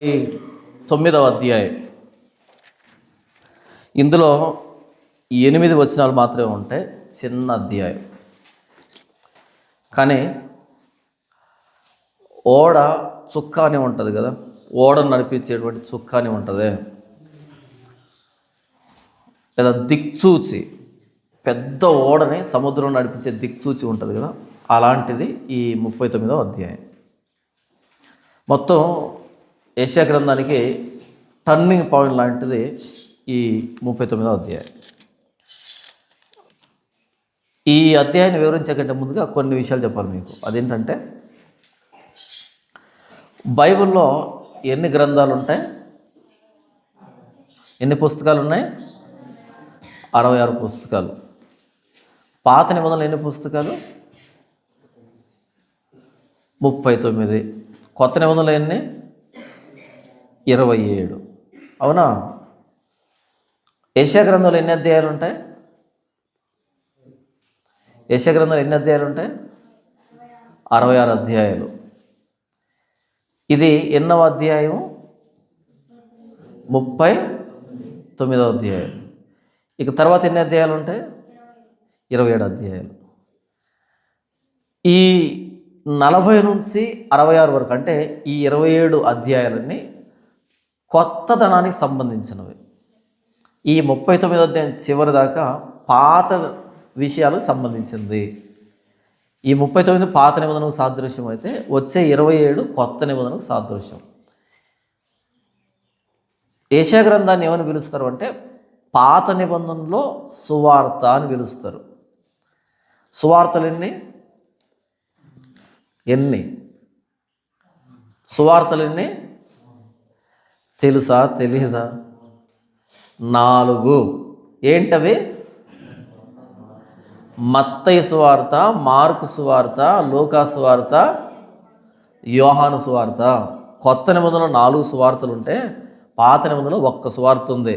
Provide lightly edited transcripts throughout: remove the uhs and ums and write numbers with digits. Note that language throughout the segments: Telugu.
ఈ 9వ అధ్యాయం, ఇందులో 8 వచనాలు మాత్రమే ఉంటాయి. చిన్న అధ్యాయం, కానీ ఓడ చుక్కాని ఉంటుంది కదా, ఓడను నడిపించేటువంటి చుక్కాని ఉంటుంది, లేదా దిక్సూచి, పెద్ద ఓడని సముద్రం నడిపించే దిక్సూచి ఉంటుంది కదా, అలాంటిది ఈ 39వ అధ్యాయం. మొత్తం యెషయా గ్రంథానికి టర్నింగ్ పాయింట్ లాంటిది ఈ 39వ అధ్యాయం. ఈ అధ్యాయాన్ని వివరించే కంటే ముందుగా కొన్ని విషయాలు చెప్పాలి మీకు. అదేంటంటే, బైబిల్లో ఎన్ని గ్రంథాలు ఉంటాయి, ఎన్ని పుస్తకాలు ఉన్నాయి? 66 పుస్తకాలు. పాత నిబంధనలు ఎన్ని పుస్తకాలు? 39. కొత్త నిబంధనలు ఎన్ని? 27. అవునా? యెషయా గ్రంథంలో ఎన్ని అధ్యాయాలు ఉంటాయి? యెషయా గ్రంథంలో ఎన్ని అధ్యాయాలు ఉంటాయి? 66 అధ్యాయాలు. ఇది ఎన్నవ అధ్యాయం? 39వ అధ్యాయం. ఇక తర్వాత ఎన్ని అధ్యాయాలు ఉంటాయి? 27 అధ్యాయాలు. ఈ 40 నుంచి 66 వరకు, అంటే ఈ 27 అధ్యాయాలన్నీ కొత్తదనానికి సంబంధించినవి. ఈ 39వ అధ్యాయం చివరి దాకా పాత విషయాలకు సంబంధించింది. ఈ 39 పాత నిబంధనకు సాదృశ్యం అయితే, వచ్చే 27 కొత్త నిబంధనకు సాదృశ్యం. యెషయా గ్రంథాన్ని ఏమని పిలుస్తారు అంటే, పాత నిబంధనలో సువార్త అని పిలుస్తారు. సువార్తలు ఎన్ని? సువార్తలు ఎన్ని తెలుసా? తెలీదా? 4. ఏంటవి? మత్తయి సువార్త, మార్కు సువార్త, లూకా సువార్త, యోహాను సువార్త. కొత్త నిబంధనలో 4 సువార్తలు ఉంటే, పాత నిబంధనలో 1 సువార్త ఉంది.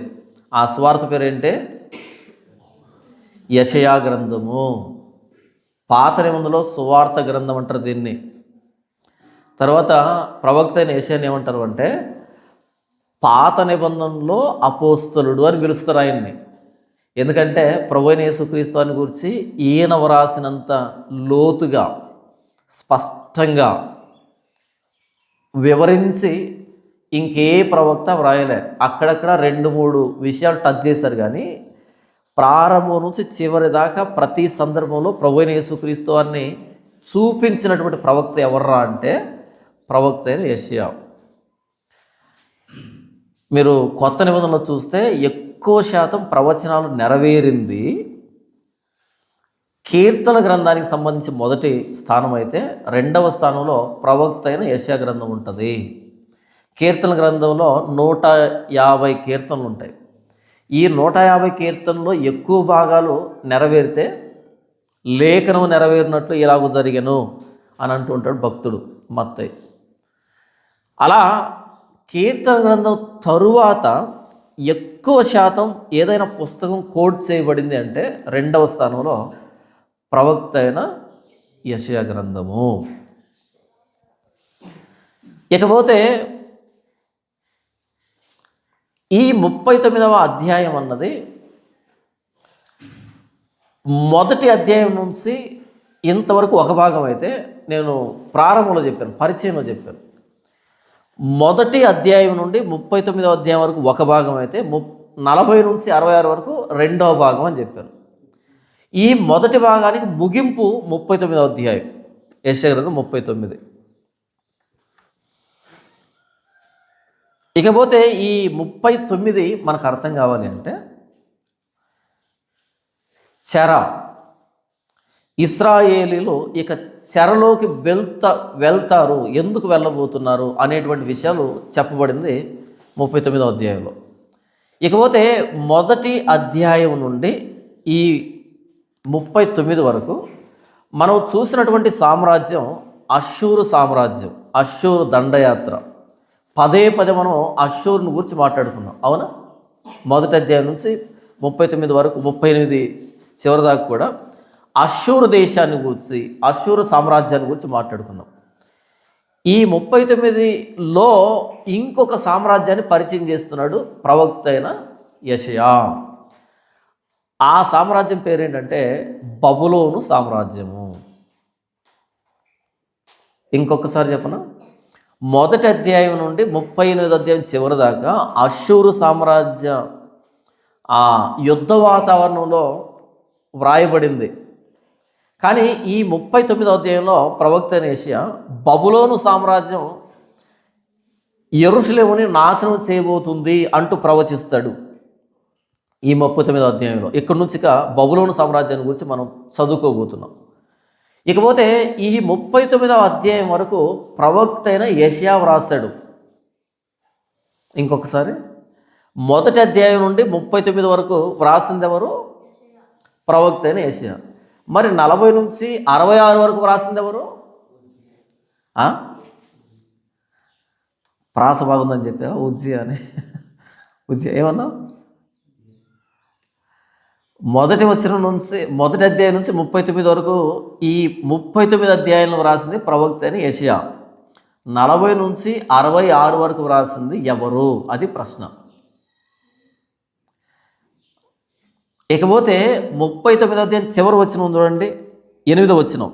ఆ సువార్త పేరేంటి? యెషయా గ్రంథము. పాత నిబంధనలో సువార్త గ్రంథం అంటారు దీన్ని. తర్వాత ప్రవక్త అయిన యెషయాని ఏమంటారు అంటే, పాత నిబంధనలో అపోస్తలుడు అని పిలుస్తారు ఆయన్ని. ఎందుకంటే ప్రభువైన యేసుక్రీస్తు అని గురించి ఈయన వ్రాసినంత లోతుగా, స్పష్టంగా వివరించి ఇంకే ప్రవక్త వ్రాయలే. అక్కడక్కడ 2-3 విషయాలు టచ్ చేశారు, కానీ ప్రారంభం నుంచి చివరి దాకా ప్రతి సందర్భంలో ప్రభువైన యేసుక్రీస్తు అని చూపించినటువంటి ప్రవక్త ఎవర్రా అంటే, ప్రవక్త అయిన యెషయా. మీరు కొత్త నిబంధనలో చూస్తే ఎక్కువ శాతం ప్రవచనాలు నెరవేరింది కీర్తన గ్రంథానికి సంబంధించి మొదటి స్థానం అయితే, 2వ స్థానంలో ప్రవక్త అయిన యెషయా గ్రంథం ఉంటుంది. కీర్తన గ్రంథంలో 150 కీర్తనలు ఉంటాయి. ఈ 150 కీర్తనలో ఎక్కువ భాగాలు నెరవేరితే, లేఖనం నెరవేరినట్లు ఇలాగూ జరిగెను అని అంటూ ఉంటాడు భక్తుడు మత్తయి. అలా కీర్తన గ్రంథం తరువాత ఎక్కువ శాతం ఏదైనా పుస్తకం కోట్ చేయబడింది అంటే, 2వ స్థానంలో ప్రవక్త అయిన యెషయా గ్రంథము. ఇకపోతే ఈ 39వ అధ్యాయం అన్నది మొదటి అధ్యాయం నుంచి ఇంతవరకు ఒక భాగం అయితే, నేను ప్రారంభంలో చెప్పాను, పరిచయంలో చెప్పాను. మొదటి అధ్యాయం నుండి 39వ అధ్యాయం వరకు ఒక భాగం అయితే, 40 నుంచి 66 వరకు 2వ భాగం అని చెప్పాను. ఈ మొదటి భాగానికి ముగింపు 39వ అధ్యాయం, యెషయా గ్రంథం 39. ఇకపోతే ఈ 39 మనకు అర్థం కావాలి అంటే, చెర, ఇశ్రాయేలీలు ఇక చెరలోకి వెళ్తారు, ఎందుకు వెళ్ళబోతున్నారు అనేటువంటి విషయాలు చెప్పబడింది 39వ అధ్యాయంలో. ఇకపోతే మొదటి అధ్యాయం నుండి ఈ 39 వరకు మనం చూసినటువంటి సామ్రాజ్యం అష్షూరు సామ్రాజ్యం, అష్షూరు దండయాత్ర. పదే మనం అష్షూరుని గురించి మాట్లాడుకున్నాం, అవునా? మొదటి అధ్యాయం నుంచి 39 వరకు, 38 చివరి దాకా కూడా అష్షూరు దేశాన్ని గురించి, అష్షూరు సామ్రాజ్యాన్ని గురించి మాట్లాడుకున్నాం. ఈ 39లో ఇంకొక సామ్రాజ్యాన్ని పరిచయం చేస్తున్నాడు ప్రవక్త అయిన యెషయా. ఆ సామ్రాజ్యం పేరేంటంటే బబులోను సామ్రాజ్యము. ఇంకొకసారి చెప్పనా, మొదటి అధ్యాయం నుండి 38 అధ్యాయం చివరి దాకా అష్షూరు సామ్రాజ్య ఆ యుద్ధ వాతావరణంలో వ్రాయబడింది. కానీ ఈ 39వ అధ్యాయంలో ప్రవక్త అయిన యెషయా బబులోను సామ్రాజ్యం యెరూషలేముని నాశనం చేయబోతుంది అంటూ ప్రవచిస్తాడు ఈ 39వ అధ్యాయంలో. ఇక్కడ నుంచి ఇక బబులోను సామ్రాజ్యాన్ని గురించి మనం చదువుకోబోతున్నాం. ఇకపోతే ఈ 39వ అధ్యాయం వరకు ప్రవక్త అయిన యెషయా వ్రాసాడు. ఇంకొకసారి, మొదటి అధ్యాయం నుండి 39 వరకు వ్రాసింది ఎవరు? ప్రవక్త అయిన యెషయా. మరి 40 నుంచి 66 వరకు వ్రాసింది ఎవరు? ప్రాస బాగుందని చెప్పా ఉజ్జియా అని. ఉజ్జియా ఏమన్నా? మొదటి అధ్యాయం నుంచి 39 వరకు ఈ 39 అధ్యాయంలో వ్రాసింది ప్రవక్త అయిన యెషయా. 40 నుంచి 66 వరకు వ్రాసింది ఎవరు? అది ప్రశ్న. ఇకపోతే 39వ అధ్యాయం చివరి వచనం చూడండి, 8వ వచనం.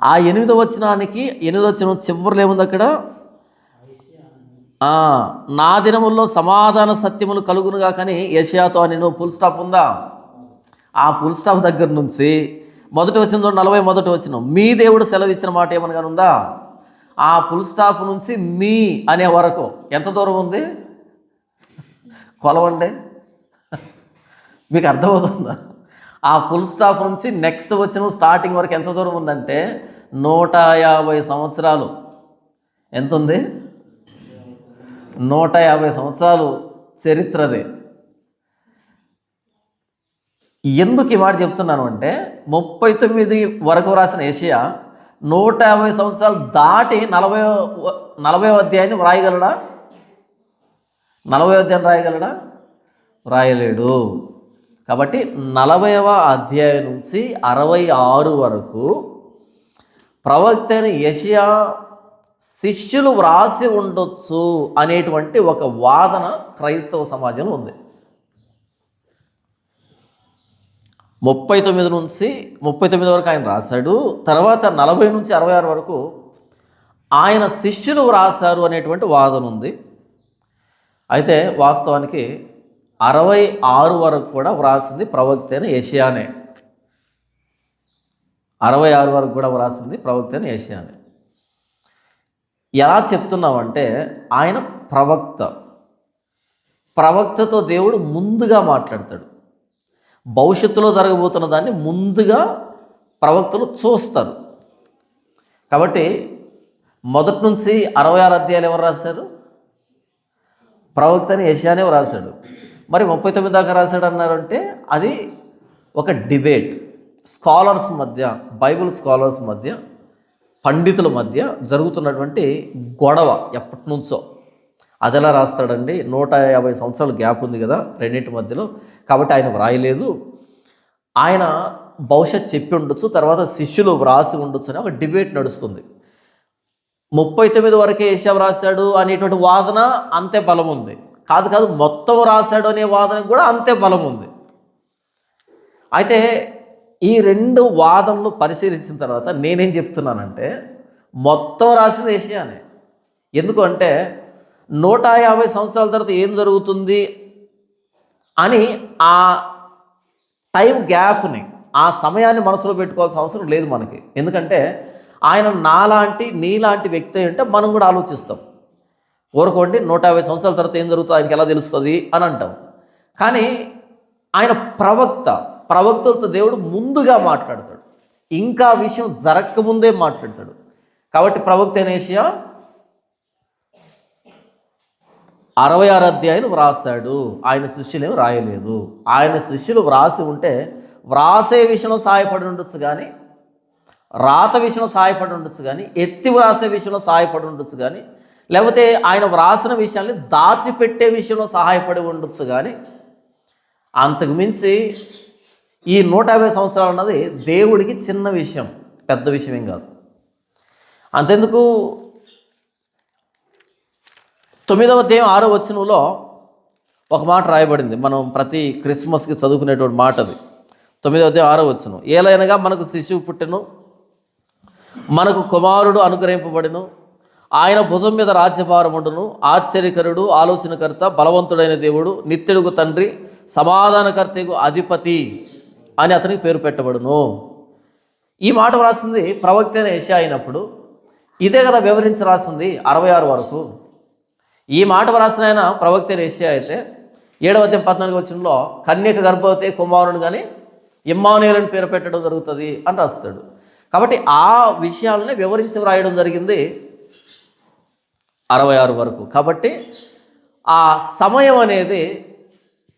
ఆ 8వ వచనానికి 8వ వచనం చివరిలో ఏముంది అక్కడ? నా దినముల్లో సమాధాన సత్యములు కలుగునుగా కానీ యెషయాతో అని ఫుల్ స్టాప్ ఉందా? ఆ ఫుల్ స్టాప్ దగ్గర నుంచి మొదటి వచనం చూడండి, 41వ వచనం, మీ దేవుడు సెలవు ఇచ్చిన మాట ఏమనగా ఉందా? ఆ ఫుల్ స్టాప్ నుంచి మీ అనే వరకు ఎంత దూరం ఉంది? కొలవండి, మీకు అర్థమవుతుందా? ఆ ఫుల్ స్టాప్ నుంచి నెక్స్ట్ వచ్చిన స్టార్టింగ్ వరకు ఎంత దూరం ఉందంటే 150 సంవత్సరాలు. ఎంత ఉంది? 150 సంవత్సరాలు చరిత్రది. ఎందుకు ఈ మాట చెప్తున్నాను అంటే 39 వరకు రాసిన యెషయా 150 సంవత్సరాలు దాటి 40వ అధ్యాయాన్ని వ్రాయగలడా? 40వ అధ్యాయం రాయగలడా? వ్రాయలేడు. కాబట్టి 40వ అధ్యాయం నుంచి 66 వరకు ప్రవక్త అయిన యెషయా శిష్యులు వ్రాసి ఉండొచ్చు అనేటువంటి ఒక వాదన క్రైస్తవ సమాజంలో ఉంది. 39 వరకు ఆయన రాశాడు. తర్వాత 40 నుంచి 66 వరకు ఆయన శిష్యులు వ్రాసారు అనేటువంటి వాదన ఉంది. అయితే వాస్తవానికి 66 వరకు కూడా వ్రాసింది ప్రవక్త అయిన యెషయానే. 66 వరకు కూడా వ్రాసింది ప్రవక్త అయిన యెషయానే. ఎలా చెప్తున్నామంటే ఆయన ప్రవక్తతో దేవుడు ముందుగా మాట్లాడతాడు. భవిష్యత్తులో జరగబోతున్న దాన్ని ముందుగా ప్రవక్తలు చూస్తారు. కాబట్టి మొదటి నుంచి 66 అధ్యాయాలు ఎవరు రాశారు? ప్రవక్త అయిన యెషయానే రాశాడు. మరి 39 దాకా రాశాడు అన్నారంటే అది ఒక డిబేట్ స్కాలర్స్ మధ్య, బైబిల్ స్కాలర్స్ మధ్య, పండితుల మధ్య జరుగుతున్నటువంటి గొడవ ఎప్పటి నుంచో. అది ఎలా రాస్తాడండి? 150 సంవత్సరాల గ్యాప్ ఉంది కదా రెండింటి మధ్యలో, కాబట్టి ఆయన వ్రాయలేదు. ఆయన భవిష్యత్ చెప్పి ఉండొచ్చు, తర్వాత శిష్యులు వ్రాసి ఉండొచ్చు అని ఒక డిబేట్ నడుస్తుంది. 39 వరకే యెషయా వ్రాశాడు అనేటువంటి వాదన అంతే బలం ఉంది. కాదు మొత్తం రాశాడు అనే వాదనకు కూడా అంతే బలం ఉంది. అయితే ఈ రెండు వాదనలు పరిశీలించిన తర్వాత నేనేం చెప్తున్నానంటే మొత్తం రాసింది యెషయానే. ఎందుకు అంటే 150 సంవత్సరాల తర్వాత ఏం జరుగుతుంది అని ఆ టైం గ్యాప్ని, ఆ సమయాన్ని మనసులో పెట్టుకోవాల్సిన అవసరం లేదు మనకి. ఎందుకంటే ఆయన నీలాంటి వ్యక్తి అంటే మనం కూడా ఆలోచిస్తాం. ఊరుకోండి 150 సంవత్సరాల తర్వాత ఏం జరుగుతుందో ఆయనకి ఎలా తెలుస్తుంది అని అంటాం. కానీ ఆయన ప్రవక్తలతో దేవుడు ముందుగా మాట్లాడతాడు. ఇంకా విషయం జరగకముందే మాట్లాడతాడు. కాబట్టి ప్రవక్త అయిన యెషయా 66 అధ్యాయాలు వ్రాసాడు. ఆయన శిష్యులేమి రాయలేదు. ఆయన శిష్యులు వ్రాసి ఉంటే వ్రాసే విషయంలో సహాయపడి ఉండొచ్చు కానీ, రాత విషయంలో సహాయపడి ఉండొచ్చు కానీ, ఎత్తి వ్రాసే విషయంలో సహాయపడి ఉండొచ్చు కానీ, లేకపోతే ఆయన వ్రాసిన విషయాల్ని దాచిపెట్టే విషయంలో సహాయపడి ఉండొచ్చు కానీ, అంతకు మించి ఈ 150 సంవత్సరాలు అన్నది దేవుడికి చిన్న విషయం, పెద్ద విషయం ఏం కాదు. అంతెందుకు 9వ అధ్యాయం 6వ వచనంలో ఒక మాట రాయబడింది. మనం ప్రతి క్రిస్మస్కి చదువుకునేటువంటి మాట అది. 9వ అధ్యాయం 6వ వచనం, ఏలైనగా మనకు శిశువు పుట్టెను, మనకు కుమారుడు అనుగ్రహింపబడెను, ఆయన భుజం మీద రాజ్యభారం ఉండును, ఆశ్చర్యకరుడు, ఆలోచనకర్త, బలవంతుడైన దేవుడు, నిత్యుడుగు తండ్రి, సమాధానకర్తకు అధిపతి అని అతనికి పేరు పెట్టబడును. ఈ మాట వ్రాసింది ప్రవక్త అయిన యెషయా అయినప్పుడు ఇదే కదా వివరించి రాసింది 66 వరకు. ఈ మాట వ్రాసిన ఆయన ప్రవక్త అయిన యెషయా అయితే 7వ అధ్యాయం 14వ వచనంలో కన్యక గర్భవతి కుమారుడు కానీ ఇమ్మానుయేలు అని పేరు పెట్టడం జరుగుతుంది అని రాస్తాడు. కాబట్టి ఆ విషయాలని వివరించి వ్రాయడం జరిగింది 66 వరకు. కాబట్టి ఆ సమయం అనేది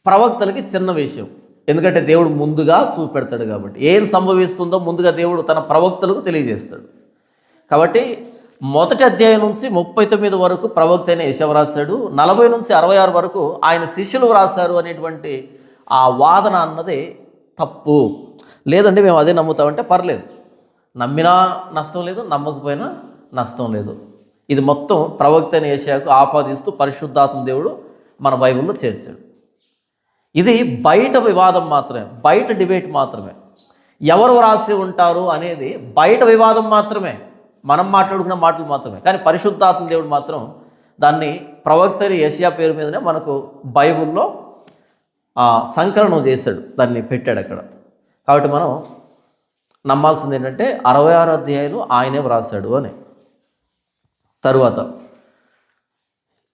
ప్రవక్తలకి చిన్న విషయం, ఎందుకంటే దేవుడు ముందుగా చూపెడతాడు. కాబట్టి ఏం సంభవిస్తుందో ముందుగా దేవుడు తన ప్రవక్తలకు తెలియజేస్తాడు. కాబట్టి మొదటి అధ్యాయం నుంచి 39 వరకు ప్రవక్త అయిన యెషయా వ్రాసాడు, 40 నుంచి 66 వరకు ఆయన శిష్యులు వ్రాసారు అనేటువంటి ఆ వాదన అన్నది తప్పు. లేదండి మేము అదే నమ్ముతామంటే పర్లేదు, నమ్మినా నష్టం లేదు, నమ్మకపోయినా నష్టం లేదు. ఇది మొత్తం ప్రవక్త అయిన యెషయాకు ఆపాదిస్తూ పరిశుద్ధాత్మ దేవుడు మన బైబిల్లో చేర్చాడు. ఇది బయట వివాదం మాత్రమే, బయట డిబేట్ మాత్రమే. ఎవరు వ్రాసి ఉంటారు అనేది బయట వివాదం మాత్రమే, మనం మాట్లాడుకున్న మాటలు మాత్రమే. కానీ పరిశుద్ధాత్మ దేవుడు మాత్రం దాన్ని ప్రవక్త అయిన యెషయా పేరు మీదనే మనకు బైబిల్లో సంకలనం చేశాడు, దాన్ని పెట్టాడు అక్కడ. కాబట్టి మనం నమ్మాల్సింది ఏంటంటే 66 అధ్యాయాలు ఆయనే వ్రాసాడు అని. తరువాత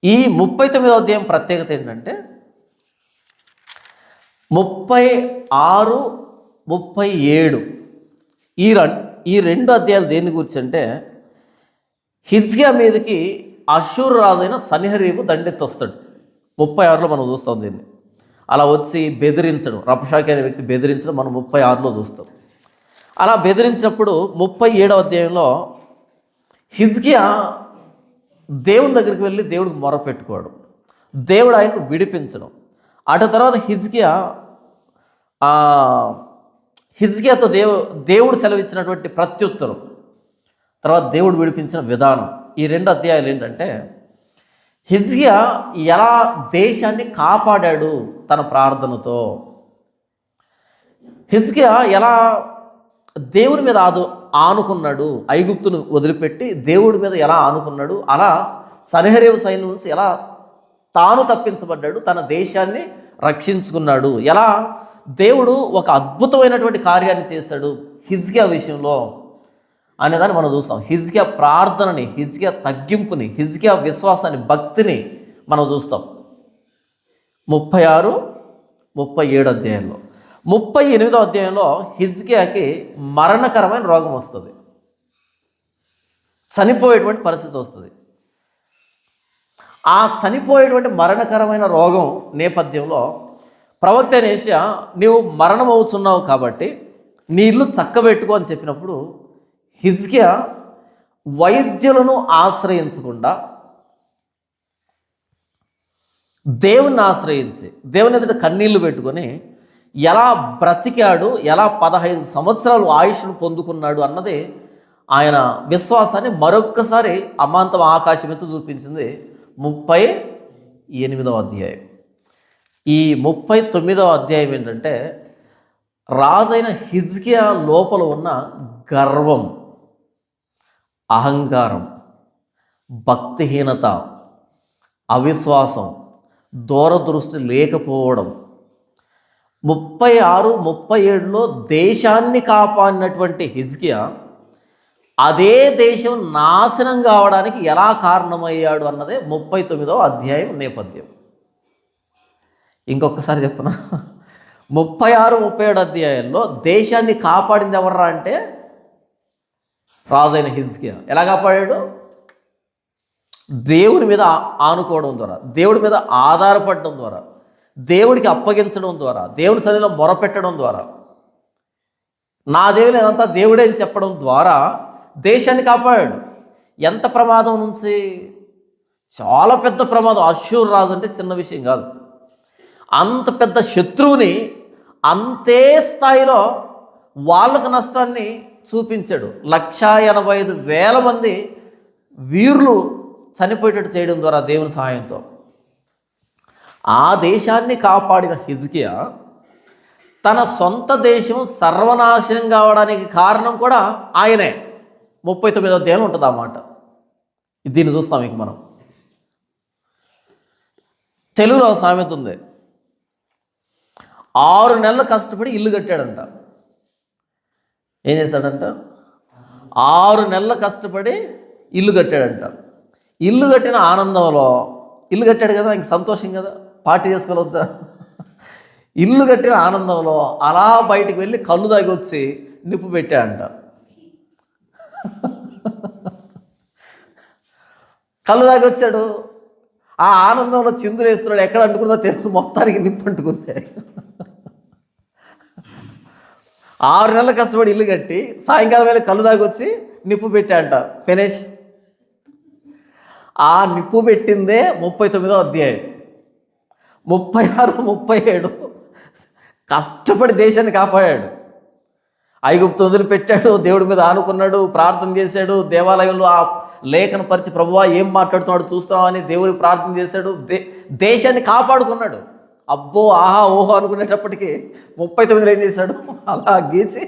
ఈ 39వ అధ్యాయం ప్రత్యేకత ఏంటంటే 36, 37 ఈ రెండు అధ్యాయాలు దేని గురించి అంటే హిజ్కియా మీదకి అష్షూరు రాజైన సన్హెరీబు దండెత్తి వస్తాడు. 36లో మనం చూస్తాం దీన్ని. అలా వచ్చి బెదిరించడం, రబ్షాకే అనే వ్యక్తి బెదిరించడం మనం 36లో చూస్తాం. అలా బెదిరించినప్పుడు 37వ అధ్యాయంలో హిజ్కియా దేవుని దగ్గరికి వెళ్ళి దేవుడికి మొరపెట్టుకోవడం, దేవుడు ఆయనకు విడిపించడం. అటు తర్వాత హిజ్కియాతో దేవుడు సెలవిచ్చినటువంటి ప్రత్యుత్తరం, తర్వాత దేవుడు విడిపించిన విధానం. ఈ రెండు అధ్యాయాలు ఏంటంటే హిజ్కియా ఎలా దేశాన్ని కాపాడాడు తన ప్రార్థనతో, హిజ్కియా ఎలా దేవుని మీద ఆనుకున్నాడు, ఐగుప్తును వదిలిపెట్టి దేవుడి మీద ఎలా ఆనుకున్నాడు, అలా సన్హెరీబు సైన్యం నుంచి ఎలా తాను తప్పించబడ్డాడు, తన దేశాన్ని రక్షించుకున్నాడు, ఎలా దేవుడు ఒక అద్భుతమైనటువంటి కార్యాన్ని చేశాడు హిజ్కియా విషయంలో అనేదాన్ని మనం చూస్తాం. హిజ్కియా ప్రార్థనని, హిజ్కియా తగ్గింపుని, హిజ్కియా విశ్వాసాన్ని, భక్తిని మనం చూస్తాం 36, 37 అధ్యాయంలో. 38వ అధ్యాయంలో హిజ్కియాకి మరణకరమైన రోగం వస్తుంది, చనిపోయేటువంటి పరిస్థితి వస్తుంది. ఆ చనిపోయేటువంటి మరణకరమైన రోగం నేపథ్యంలో ప్రవక్త అయిన యెషయా నీవు మరణం అవుతున్నావు కాబట్టి నీ ఇల్లు చక్కబెట్టుకో అని చెప్పినప్పుడు హిజ్కియా వైద్యులను ఆశ్రయించకుండా దేవుణ్ణి ఆశ్రయించి దేవుని ఎదుట కన్నీళ్లు పెట్టుకొని ఎలా బ్రతికాడు, ఎలా 15 సంవత్సరాలు ఆయుష్ను పొందుకున్నాడు అన్నది ఆయన విశ్వాసాన్ని మరొక్కసారి అమాంతం ఆకాశం ఎత్తు చూపించింది 38వ అధ్యాయం. ఈ 39వ అధ్యాయం ఏంటంటే రాజైన హిజ్కియా లోపల ఉన్న గర్వం, అహంకారం, భక్తిహీనత, అవిశ్వాసం, దూరదృష్టి లేకపోవడం. 36, 37లో దేశాన్ని కాపాడినటువంటి హిజ్కియా అదే దేశం నాశనం కావడానికి ఎలా కారణమయ్యాడు అన్నదే 39వ అధ్యాయం నేపథ్యం. ఇంకొకసారి చెప్పనా, 36, 37 అధ్యాయంలో దేశాన్ని కాపాడింది ఎవర్రా అంటే రాజైన హిజ్కియా. ఎలా కాపాడాడు? దేవుని మీద ఆనుకోవడం ద్వారా, దేవుడి మీద ఆధారపడడం ద్వారా, దేవుడికి అప్పగించడం ద్వారా, దేవుని సన్నిధిలో మొరపెట్టడం ద్వారా, నా దేవుని అదంతా దేవుడే అని చెప్పడం ద్వారా దేశాన్ని కాపాడాడు. ఎంత ప్రమాదం నుంచి? చాలా పెద్ద ప్రమాదం. అష్షూరు రాజు అంటే చిన్న విషయం కాదు. అంత పెద్ద శత్రువుని అంతే స్థాయిలో వాళ్ళకు నష్టాన్ని చూపించాడు. 1,85,000 మంది వీరులు చనిపోయేటట్టు చేయడం ద్వారా దేవుని సహాయంతో ఆ దేశాన్ని కాపాడిన హిజ్కియా తన సొంత దేశం సర్వనాశనం కావడానికి కారణం కూడా ఆయనే. 39వ అధ్యాయం ఉంటుంది ఆ మాట. దీన్ని చూస్తాం ఇక మనం. తెలుగులో సామెత ఉంది, 6 నెలలు కష్టపడి ఇల్లు కట్టాడంట. ఏం చేశాడంట? 6 నెలలు కష్టపడి ఇల్లు కట్టాడంట. ఇల్లు కట్టిన ఆనందంలో, ఇల్లు కట్టాడు కదా, ఇంక సంతోషం కదా, పార్టీ చేసుకోవద్దా? ఇల్లు కట్టిన ఆనందంలో అలా బయటికి వెళ్ళి కళ్ళు దాగి వచ్చి నిప్పు పెట్టాడంట. కళ్ళు దాగి వచ్చాడు, ఆ ఆనందంలో చిందులు వేస్తున్నాడు. ఎక్కడ అంటుకుందో తెలియదు, మొత్తానికి నిప్పు అంటుకుంది. 6 నెలలు కష్టపడి ఇల్లు కట్టి సాయంకాలం వేళ కళ్ళు దాగి వచ్చి నిప్పు పెట్టాడంట. ఫినిష్. ఆ నిప్పు పెట్టిందే 39వ అధ్యాయం. 36, 37 కష్టపడి దేశాన్ని కాపాడాడు. ఐగుప్తు వదిలిపెట్టాడు, దేవుడి మీద ఆనుకున్నాడు, ప్రార్థన చేశాడు, దేవాలయంలో ఆ లేఖను పరిచి ప్రభువా ఏం మాట్లాడుతున్నాడు చూస్తామని దేవుడికి ప్రార్థన చేశాడు, దేశాన్ని కాపాడుకున్నాడు. అబ్బో ఆహా ఓహో అనుకునేటప్పటికీ 39 ఏం చేశాడు? అలా గీచి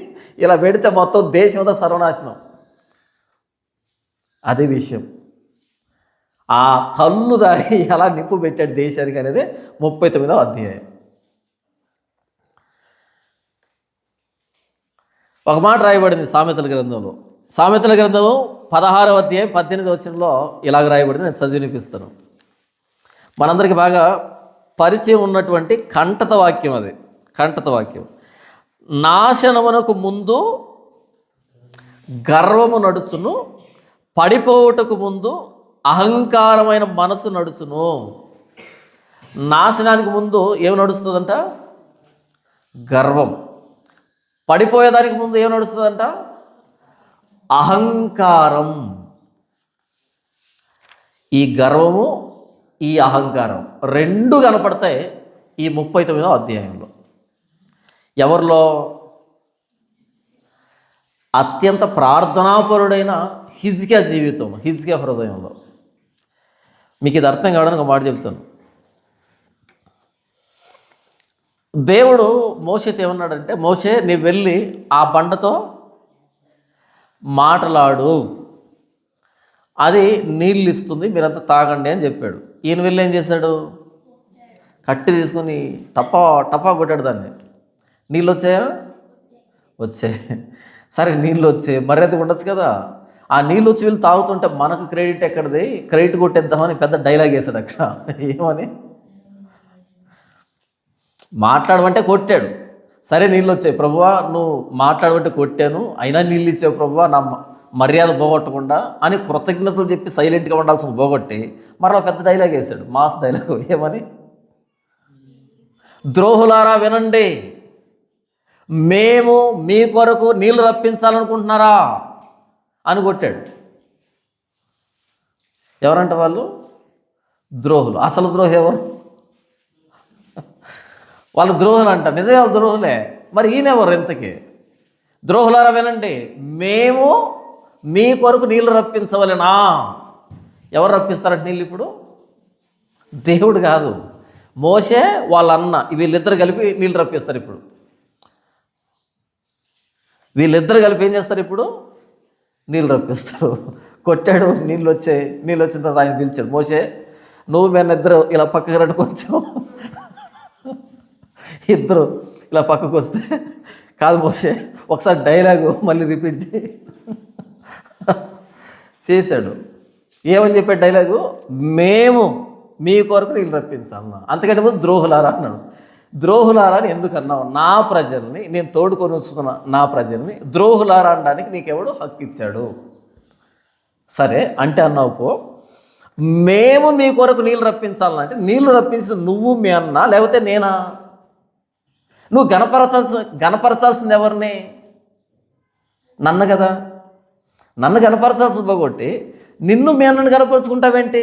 ఇలా పెడితే మొత్తం దేశం అంతా సర్వనాశనం. అదే విషయం. ఆ కళ్ళు దాగి ఎలా నిప్పు పెట్టాడు దేశానికి అనేది 39వ అధ్యాయం. ఒక మాట రాయబడింది సామెతల గ్రంథంలో. సామెతల గ్రంథము 16వ అధ్యాయం 18వ వచనంలో ఇలాగ రాయబడింది. నేను చదివి వినిపిస్తాను. మనందరికీ బాగా పరిచయం ఉన్నటువంటి కంటత వాక్యం అది. కంటత వాక్యం. నాశనమునకు ముందు గర్వము నడుచును, పడిపోవుటకు ముందు అహంకారమైన మనసు నడుచును. నాశనానికి ముందు ఏమి నడుస్తుందంట? గర్వం. పడిపోయేదానికి ముందు ఏమి నడుస్తుందంట? అహంకారం. ఈ గర్వము, ఈ అహంకారం రెండు కనపడతాయి ఈ 39వ అధ్యాయంలో. ఎవరిలో? అత్యంత ప్రార్థనాపరుడైన హిజ్కియా జీవితం, హిజ్కియా హృదయంలో. మీకు ఇది అర్థం కావడానికి ఒక మాట చెప్తాను. దేవుడు మోషేతో ఏమన్నాడంటే, మోషే నీవు వెళ్ళి ఆ బండతో మాటలాడు, అది నీళ్ళు ఇస్తుంది, మీరంతా తాగండి అని చెప్పాడు. ఈయన వెళ్ళి ఏం చేశాడు? కట్టి తీసుకొని టపా కొట్టాడు దాన్ని. నీళ్ళు వచ్చాయా? వచ్చాయి. సరే నీళ్ళు వచ్చాయి, మర్యాద ఉండొచ్చు కదా. ఆ నీళ్ళు వచ్చి వీళ్ళు తాగుతుంటే మనకు క్రెడిట్ ఎక్కడిది, క్రెడిట్ కొట్టేద్దామని పెద్ద డైలాగ్ వేశాడు అక్కడ. ఏమని? మాట్లాడమంటే కొట్టాడు. సరే నీళ్ళు వచ్చాయి ప్రభువా, నువ్వు మాట్లాడమంటే కొట్టాను, అయినా నీళ్ళు ఇచ్చావు ప్రభువా నా మర్యాద పోగొట్టకుండా అని కృతజ్ఞతలు చెప్పి సైలెంట్గా ఉండాల్సింది పోగొట్టి మరలా పెద్ద డైలాగ్ వేశాడు, మాస్ డైలాగ్. ఏమని? ద్రోహులారా వినండి, మేము మీ కొరకు నీళ్లు రప్పించాలనుకుంటున్నారా అని కొట్టాడు. ఎవరంట వాళ్ళు? ద్రోహులు. అసలు ద్రోహి ఎవరు? వాళ్ళు ద్రోహులు అంట. నిజమే, వాళ్ళు ద్రోహులే. మరి ఈయనెవరు ఇంతకీ? ద్రోహులారా వినండి, మేము మీ కొరకు నీళ్లు రప్పించవలెనా? ఎవరు రప్పిస్తారంట నీళ్ళు ఇప్పుడు? దేవుడు కాదు, మోషే వాళ్ళ అన్న, వీళ్ళిద్దరు కలిపి నీళ్ళు రప్పిస్తారు. ఇప్పుడు వీళ్ళిద్దరు కలిపి ఏం చేస్తారు? ఇప్పుడు నీళ్ళు రప్పిస్తారు. కొట్టాడు, నీళ్ళు వచ్చాయి. నీళ్ళు వచ్చిన తర్వాత ఆయన పిలిచాడు, మోషే నువ్వు మేము ఇద్దరు ఇలా పక్కకు రండి కొంచెం. ఇద్దరు ఇలా పక్కకు వస్తే, కాదు మోషే ఒకసారి డైలాగు మళ్ళీ రిపీట్ చేశాడు. ఏమని చెప్పాడు డైలాగు? మేము మీ కొరకు నీళ్ళు రప్పించాలన్నా. అంతకంటే ముందు ద్రోహులారా అన్నాడు. ద్రోహులారా అని ఎందుకు అన్నావు? నా ప్రజల్ని, నేను తోడుకొని వస్తున్న నా ప్రజల్ని ద్రోహులారా అనడానికి నీకెవడు హక్కు ఇచ్చాడు? సరే అంటే అన్నావు పో. మేము మీ కొరకు నీళ్ళు రప్పించాలంటే నీళ్లు రప్పించిన నువ్వు మీ అన్నా లేకపోతే నేనా? నువ్వు గణపరచాల్సింది ఎవరిని? నన్ను కదా. నన్ను గణపరచాల్సింది పోగొట్టి నిన్ను మీ అన్నను గణపరుచుకుంటావేంటి?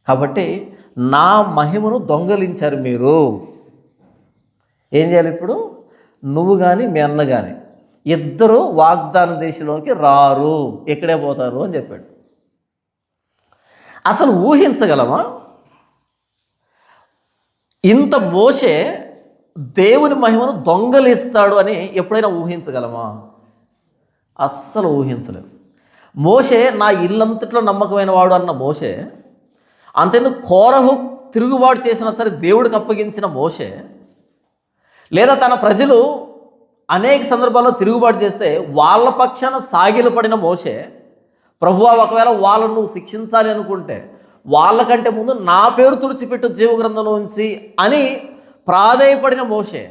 కాబట్టి నా మహిమను దొంగలించారు మీరు. ఏం చేయాలి ఇప్పుడు? నువ్వు కానీ మీ అన్న కానీ ఇద్దరు వాగ్దాన దేశంలోకి రారు, ఇక్కడే పోతారు అని చెప్పాడు. అసలు ఊహించగలమా? ఇంత మోషే దేవుని మహిమను దొంగలిస్తాడు అని ఎప్పుడైనా ఊహించగలమా? అస్సలు ఊహించలేము. మోషే నా ఇల్లంతట్లో నమ్మకమైన వాడు అన్న మోషే, అంతేందుకు కోరహు తిరుగుబాటు చేసినా సరే దేవుడికి అప్పగించిన మోషే, లేదా తన ప్రజలు అనేక సందర్భాల్లో తిరుగుబాటు చేస్తే వాళ్ళ పక్షాన సాగిలపడిన మోషే, ప్రభువా ఒకవేళ వాళ్ళను నువ్వు శిక్షించాలి అనుకుంటే వాళ్ళకంటే ముందు నా పేరు తుడిచిపెట్టు జీవగ్రంథంలోంచి అని ప్రాధేయపడిన మోషే,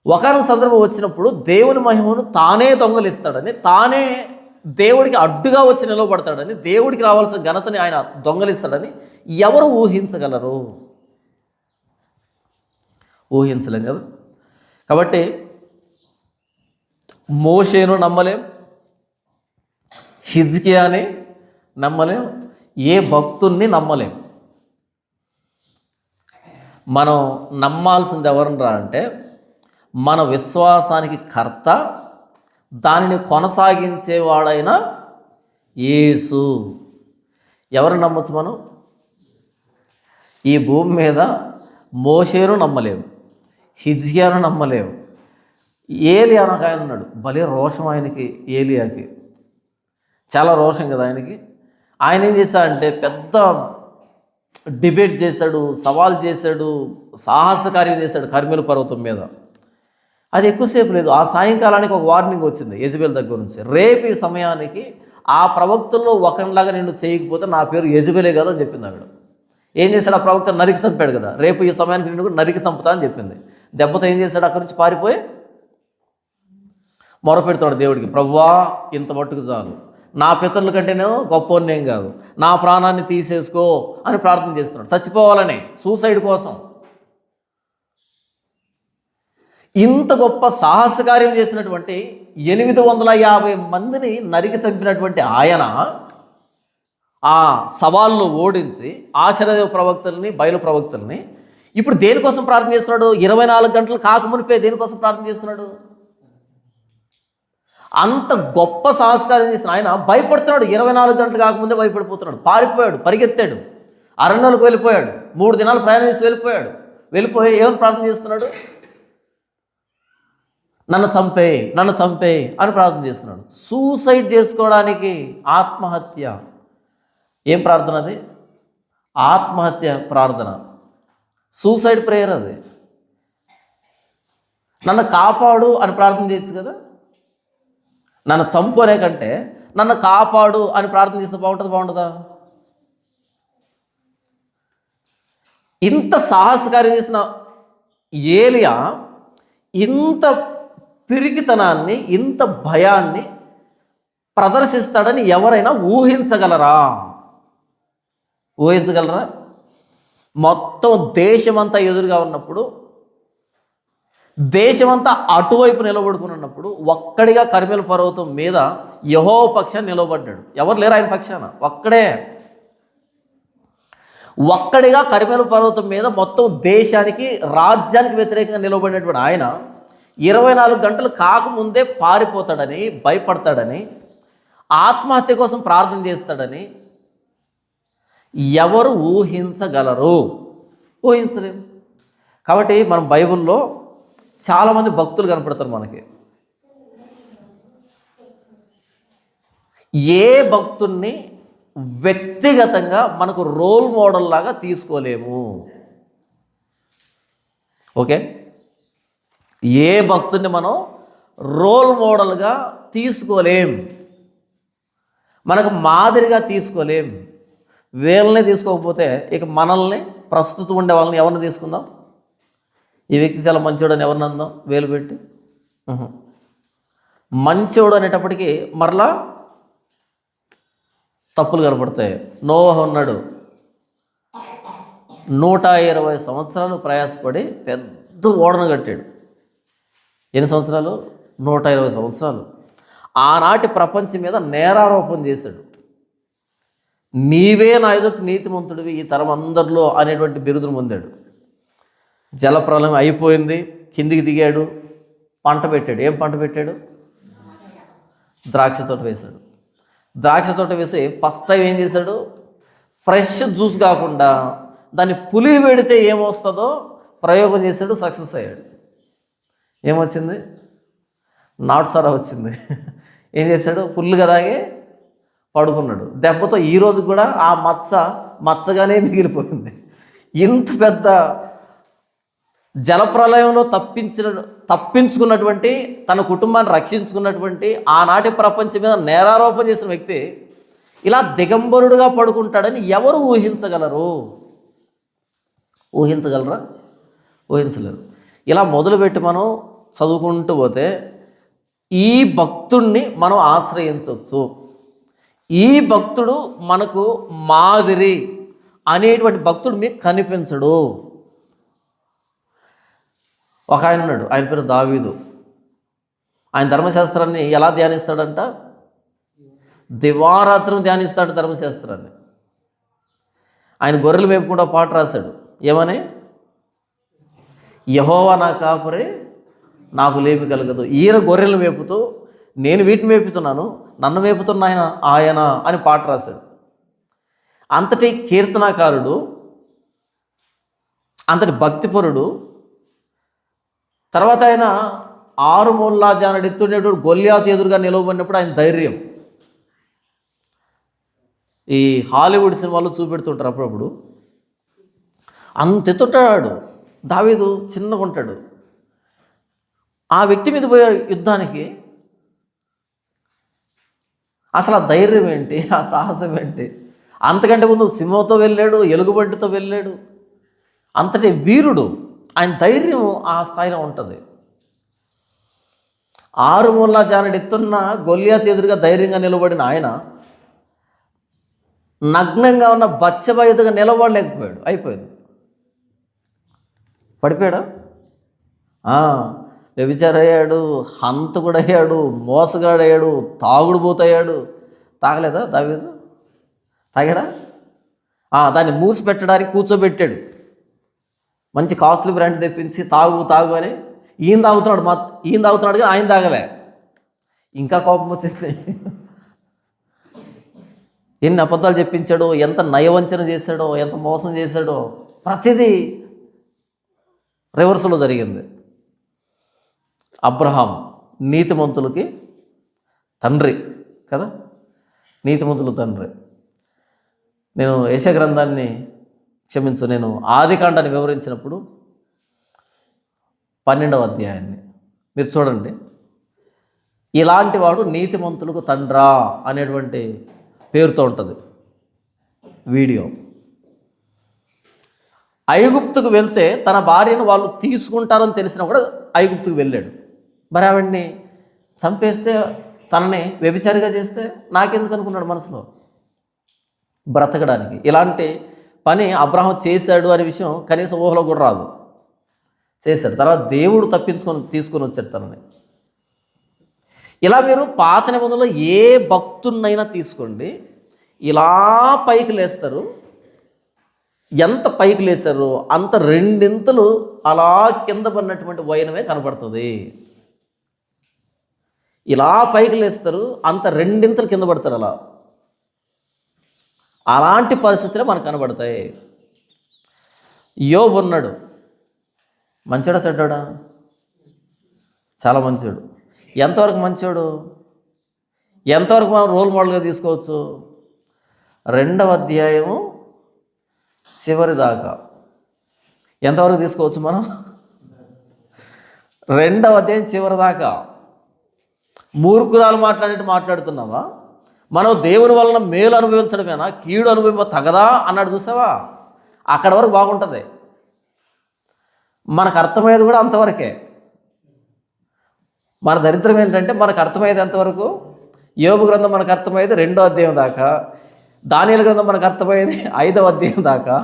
ఒకనొక సందర్భం వచ్చినప్పుడు దేవుని మహిమను తానే దొంగలిస్తాడని, తానే దేవుడికి అడ్డుగా వచ్చి నిలబడతాడని, దేవుడికి రావాల్సిన ఘనతని ఆయన దొంగలిస్తాడని ఎవరు ఊహించగలరు? ఊహించలేం కదా. కాబట్టి మోషేను నమ్మలేం, హిజ్కియాని నమ్మలేం, ఏ భక్తుల్ని నమ్మలేం. మనం నమ్మాల్సింది ఎవరిని అంటే మన విశ్వాసానికి కర్త, దానిని కొనసాగించేవాడైన యేసు. ఎవరు నమ్మచ్చు మనం? ఈ భూమి మీద మోషేను నమ్మలేము, హిజ్కియాను నమ్మలేము. ఏలియా నాకు ఆయన ఉన్నాడు, భలే రోషం ఆయనకి. ఏలియాకి చాలా రోషం కదా ఆయనకి. ఆయన ఏం చేశాడంటే పెద్ద డిబేట్ చేశాడు, సవాల్ చేశాడు, సాహసకార్యం చేశాడు కర్మెలు పర్వతం మీద. అది ఎక్కువసేపు లేదు, ఆ సాయంకాలానికి ఒక వార్నింగ్ వచ్చింది యెజబెల్ దగ్గర నుంచి. రేపు ఈ సమయానికి ఆ ప్రవక్తల్లో ఒకరిలాగా నిన్ను చేయకపోతే నా పేరు యెజబెలే కదా అని చెప్పింది ఆవిడ. ఏం చేశాడు? ఆ ప్రవక్త నరికి చంపాడు కదా, రేపు ఈ సమయానికి నిన్ను నరికి చంపుతా అని చెప్పింది. దెబ్బతో ఏం చేశాడు? అక్కడి నుంచి పారిపోయి మొరపెడతాడు దేవుడికి, ప్రభువా ఇంత మట్టుకు చాలు, నా పితరుల కంటే నేను గొప్పవాడినేం కాదు, నా ప్రాణాన్ని తీసేసుకో అని ప్రార్థన చేస్తున్నాడు. చచ్చిపోవాలని, సూసైడ్ కోసం. ఇంత గొప్ప సాహసకార్యం చేసినటువంటి 850 మందిని నరికి చంపినటువంటి ఆయన ఆ సవాల్లో ఓడించి ఆశీర్వాద ప్రవక్తల్ని, బయలు ప్రవక్తల్ని ఇప్పుడు దేనికోసం ప్రార్థన చేస్తున్నాడు? 24 గంటలు కాకమునిపే దేనికోసం ప్రార్థన చేస్తున్నాడు? అంత గొప్ప సాహసకార్యం చేసిన ఆయన భయపడుతున్నాడు. 24 గంటలు కాకముందే భయపడిపోతున్నాడు. పారిపోయాడు, పరిగెత్తాడు, అరణ్యాలకు వెళ్ళిపోయాడు, 3 దినాలు ప్రయాణం చేసి వెళ్ళిపోయి ఏమని ప్రార్థన చేస్తున్నాడు? నన్ను చంపే అని ప్రార్థన చేస్తున్నాడు. సూసైడ్ చేసుకోవడానికి, ఆత్మహత్య. ఏం ప్రార్థన అది? ఆత్మహత్య ప్రార్థన, సూసైడ్ ప్రేయర్ అది. నన్ను కాపాడు అని ప్రార్థన చేయొచ్చు కదా. నన్ను చంపు అనే కంటే నన్ను కాపాడు అని ప్రార్థన చేస్తే బాగుంటుందా? ఇంత సాహసకార్యం చేసిన ఏలియా ఇంత పిరికితనాన్ని, ఇంత భయాన్ని ప్రదర్శిస్తాడని ఎవరైనా ఊహించగలరా? మొత్తం దేశమంతా ఎదురుగా ఉన్నప్పుడు, దేశమంతా అటువైపు నిలబడుకుని ఉన్నప్పుడు ఒక్కడిగా కర్మెలు పర్వతం మీద యెహోవా పక్షాన్ని నిలబడ్డాడు. ఎవరు లేరు ఆయన పక్షాన, ఒక్కడిగా కర్మెలు పర్వతం మీద మొత్తం దేశానికి, రాజ్యానికి వ్యతిరేకంగా నిలబడినటువంటి ఆయన 24 గంటలు కాకముందే పారిపోతాడని, భయపడతాడని, ఆత్మహత్య కోసం ప్రార్థన చేస్తాడని ఎవరు ఊహించగలరు? ఊహించలేము. కాబట్టి మనం బైబిల్లో చాలామంది భక్తులు కనపడతారు మనకి. ఏ భక్తుల్ని వ్యక్తిగతంగా మనకు రోల్ మోడల్ లాగా తీసుకోలేము. ఓకే, ఏ భక్తుడిని మనం రోల్ మోడల్గా తీసుకోలేం, మనకు మాదిరిగా తీసుకోలేం. వీళ్ళని తీసుకోకపోతే ఇక మనల్ని, ప్రస్తుతం ఉండే వాళ్ళని ఎవరిని తీసుకుందాం? ఈ వ్యక్తి చాలా మంచోడు అని ఎవరిని అందాం వేలు పెట్టి? మంచోడు అనేటప్పటికీ మరలా తప్పులు కనపడతాయి. నోవహు ఉన్నాడు, 120 సంవత్సరాలు ప్రయాసపడి పెద్ద ఓడను కట్టాడు. ఎన్ని సంవత్సరాలు? 120 సంవత్సరాలు. ఆనాటి ప్రపంచం మీద నేరారోపణ చేశాడు. నీవే నా ఎదుటి నీతిమంతుడివి ఈ తరం అందరిలో అనేటువంటి బిరుదును పొందాడు. జలప్రలయం అయిపోయింది, కిందికి దిగాడు, పంట పెట్టాడు. ఏం పంట పెట్టాడు? ద్రాక్ష తోట వేశాడు. ద్రాక్ష తోట వేసి ఫస్ట్ టైం ఏం చేశాడు? ఫ్రెష్ జ్యూస్ కాకుండా దాన్ని పులి పెడితే ఏమొస్తుందో ప్రయోగం చేశాడు, సక్సెస్ అయ్యాడు. ఏమొచ్చింది? నాటు సారా వచ్చింది. ఏం చేశాడు? ఫుల్గా తాగి పడుకున్నాడు. దెబ్బతో ఈరోజు కూడా ఆ మచ్చగానే మిగిలిపోయింది. ఇంత పెద్ద జలప్రలయంలో తప్పించుకున్నటువంటి, తన కుటుంబాన్ని రక్షించుకున్నటువంటి, ఆనాటి ప్రపంచం మీద నేరారోపణ చేసిన వ్యక్తి ఇలా దిగంబరుడుగా పడుకుంటాడని ఎవరు ఊహించగలరు? ఊహించగలరా? ఊహించలేరు. ఇలా మొదలుపెట్టి మనం చదువుకుంటూ పోతే ఈ భక్తుడిని మనం ఆశ్రయించవచ్చు. ఈ భక్తుడు మనకు మాదిరి అనేటువంటి భక్తుడు మీకు కనిపించడు. ఒక ఆయన ఉన్నాడు, ఆయన పేరు దావీదు. ఆయన ధర్మశాస్త్రాన్ని ఎలా ధ్యానిస్తాడంట? దివారాత్రం ధ్యానిస్తాడు ధర్మశాస్త్రాన్ని. ఆయన గొర్రెలు మేపుకుంటూ పాట రాశాడు. ఏమని? యెహోవా నా కాపరి, నాకు లేమి కలగదు. ఈయన గొర్రెలు మేపుతూ నేను వీటిని మేపుతున్నాను, నన్ను మేపుతున్న ఆయన అని పాట రాశాడు. అంతటి కీర్తనాకారుడు, అంతటి భక్తిపరుడు. తర్వాత ఆయన 6 మూలల జానడు ఎత్తుండేటువంటి గొల్యాతు ఎదురుగా నిలవబడినప్పుడు ఆయన ధైర్యం. ఈ హాలీవుడ్ సినిమాలో చూపెడుతుంటారు అప్పుడప్పుడు. అంత ఎత్తుంటాడు దావీదు, చిన్నగా ఉంటాడు. ఆ వ్యక్తి మీద పోయే యుద్ధానికి అసలు ఆ ధైర్యం ఏంటి, ఆ సాహసం ఏంటి? అంతకంటే ముందు సింహంతో వెళ్ళాడు, ఎలుగుబంటితో వెళ్ళాడు. అంతటి వీరుడు. ఆయన ధైర్యం ఆ స్థాయిలో ఉంటుంది. 6 మూలల జానడు ఎత్తున్న గొల్యాతు ఎదురుగా ధైర్యంగా నిలబడిన ఆయన నగ్నంగా ఉన్న బత్షెబ ఎదురుగా నిలబడలేకపోయాడు. అయిపోయింది. పడిపోయాడా? వ్యభిచారయ్యాడు, హంతకుడయ్యాడు, మోసగాడయ్యాడు, తాగుడుపోతయ్యాడు. తాగలేదా దావీదు? తాగాడా? దాన్ని మూసి పెట్టడానికి కూర్చోబెట్టాడు. మంచి కాస్ట్లీ బ్రాండ్ తెప్పించి తాగు అని ఈయన తాగుతున్నాడు కానీ ఆయన తాగలే. ఇంకా కోపం వచ్చింది. ఎన్ని అబద్ధాలు చెప్పించాడో, ఎంత నయవంచన చేశాడో, ఎంత మోసం చేశాడో, ప్రతిదీ రివర్స్లో జరిగింది. అబ్రహాం నీతిమంతులకి తండ్రి కదా, నీతిమంతుల తండ్రి. నేను యెషయా గ్రంథాన్ని నేను ఆదికాండాన్ని వివరించినప్పుడు 12వ అధ్యాయాన్ని మీరు చూడండి. ఇలాంటి వాడు నీతిమంతులకు తండ్రా అనేటువంటి పేరుతో ఉంటుంది వీడియో. ఐగుప్తుకు వెళ్తే తన భార్యను వాళ్ళు తీసుకుంటారని తెలిసినా కూడా ఐగుప్తుకు వెళ్ళాడు. మరి ఆవిడ్ని చంపేస్తే, తనని వ్యభిచారిగా చేస్తే నాకెందుకు అనుకున్నాడు మనసులో? బ్రతకడానికి. ఇలాంటి పని అబ్రహాం చేశాడు అనే విషయం కనీసం ఊహలో కూడా రాదు. చేశాడు. తర్వాత దేవుడు తీసుకొని వచ్చాడు తనని. ఇలా మీరు పాత నిబంధనలో ఏ భక్తున్నైనా తీసుకోండి, ఇలా పైకి లేస్తారు. ఎంత పైకి లేచారో అంత 2 అలా కింద పడినటువంటి వైనమే కనబడుతుంది. ఇలా పైకి లేస్తారు, అంత 2 కింద పడతారు. అలాంటి పరిస్థితులే మనకు కనబడతాయి. యోబు ఉన్నాడు. మంచోడా చెడ్డోడా? చాలా మంచోడు. ఎంతవరకు మంచోడు? ఎంతవరకు మనం రోల్ మోడల్గా తీసుకోవచ్చు? 2వ అధ్యాయము చివరి దాకా ఎంతవరకు తీసుకోవచ్చు మనం? 2వ అధ్యాయం చివరి దాకా. మూర్ఖురాలు మాట్లాడుతున్నావా? మనం దేవుని వలన మేలు అనుభవించడమేనా, కీడు అనుభవించ తగదా అన్నాడు. చూసావా? అక్కడ వరకు బాగుంటుంది. మనకు అర్థమయ్యేది కూడా అంతవరకే. మన దరిద్రం ఏంటంటే మనకు అర్థమయ్యేది ఎంతవరకు? యోబు గ్రంథం మనకు అర్థమయ్యేది 2వ అధ్యాయం దాకా. దానియేలు గ్రంథం మనకు అర్థమయ్యేది 5వ అధ్యాయం దాకా.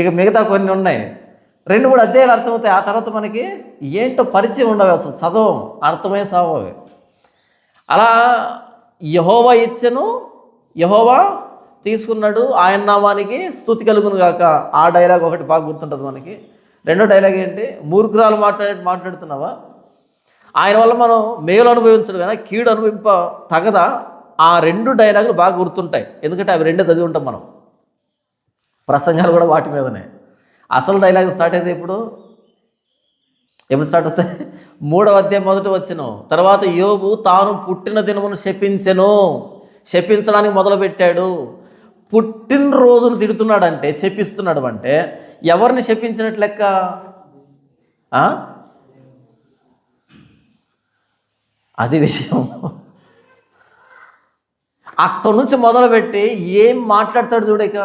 ఇక మిగతా కొన్ని ఉన్నాయి, 2-3 అధ్యాయాలు అర్థమవుతాయి. ఆ తర్వాత మనకి ఏంటో పరిచయం ఉండవు, అసలు చదవం, అర్థమయ్యే సావవి. అలా యెహోవా ఇచ్చెను, యెహోవా తీసుకున్నాడు, ఆయన నామానికి స్తుతి కలుగును గాక. ఆ డైలాగ్ ఒకటి బాగా గుర్తుంటుంది మనకి. రెండో డైలాగ్ ఏంటి? మూర్ఖురాలు మాట్లాడుతున్నావా? ఆయన వల్ల మనం మేలు అనుభవించడు కదా, కీడు అనుభవింప తగదా? ఆ రెండు డైలాగులు బాగా గుర్తుంటాయి, ఎందుకంటే అవి రెండే చదివి ఉంటాం మనం. ప్రసంగాలు కూడా వాటి మీదనే. అసలు డైలాగ్ స్టార్ట్ అయింది ఎప్పుడు స్టార్ట్ అవుతాయి? 3వ అధ్యాయం 1వ వచనం. తర్వాత యోబు తాను పుట్టిన దినమును శపించడానికి మొదలుపెట్టాడు. పుట్టినరోజును తిడుతున్నాడంటే, శపిస్తున్నాడు అంటే ఎవరిని శపించినట్లు లెక్క? అది విషయం. అక్కడి నుంచి మొదలుపెట్టి ఏం మాట్లాడతాడు చూడక.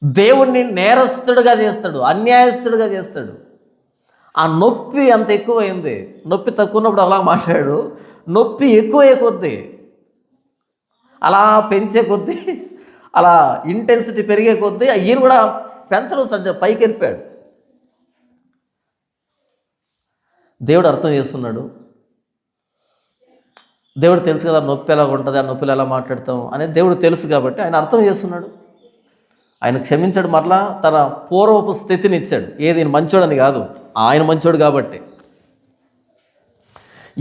దేవుణ్ణి నేరస్తుడుగా చేస్తాడు, అన్యాయస్తుడుగా చేస్తాడు. ఆ నొప్పి అంత ఎక్కువైంది. నొప్పి తక్కువ ఉన్నప్పుడు అలా మాట్లాడు, నొప్పి ఎక్కువయ్యే కొద్దీ, అలా పెంచే కొద్దీ, అలా ఇంటెన్సిటీ పెరిగే కొద్దీ ఈయన కూడా పెంచడం పైకి వెళ్ళిపోయాడు. దేవుడు అర్థం చేస్తున్నాడు. దేవుడు తెలుసు కదా నొప్పి ఎలా ఉంటుంది, ఆ నొప్పిలో ఎలా మాట్లాడతాం అనేది దేవుడు తెలుసు కాబట్టి ఆయన అర్థం చేస్తున్నాడు. ఆయన క్షమించాడు, మరలా తన పూర్వపు స్థితిని ఇచ్చాడు. ఏది మంచోడని కాదు, ఆయన మంచోడు కాబట్టి.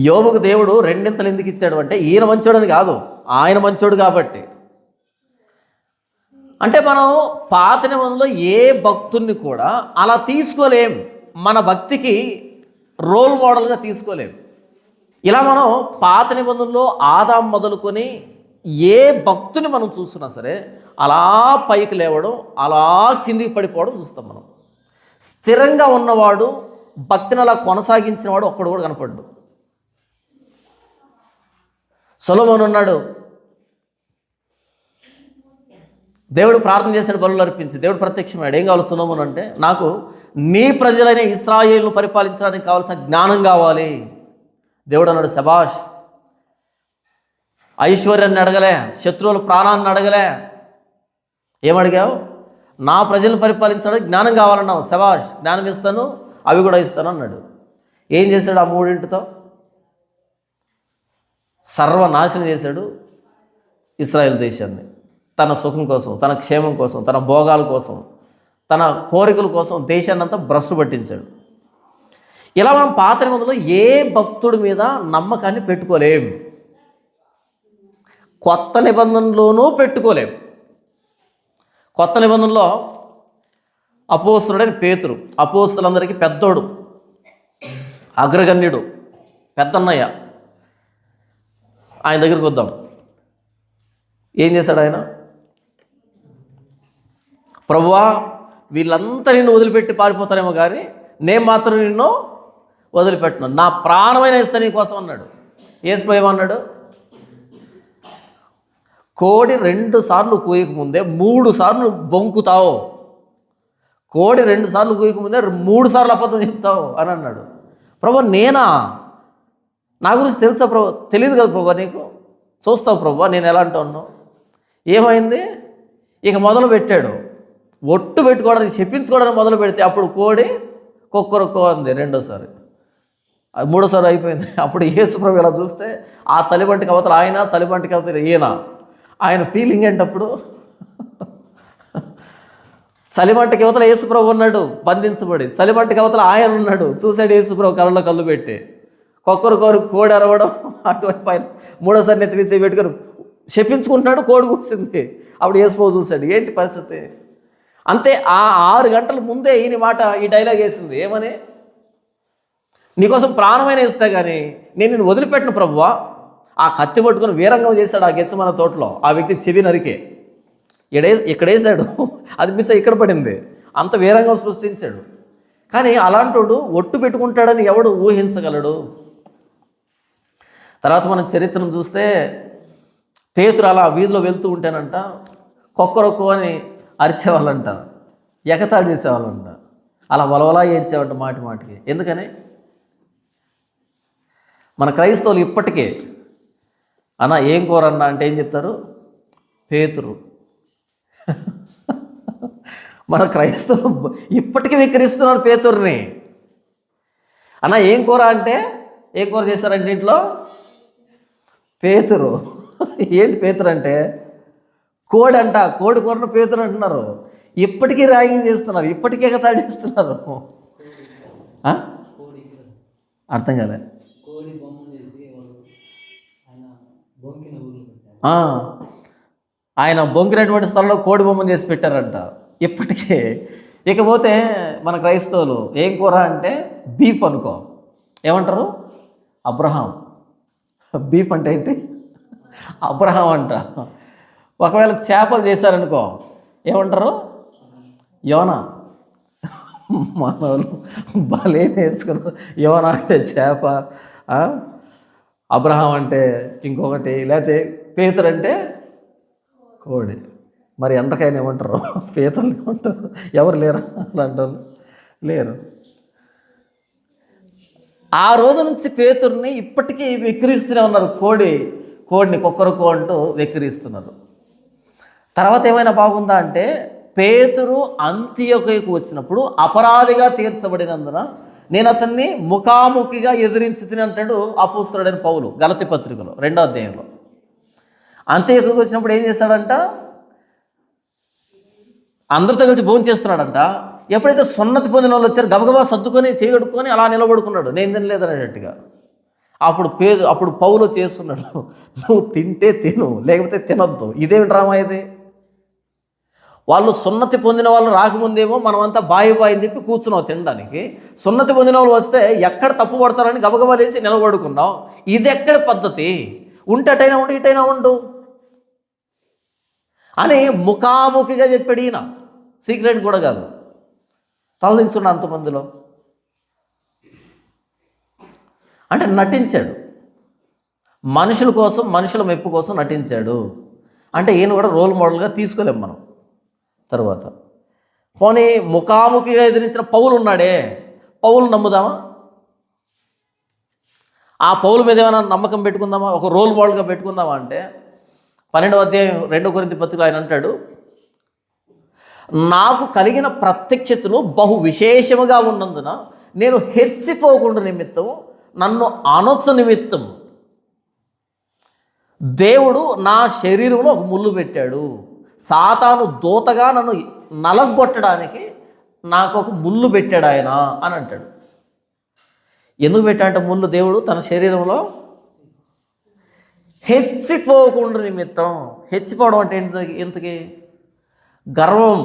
యోబుకు దేవుడు రెండింతలు ఎందుకు ఇచ్చాడు అంటే ఈయన మంచోడని కాదు, ఆయన మంచోడు కాబట్టి. అంటే మనం పాత నిబంధనలో ఏ భక్తుల్ని కూడా అలా తీసుకోలేం, మన భక్తికి రోల్ మోడల్గా తీసుకోలేం. ఇలా మనం పాత నిబంధనలో ఆదాం మొదలుకొని ఏ భక్తుని మనం చూస్తున్నా సరే అలా పైకి లేవడం, అలా కిందికి పడిపోవడం చూస్తాం మనం. స్థిరంగా ఉన్నవాడు, భక్తిని అలా కొనసాగించిన వాడు ఒక్కడు కూడా కనపడ్డు. సొలొమోను ఉన్నాడు, దేవుడు ప్రార్థన చేశాడు, బలులు అర్పించి. దేవుడు ప్రత్యక్షమాడు. ఏం కావాలి సొలొమోను అంటే, నాకు నీ ప్రజలైన ఇశ్రాయేలును పరిపాలించడానికి కావాల్సిన జ్ఞానం కావాలి. దేవుడు అన్నాడు, శబాష్. ఐశ్వర్యాన్ని అడగలే, శత్రువుల ప్రాణాన్ని అడగలే. ఏమడిగావు? నా ప్రజలను పరిపాలించడానికి జ్ఞానం కావాలన్నావు, శబాష్, జ్ఞానం ఇస్తాను, అవి కూడా ఇస్తాను అన్నాడు. ఏం చేశాడు? ఆ 3తో సర్వనాశనం చేశాడు ఇశ్రాయేలు దేశాన్ని. తన సుఖం కోసం, తన క్షేమం కోసం, తన భోగాల కోసం, తన కోరికల కోసం దేశాన్ని అంతా భ్రష్టు పట్టించాడు. ఇలా మనం పాత నిబంధనలో ఏ భక్తుడి మీద నమ్మకాన్ని పెట్టుకోలేం, కొత్త నిబంధనలోనూ పెట్టుకోలేం. కొత్త నిబంధనలో అపోస్తలుడైన పేతురు, అపోస్తలందరికీ పెద్దోడు, అగ్రగణ్యుడు, పెద్దన్నయ్య. ఆయన దగ్గరికి వద్దాం. ఏం చేశాడు ఆయన? ప్రభువా, వీళ్ళంతా నిన్ను వదిలిపెట్టి పారిపోతారేమో కానీ నేను మాత్రం నిన్ను వదిలిపెట్టను, నా ప్రాణమైన ఇస్తా నీ కోసం అన్నాడు. యేసు ఏమన్నాడు? కోడి 2 సార్లు కూయకముందే 3 సార్లు బొంకుతావు, కోడి 2 సార్లు కూయకముందే 3 సార్లు అబద్ధం చెప్తావు అని అన్నాడు. ప్రభు, నేనా? నా గురించి తెలుసా ప్రభు? తెలియదు కదా ప్రభు, నీకు చూస్తావు ప్రభు నేను ఎలా అంటున్నావు. ఏమైంది? ఇక మొదలు పెట్టాడు, ఒట్టు పెట్టుకోవడానికి, చెప్పించుకోవడానికి మొదలు పెడితే అప్పుడు కోడి కొక్కరొక్కో అంది 2వ సారి, 3వ సారి అయిపోయింది. అప్పుడు యేసు ప్రభు ఇలా చూస్తే ఆ చలిబంటికి అవతల ఆయన, చలిబంటికి అవతల ఈయన. ఆయన ఫీలింగ్ ఏంటప్పుడు? చలిమంటకి అవతల యేసు ప్రభు ఉన్నాడు బంధించబడి, చలిమంటకి అవతల ఆయన ఉన్నాడు. చూశాడు యేసు ప్రభు కళ్ళలో కళ్ళు పెట్టి, కొక్కరు కోడి అరవడం, అటువైపు ఆయన 3వ సారి నెత్తిమించి పెట్టుకొని చెప్పించుకుంటున్నాడు, కోడి కూర్చుంది. అప్పుడు యేసు ప్రభు చూశాడు, ఏంటి పరిస్థితి? అంతే. ఆ 6 గంటల ముందే ఈయన మాట, ఈ డైలాగ్ వేసింది. ఏమని? నీకోసం ప్రాణమైన ఇస్తా కానీ నేను నిన్ను వదిలిపెట్టిన ప్రభువా. ఆ కత్తి పట్టుకొని వీరంగం చేశాడు ఆ గెత్సెమనే తోటలో. ఆ వ్యక్తి చెవి నరికే ఇక్కడ వేసాడు, అది మిస్ ఇక్కడ పడింది. అంత వీరంగం సృష్టించాడు. కానీ అలాంటోడు ఒట్టు పెట్టుకుంటాడని ఎవడు ఊహించగలడు? తర్వాత మనం చరిత్రను చూస్తే పేతురు అలా వీధిలో వెళ్తూ ఉంటేనంట కొక్కరొక్కో అని అరిచేవాళ్ళంట, ఎగతాళి చేసేవాళ్ళంట, అలా వలవలా ఏడ్చేవాళ్ళంట మాటి మాటికి. ఎందుకని? మన క్రైస్తవులు ఇప్పటికే అన్న ఏం కూర అన్న అంటే ఏం చెప్తారు? పేతురు. మన క్రైస్తవులు ఇప్పటికీ వికరిస్తున్నారు పేతుర్ని. అన్న ఏం కూర అంటే ఏం కూర చేశారంటే ఇంట్లో పేతురు. ఏంటి పేతురు అంటే? కోడి అంట, కోడి కూరను పేతురు అంటున్నారు. ఇప్పటికీ ర్యాగింగ్ చేస్తున్నారు, ఇప్పటికీ ఎగతాళి చేస్తున్నారు. అర్థం కాలే. ఆయన బొంకినటువంటి స్థలంలో కోడి బొమ్మను చేసి పెట్టారంట ఇప్పటికే. ఇకపోతే మన క్రైస్తవులు ఏం కూర అంటే బీఫ్ అనుకో, ఏమంటారు? అబ్రహాం. బీఫ్ అంటే ఏంటి? అబ్రహాం అంట. ఒకవేళ చేపలు చేశారనుకో ఏమంటారు? యోనా. మనోళ్ళు భలే నేర్చుకున్నారు. యోనా అంటే చేప, అబ్రహాం అంటే ఇంకొకటి, లేకపోతే పేతురు అంటే కోడి. మరి ఎంతకైనా ఏమంటారు? పేతులు ఏమంటారు? ఎవరు లేరా అలాంటి లేరు. ఆ రోజు నుంచి పేతుర్ని ఇప్పటికీ వెక్కిరిస్తూనే ఉన్నారు. కోడిని కుక్కరుకో అంటూ వెక్కిరిస్తున్నారు. తర్వాత ఏమైనా బాగుందా అంటే పేతురు అంతియొకకు వచ్చినప్పుడు అపరాధిగా తీర్చబడినందున నేను అతన్ని ముఖాముఖిగా ఎదిరించి తిని అంటాడు అపోస్తలుడైన పౌలు గలతీ పత్రికలో 2వ అధ్యాయంలో. అంతియొకకు వచ్చినప్పుడు ఏం చేశాడంట? అందరితో కలిసి భోజనం చేస్తున్నాడంట. ఎప్పుడైతే సున్నతి పొందిన వాళ్ళు వచ్చారో గబగబా సర్దుకొని చేయగడుకొని అలా నిలబడుకున్నాడు, నేను తినలేదనేటట్టుగా. అప్పుడు పౌలు చేస్తున్నాడు, నువ్వు తింటే తిను, లేకపోతే తినొద్దు. ఇదేమి డ్రామా ఇది? వాళ్ళు సున్నతి పొందిన వాళ్ళు రాకముందేమో మనమంతా బాయిని చెప్పి కూర్చున్నావు తినడానికి. సున్నతి పొందిన వాళ్ళు వస్తే ఎక్కడ తప్పు పడతారని గబగబా లేసి నిలబడుకున్నావు. ఇది ఎక్కడ పద్ధతి? ఉంటే అటైనా ఉండు, ఇటైనా ఉండు అని ముఖాముఖిగా చెప్పాడు ఈయన. సీక్రెట్ కూడా కాదు, తలదించున్న అంతమందిలో. అంటే నటించాడు, మనుషుల కోసం, మనుషుల మెప్పు కోసం నటించాడు. అంటే ఈయన కూడా రోల్ మోడల్గా తీసుకోలేం మనం. తర్వాత పోనీ ముఖాముఖిగా ఎదిరించిన పౌలు ఉన్నాడే, పౌలు నమ్ముదామా? ఆ పౌలు మీద ఏమైనా నమ్మకం పెట్టుకుందామా? ఒక రోల్ మోడల్గా పెట్టుకుందామా అంటే 12వ అధ్యాయం 2 కొరింథీ పత్రికలో ఆయన అంటాడు, నాకు కలిగిన ప్రత్యక్షతలు బహు విశేషముగా ఉన్నందున నేను హెచ్చిపోకుండా నిమిత్తం, నన్ను అనొచ్చు నిమిత్తం దేవుడు నా శరీరంలో ఒక ముళ్ళు పెట్టాడు. సాతాను దూతగా నన్ను నలగొట్టడానికి నాకు ఒక ముళ్ళు పెట్టాడు ఆయన అని అంటాడు. ఎందుకు పెట్టాడంటే ముళ్ళు దేవుడు తన శరీరంలో? హెచ్చిపోకుండా నిమిత్తం. హెచ్చిపోవడం అంటే ఏంటి? ఇంతకీ గర్వం.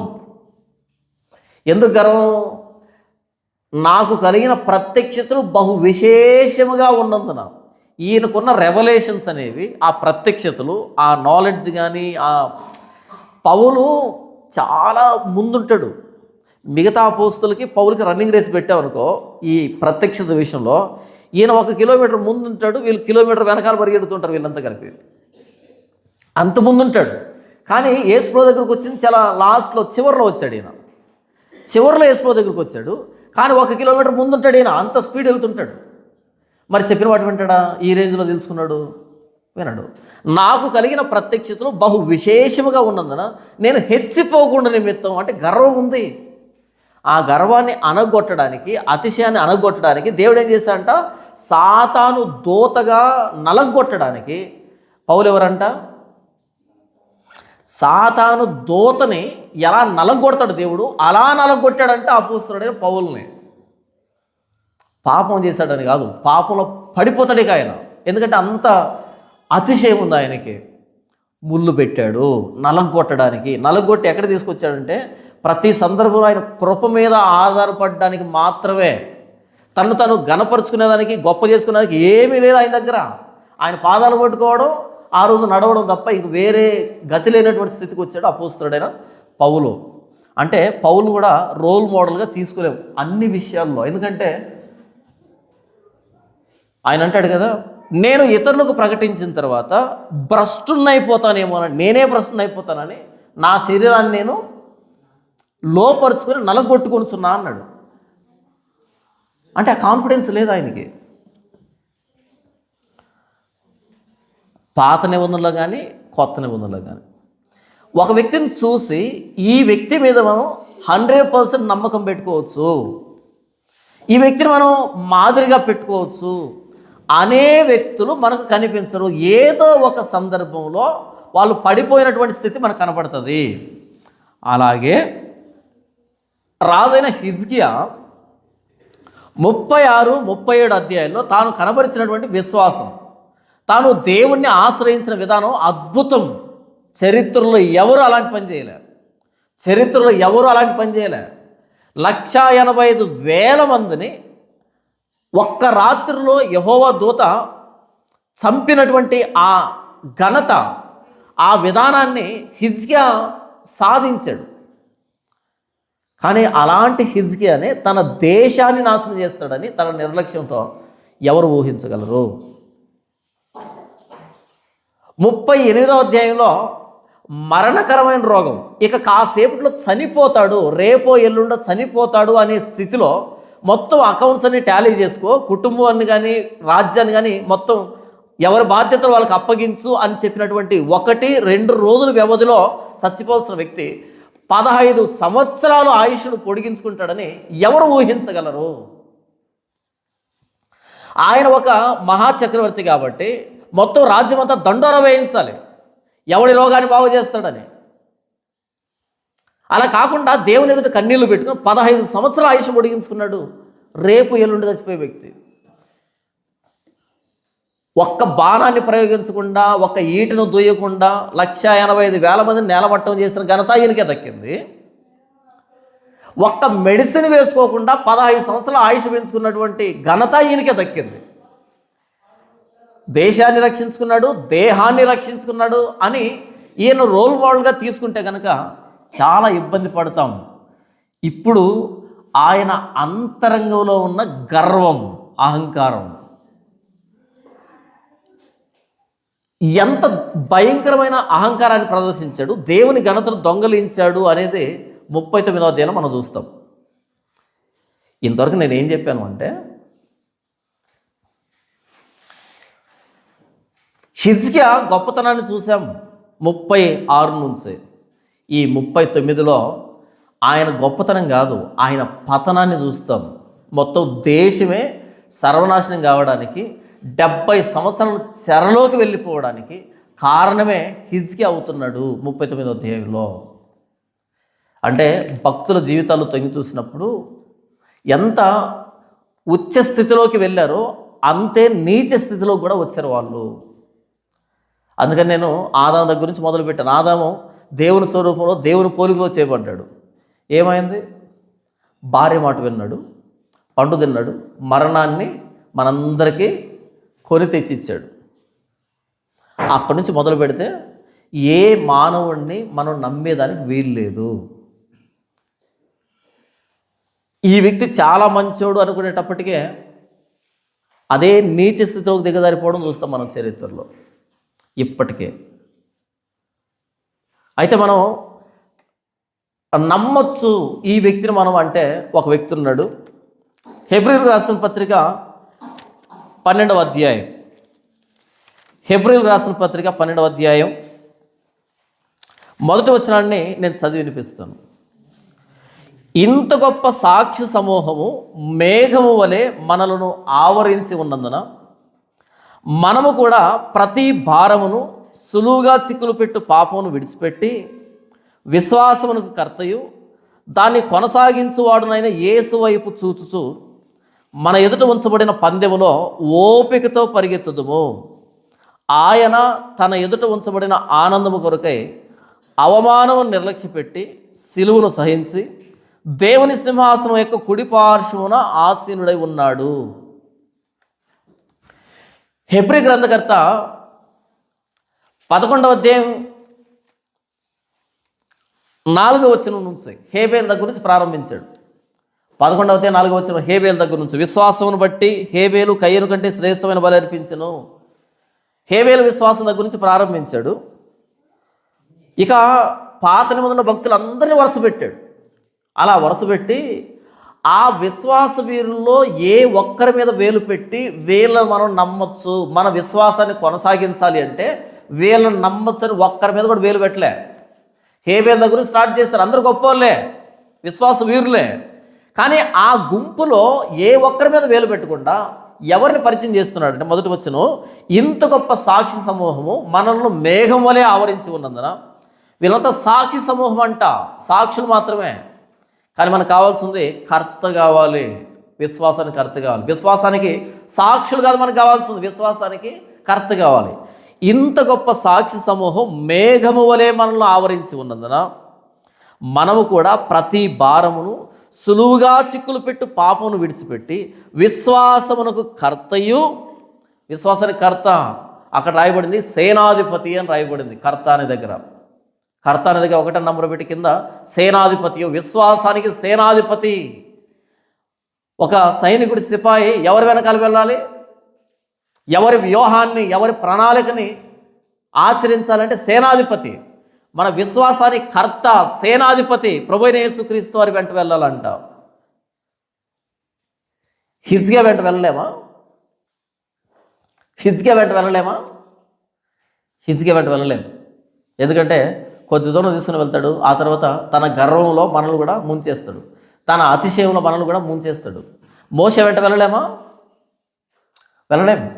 ఎందుకు గర్వం? నాకు కలిగిన ప్రత్యక్షతలు బహు విశేషముగా ఉన్నందున, ఈయనకున్న రెవల్యూషన్స్ అనేవి, ఆ ప్రత్యక్షతలు, ఆ నాలెడ్జ్ కానీ, ఆ పౌలు చాలా ముందుంటాడు. మిగతా అపోస్తులకి పౌలకి రన్నింగ్ రేస్ పెట్టామనుకో ఈ ప్రత్యక్షత విషయంలో, ఈయన 1 కిలోమీటర్ ముందుంటాడు, వీళ్ళు కిలోమీటర్ వెనకాల పరిగెడుతుంటారు వీళ్ళంతా కలిపి. అంత ముందుంటాడు. కానీ యేసుప్రభు దగ్గరకు వచ్చింది చాలా లాస్ట్లో, చివరిలో వచ్చాడు ఈయన. చివరిలో యేసుప్రభు దగ్గరకు వచ్చాడు, కానీ 1 కిలోమీటర్ ముందుంటాడు ఈయన. అంత స్పీడ్ వెళ్తుంటాడు. మరి చెప్పిన వాటి వింటాడా? ఈ రేంజ్లో తెలుసుకున్నాడు? వినడు. నాకు కలిగిన ప్రత్యక్షతలు బహు విశేషముగా ఉన్నందున నేను హెచ్చిపోకుండా నిమిత్తం, అంటే గర్వం ఉంది. ఆ గర్వాన్ని అనగొట్టడానికి, అతిశయాన్ని అనగొట్టడానికి దేవుడు ఏం చేశాడంట? సాతాను దూతగా నలగొట్టడానికి. పౌలు ఎవరంట? సాతాను దూతని ఎలా నలగొడతాడు దేవుడు, అలా నలగొట్టాడంటే అపోస్తలుడైన పౌలుని. పాపం చేశాడని కాదు, పాపంలో పడిపోతాడు ఇక ఆయన. ఎందుకంటే అంత అతిశయం ఉంది ఆయనకి. ముళ్ళు పెట్టాడు నలగొట్టడానికి. నలగొట్టి ఎక్కడ తీసుకొచ్చాడంటే ప్రతి సందర్భంలో ఆయన కృప మీద ఆధారపడడానికి మాత్రమే. తను గణపరుచుకునేదానికి, గొప్ప చేసుకునేదానికి ఏమీ లేదు ఆయన దగ్గర. ఆయన పాదాలు పట్టుకోవడం, ఆ రోజు నడవడం తప్ప ఇంక వేరే గతి లేనటువంటి స్థితికి వచ్చాడు అపోస్తలుడైన పౌలు. అంటే పౌలు కూడా రోల్ మోడల్గా తీసుకోలేము అన్ని విషయాల్లో. ఎందుకంటే ఆయన అంటాడు కదా, నేను ఇతరులకు ప్రకటించిన తర్వాత భ్రష్టున్నైపోతానేమోనని, నేనే భ్రష్టున్నైపోతానని నా శరీరాన్ని నేను లోపరుచుకొని నలగొట్టుకొనుచున్నా అన్నాడు. అంటే ఆ కాన్ఫిడెన్స్ లేదు ఆయనకి. పాత నిబంధనలో కానీ కొత్త నిబంధనలో కానీ ఒక వ్యక్తిని చూసి ఈ వ్యక్తి మీద మనం 100% నమ్మకం పెట్టుకోవచ్చు, ఈ వ్యక్తిని మనం మాదిరిగా పెట్టుకోవచ్చు అనే వ్యక్తులు మనకు కనిపించరు. ఏదో ఒక సందర్భంలో వాళ్ళు పడిపోయినటువంటి స్థితి మనకు కనపడుతుంది. అలాగే రాజైన హిజ్కియా 36, 37 అధ్యాయాల్లో తాను కనబరిచినటువంటి విశ్వాసం, తాను దేవుణ్ణి ఆశ్రయించిన విధానం అద్భుతం. చరిత్రలో ఎవరు అలాంటి పని చేయలే. 1,85,000 మందిని ఒక్క రాత్రిలో యెహోవా దూత చంపినటువంటి ఆ ఘనత, ఆ విధానాన్ని హిజ్కియా సాధించాడు. కానీ అలాంటి హిజ్కియానే తన దేశాన్ని నాశనం చేస్తాడని తన నిర్లక్ష్యంతో ఎవరు ఊహించగలరు? 38వ అధ్యాయంలో మరణకరమైన రోగం, ఇక కాసేపట్లో చనిపోతాడు, రేపో ఎల్లుండో చనిపోతాడు అనే స్థితిలో మొత్తం అకౌంట్స్ అన్ని టాలీ చేసుకో, కుటుంబాన్ని కానీ రాజ్యాన్ని కానీ మొత్తం ఎవరి బాధ్యతలు వాళ్ళకి అప్పగించు అని చెప్పినటువంటి 1-2 రోజుల వ్యవధిలో చచ్చిపోవాల్సిన వ్యక్తి 15 సంవత్సరాలు ఆయుష్ను పొడిగించుకుంటాడని ఎవరు ఊహించగలరు? ఆయన ఒక మహాచక్రవర్తి కాబట్టి మొత్తం రాజ్యం అంతా దండోర వేయించాలి, ఎవడి రోగాన్ని బాగు చేస్తాడని. అలా కాకుండా దేవుని ఎదుట కన్నీళ్లు పెట్టుకుని 15 సంవత్సరాలు ఆయుష్ పొడిగించుకున్నాడు. రేపు ఎల్లుండి చచ్చిపోయే వ్యక్తి. ఒక్క బాణాన్ని ప్రయోగించకుండా, ఒక్క ఈటను దూయకుండా 1,85,000 మందిని నేలమట్టం చేసిన ఘనత ఈయనకే దక్కింది. ఒక్క మెడిసిన్ వేసుకోకుండా 15 సంవత్సరాలు ఆయుష్ పెంచుకున్నటువంటి ఘనత ఈయనకే దక్కింది. దేశాన్ని రక్షించుకున్నాడు, దేహాన్ని రక్షించుకున్నాడు అని ఈయన రోల్ మోడల్గా తీసుకుంటే కనుక చాలా ఇబ్బంది పడతాం. ఇప్పుడు ఆయన అంతరంగంలో ఉన్న గర్వం, అహంకారం ఎంత భయంకరమైన అహంకారాన్ని ప్రదర్శించాడు, దేవుని ఘనతను దొంగలించాడు అనేది 39వ అధ్యాయంలో మనం చూస్తాం. ఇంతవరకు నేనేం చెప్పాను అంటే, హిజ్కియా గొప్పతనాన్ని చూసాం 36 నుంచి. ఈ 39లో ఆయన గొప్పతనం కాదు, ఆయన పతనాన్ని చూస్తాం. మొత్తం దేశమే సర్వనాశనం కావడానికి, 70 సంవత్సరాలు చెరలోకి వెళ్ళిపోవడానికి కారణమే హిజ్కియా అవుతున్నాడు 39వ అధ్యాయంలో. అంటే భక్తుల జీవితాలు తొంగి చూసినప్పుడు ఎంత ఉచ్చ స్థితిలోకి వెళ్ళారో అంతే నీచ స్థితిలో కూడా వచ్చారు వాళ్ళు. అందుకని నేను ఆదాము దగ్గర నుంచి మొదలుపెట్టాను. ఆదాము దేవుని స్వరూపంలో, దేవుని పోలికలో చేయబడ్డాడు. ఏమైంది? భార్య మాట విన్నాడు, పండు తిన్నాడు, మరణాన్ని మనందరికీ కొని తెచ్చిచ్చాడు. అక్కడి నుంచి మొదలు పెడితే ఏ మానవుడిని మనం నమ్మేదానికి వీలు లేదు. ఈ వ్యక్తి చాలా మంచోడు అనుకునేటప్పటికే అదే నీచ స్థితిలోకి దిగజారిపోవడం చూస్తాం మనం చరిత్రలో ఇప్పటికే. అయితే మనం నమ్మొచ్చు ఈ వ్యక్తిని మనం అంటే, ఒక వ్యక్తి ఉన్నాడు. హెబ్రీయులకు రాసిన పత్రిక 12వ అధ్యాయం, హెబ్రీయులకు రాసిన పత్రిక 12వ అధ్యాయం మొదటి వచనాన్ని నేను చదివి వినిపిస్తాను. ఇంత గొప్ప సాక్షి సమూహము మేఘము వలె మనలను ఆవరించి ఉన్నందున మనము కూడా ప్రతి భారమును, సులువుగా చిక్కులు పెట్టు పాపమును విడిచిపెట్టి విశ్వాసమునకు కర్తయు దాన్ని కొనసాగించువాడునైన యేసు వైపు చూచుచు మన ఎదుట ఉంచబడిన పందెములో ఓపికతో పరిగెత్తుదుము. ఆయన తన ఎదుట ఉంచబడిన ఆనందము కొరకై అవమానము నిర్లక్ష్యపెట్టి సిలువను సహించి దేవుని సింహాసనం యొక్క కుడి పార్శ్వమున ఆసీనుడై ఉన్నాడు. హెబ్రీ గ్రంథకర్త 11వ అధ్యాయం 4వ వచనం నుంచి హేబేల్ దగ్గర నుంచి ప్రారంభించాడు. 11వ అధ్యాయం 4వ వచనం హేబేల్ దగ్గర నుంచి, విశ్వాసమును బట్టి హేబేలు కయ్యను కంటే శ్రేష్టమైన బలి అర్పించెను. హేబేలు విశ్వాసం దగ్గర నుంచి ప్రారంభించాడు. ఇక పాత నిబంధన భక్తులందరినీ వరుస పెట్టాడు. అలా వరుసపెట్టి ఆ విశ్వాస వీరుల్లో ఏ ఒక్కరి మీద వేలు పెట్టి వీళ్ళని మనం నమ్మొచ్చు, మన విశ్వాసాన్ని కొనసాగించాలి అంటే వీళ్ళని నమ్మొచ్చు అని ఒక్కరి మీద కూడా వేలు పెట్టలే. హేబేల్ దగ్గర స్టార్ట్ చేశారు. అందరూ గొప్పవాళ్ళే, విశ్వాస వీరులే. కానీ ఆ గుంపులో ఏ ఒక్కరి మీద వేలు పెట్టకుండా ఎవరిని పరిచయం చేస్తున్నాడు అంటే, మొదటి వచ్చును, ఇంత గొప్ప సాక్షి సమూహము మనల్ని మేఘం వలె ఆవరించి ఉన్నందున. వీళ్ళంతా సాక్షి సమూహం అంట, సాక్షులు మాత్రమే. కానీ మనకు కావాల్సింది కర్త కావాలి, విశ్వాసానికి కర్త కావాలి. విశ్వాసానికి సాక్షులు కాదు మనకు కావాల్సింది, విశ్వాసానికి కర్త కావాలి. ఇంత గొప్ప సాక్షి సమూహం మేఘము వలె మనల్ని ఆవరించి ఉన్నందున మనము కూడా ప్రతి భారమును సులువుగా చిక్కులు పెట్టు పాపమును విడిచిపెట్టి విశ్వాసమునకు కర్తయు, విశ్వాసానికి కర్త అక్కడ రాయబడింది సేనాధిపతి అని రాయబడింది. కర్త అనే దగ్గర, కర్త అనే దగ్గర 1 నంబర్ పెట్టి కింద సేనాధిపతి, విశ్వాసానికి సేనాధిపతి. ఒక సైనికుడి సిపాయి ఎవరి వెనకాల వెళ్ళాలి, ఎవరి వ్యూహాన్ని, ఎవరి ప్రణాళికని ఆచరించాలంటే సేనాధిపతి. మన విశ్వాసానికి కర్త సేనాధిపతి ప్రభువైన యేసుక్రీస్తు వారి వెంట వెళ్ళాలంట. హిజ్కియా వెంట వెళ్ళలేమా? హిజ్కియా వెంట వెళ్ళలేమా? హిజ్కియా వెంట వెళ్ళలేము. ఎందుకంటే కొద్ది దూరం తీసుకుని వెళ్తాడు, ఆ తర్వాత తన గర్వంలో మనల్ని కూడా ముంచేస్తాడు, తన అతిశయంలో మనల్ని కూడా ముంచేస్తాడు. మోషే వెంట వెళ్ళలేమా? వెళ్ళలేము.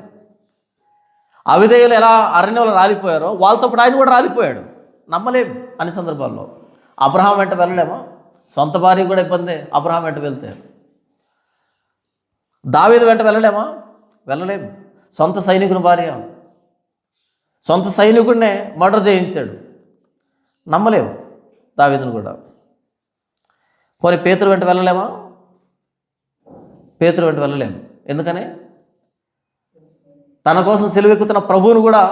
అవిధేయులు ఎలా అరణ్యంలో రాలిపోయారో వాళ్ళతో పాటు ఆయన కూడా రాలిపోయాడు. నమ్మలేం అన్ని సందర్భాల్లో. అబ్రహాం వెంట వెళ్ళలేమా? సొంత భార్య కూడా ఇబ్బందే అబ్రహాం వెంట వెళ్తే. దావీదు వెంట వెళ్ళలేమా? వెళ్ళలేము. సొంత సైనికుని భార్య, సొంత సైనికుడినే మర్డర్ చేయించాడు, నమ్మలేము దావీదును కూడా. పోనీ పేతురు వెంట వెళ్ళలేమా? పేతురు వెంట వెళ్ళలేము. ఎందుకని? తన కోసం సెలువెక్కుతున్న ప్రభువును కూడా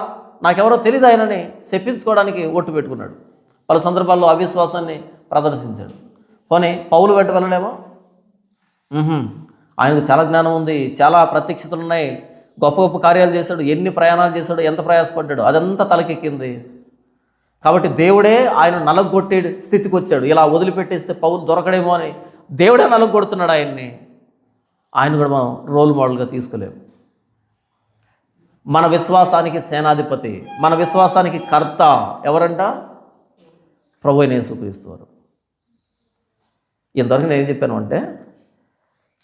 నాకెవరో తెలియదు ఆయనని చెప్పించుకోవడానికి ఒట్టు పెట్టుకున్నాడు. పలు సందర్భాల్లో అవిశ్వాసాన్ని ప్రదర్శించాడు. పోనీ పౌలు వెంట వెళ్ళలేమో? ఆయనకు చాలా జ్ఞానం ఉంది, చాలా ప్రత్యక్షతలు ఉన్నాయి, గొప్ప గొప్ప కార్యాలు చేశాడు, ఎన్ని ప్రయాణాలు చేశాడు, ఎంత ప్రయాసపడ్డాడు, అదంతా తలకెక్కింది. కాబట్టి దేవుడే ఆయన నలగొట్టే స్థితికి వచ్చాడు. ఇలా వదిలిపెట్టేస్తే పౌలు దొరకడేమో అని దేవుడే నలగొడుతున్నాడు ఆయన్ని. ఆయన కూడా మనం రోల్ మోడల్గా తీసుకోలేము. మన విశ్వాసానికి సేనాధిపతి, మన విశ్వాసానికి కర్త ఎవరంట? ప్రభువైన యేసుక్రీస్తు వారు. ఇంతవరకు నేను ఏం చెప్పాను అంటే,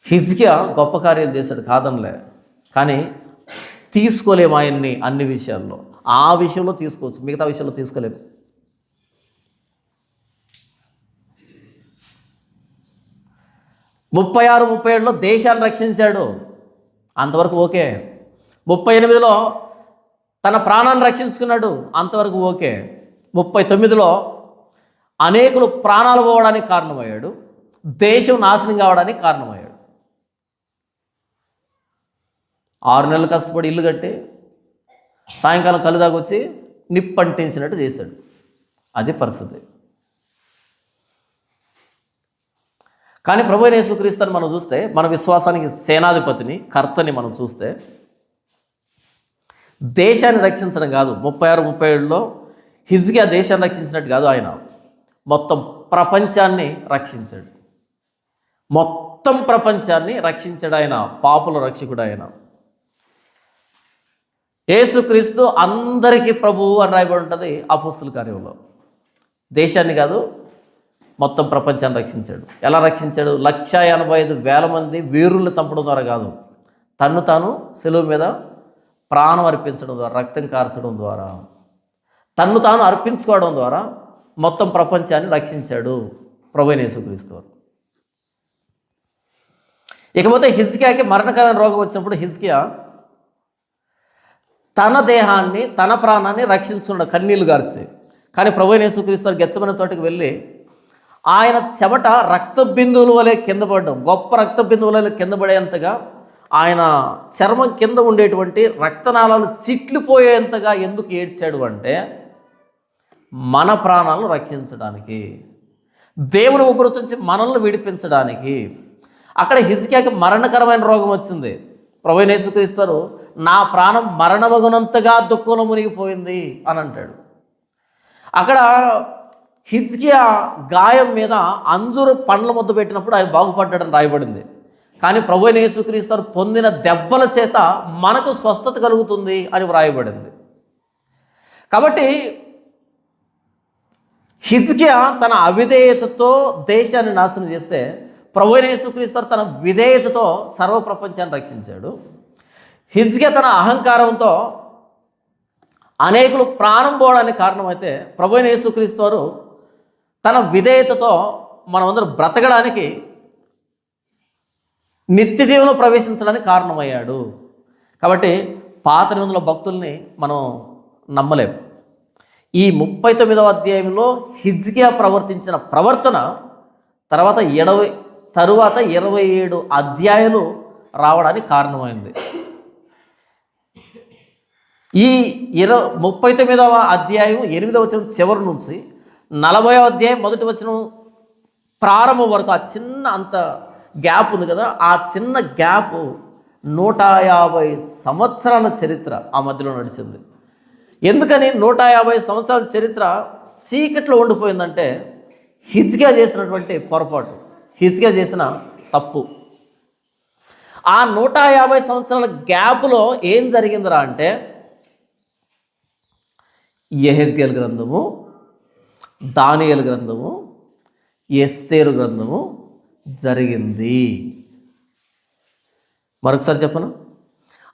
హిజ్కియా గొప్ప కార్యాలు చేశాడు కాదనిలే, కానీ తీసుకోలేము ఆయన్ని అన్ని విషయాల్లో. ఆ విషయంలో తీసుకోవచ్చు, మిగతా విషయంలో తీసుకోలేము. ముప్పై 37లో దేశాన్ని రక్షించాడు, అంతవరకు ఓకే. 38లో తన ప్రాణాన్ని రక్షించుకున్నాడు, అంతవరకు ఓకే. 39లో అనేకులు ప్రాణాలు పోవడానికి కారణమయ్యాడు, దేశం నాశనం కావడానికి కారణమయ్యాడు. 6 నెలలు కష్టపడి ఇల్లు కట్టి సాయంకాలం కళ్ళు దాకొచ్చి నిప్పంటించినట్టు చేశాడు. అది పరిస్థితి. కానీ ప్రభువైన యేసుక్రీస్తుని మనం చూస్తే, మన విశ్వాసానికి సేనాధిపతిని, కర్తని మనం చూస్తే, దేశాన్ని రక్షించడం కాదు. 36, 37లో హిజ్కియా దేశాన్ని రక్షించినట్టు కాదు, ఆయన మొత్తం ప్రపంచాన్ని రక్షించాడు. మొత్తం ప్రపంచాన్ని రక్షించాడు ఆయన, పాపుల రక్షకుడు ఆయన. యేసుక్రీస్తు అందరికీ ప్రభువు అని రాయబడి ఉంటుంది అపోస్తుల కార్యంలో. దేశాన్ని కాదు, మొత్తం ప్రపంచాన్ని రక్షించాడు. ఎలా రక్షించాడు? 185,000 మంది వీరులను చంపడం ద్వారా కాదు, తన్ను తాను సెలువు మీద ప్రాణం అర్పించడం ద్వారా, రక్తం కార్చడం ద్వారా, తన్ను తాను అర్పించుకోవడం ద్వారా మొత్తం ప్రపంచాన్ని రక్షించాడు ప్రభువైన యేసుక్రీస్తు. ఇకపోతే హిజ్కియాకి మరణకరమైన రోగం వచ్చినప్పుడు హిజ్కియా తన దేహాన్ని, తన ప్రాణాన్ని రక్షించుకున్నాడు కన్నీళ్లు గార్చి. కానీ ప్రభువైన యేసుక్రీస్తు గెత్సెమనే తోటకు వెళ్ళి ఆయన చెమట రక్త బిందువుల వలె కింద పడడం, గొప్ప రక్త బిందువుల వలె కింద పడేంతగా, ఆయన చర్మం కింద ఉండేటువంటి రక్తనాళాలు చిట్లిపోయేంతగా ఎందుకు ఏడ్చాడు అంటే, మన ప్రాణాలను రక్షించడానికి, దేవుని ఉగ్రత నుంచి మనల్ని విడిపించడానికి. అక్కడ హిజ్కియాకి మరణకరమైన రోగం వచ్చింది. ప్రభువైన యేసుక్రీస్తు నా ప్రాణం మరణమగునంతగా దుఃఖంలో మునిగిపోయింది అని అంటాడు. అక్కడ హిజ్కియా గాయం మీద అంజూరు పండ్ల ముద్ద పెట్టినప్పుడు ఆయన బాగుపడ్డాడని రాయబడింది. కానీ ప్రభువైన యేసుక్రీస్తు పొందిన దెబ్బల చేత మనకు స్వస్థత కలుగుతుంది అని వ్రాయబడింది. కాబట్టి హిజ్కియా తన అవిధేయతతో దేశాన్ని నాశనం చేస్తే, ప్రభువైన యేసుక్రీస్తు తన విధేయతతో సర్వ ప్రపంచాన్ని రక్షించాడు. హిజ్కియా తన అహంకారంతో అనేకులు ప్రాణం పోవడానికి కారణమైతే, ప్రభువైన యేసుక్రీస్తు తన విధేయతతో మనమందరం బ్రతకడానికి, నిత్య జీవనంలో ప్రవేశించడానికి కారణమయ్యాడు. కాబట్టి పాత నిబంధనల భక్తుల్ని మనం నమ్మలేం. ఈ 39వ అధ్యాయంలో హిజ్కియా ప్రవర్తించిన ప్రవర్తన తరువాత 27 అధ్యాయాలు రావడానికి కారణమైంది. ఈ 39వ అధ్యాయం 8వ వచనం చివరి నుంచి 40వ అధ్యాయం 1వ వచనం ప్రారంభం వరకు ఆ చిన్న అంత గ్యాప్ ఉంది కదా, ఆ చిన్న గ్యాప్ 150 సంవత్సరాల చరిత్ర ఆ మధ్యలో నడిచింది. ఎందుకని 150 సంవత్సరాల చరిత్ర చీకట్లో ఉండిపోయిందంటే హిజ్కియా చేసినటువంటి పొరపాటు, హిజ్కియా చేసిన తప్పు. ఆ 150 సంవత్సరాల గ్యాప్లో ఏం జరిగిందిరా అంటే యెహెజ్కేలు గ్రంథము, దానియేలు గ్రంథము, ఎస్తేరు గ్రంథము జరిగింది. మరొకసారి చెప్పను,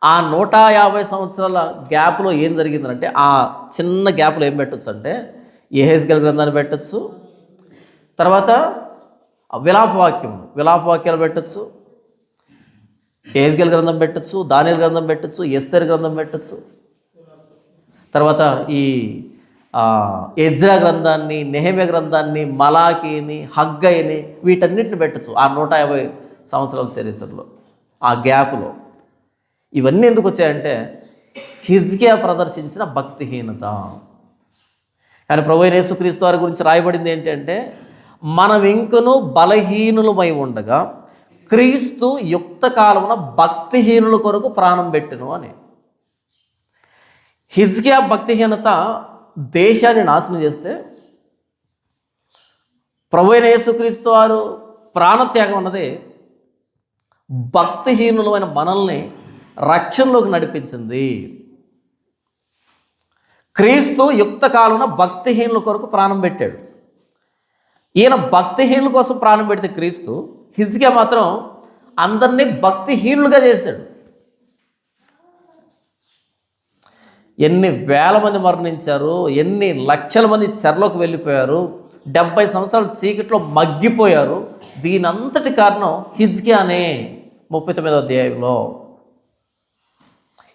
ఆ 150 సంవత్సరాల గ్యాప్లో ఏం జరిగిందంటే ఆ చిన్న గ్యాప్లో ఏం పెట్టచ్చు అంటే యెహెజ్కేలు గ్రంథాన్ని పెట్టచ్చు, తర్వాత విలాపవాక్యాలు పెట్టచ్చు, యెహెజ్కేలు గ్రంథం పెట్టచ్చు, దానియేలు గ్రంథం పెట్టచ్చు, ఎస్తేరు గ్రంథం పెట్టచ్చు, తర్వాత ఈ ఎజ్రా గ్రంథాన్ని, నెహెమ్యా గ్రంథాన్ని, మలాకీని, హగ్గయిని, వీటన్నిటిని పెట్టచ్చు ఆ 150 సంవత్సరాల చరిత్రలో, ఆ గ్యాప్లో. ఇవన్నీ ఎందుకు వచ్చాయంటే హిజ్కియా ప్రదర్శించిన భక్తిహీనత. కానీ ప్రభువైన యేసుక్రీస్తు వారి గురించి రాయబడింది ఏంటంటే మనం ఇంకనూ బలహీనులమై ఉండగా క్రీస్తు యుక్త కాలమున భక్తిహీనుల కొరకు ప్రాణం పెట్టెను అని. హిజ్కియా భక్తిహీనత దేశాన్ని నాశనం చేస్తే ప్రభువైన యేసుక్రీస్తు వారు ప్రాణత్యాగం అన్నది భక్తిహీనులమైన మనల్ని రక్షణలోకి నడిపించింది. క్రీస్తు యుక్త కాలంలో భక్తిహీనుల కొరకు ప్రాణం పెట్టాడు. ఈయన భక్తిహీనుల కోసం ప్రాణం పెడితే క్రీస్తు, హిజ్కియా మాత్రం అందరినీ భక్తిహీనులుగా చేశాడు. ఎన్ని వేల మంది మరణించారు, ఎన్ని లక్షల మంది చెరలోకి వెళ్ళిపోయారు, 70 సంవత్సరాల చీకట్లో మగ్గిపోయారు. దీనంతటి కారణం హిజ్కియానే. 39వ అధ్యాయంలో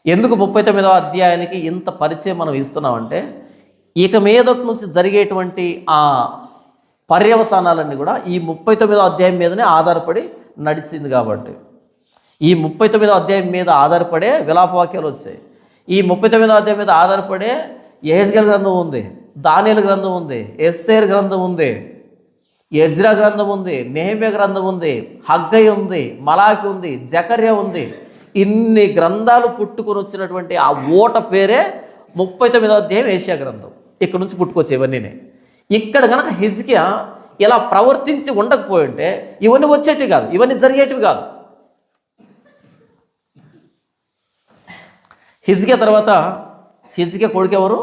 ఎందుకు 39వ అధ్యాయానికి ఇంత పరిచయం మనం ఇస్తున్నామంటే ఇక మీదటి నుంచి జరిగేటువంటి ఆ పర్యవసానాలన్నీ కూడా ఈ 39వ అధ్యాయం మీదనే ఆధారపడి నడిచింది. కాబట్టి ఈ 39వ అధ్యాయం మీద ఆధారపడే విలాపవాక్యాలు వచ్చాయి. ఈ 39వ అధ్యాయం మీద ఆధారపడే యెహెజ్కేలు గ్రంథం ఉంది, దానియేలు గ్రంథం ఉంది, ఎస్తేరు గ్రంథం ఉంది, ఎజ్రా గ్రంథం ఉంది, నెహెమ్యా గ్రంథం ఉంది, హగ్గయి ఉంది, మలాకి ఉంది, జకర్యా ఉంది. ఇన్ని గ్రంథాలు పుట్టుకొని వచ్చినటువంటి ఆ ఓట పేరే 39వ అధ్యాయం యెషయా గ్రంథం. ఇక్కడ నుంచి పుట్టుకొచ్చే ఇవన్నీనే. ఇక్కడ కనుక హిజ్కియా ఇలా ప్రవర్తించి ఉండకపోయి ఉంటే ఇవన్నీ వచ్చేటివి కాదు, ఇవన్నీ జరిగేటివి కాదు. హిజ్కియా తర్వాత హిజ్కియా కొడుకెవరు?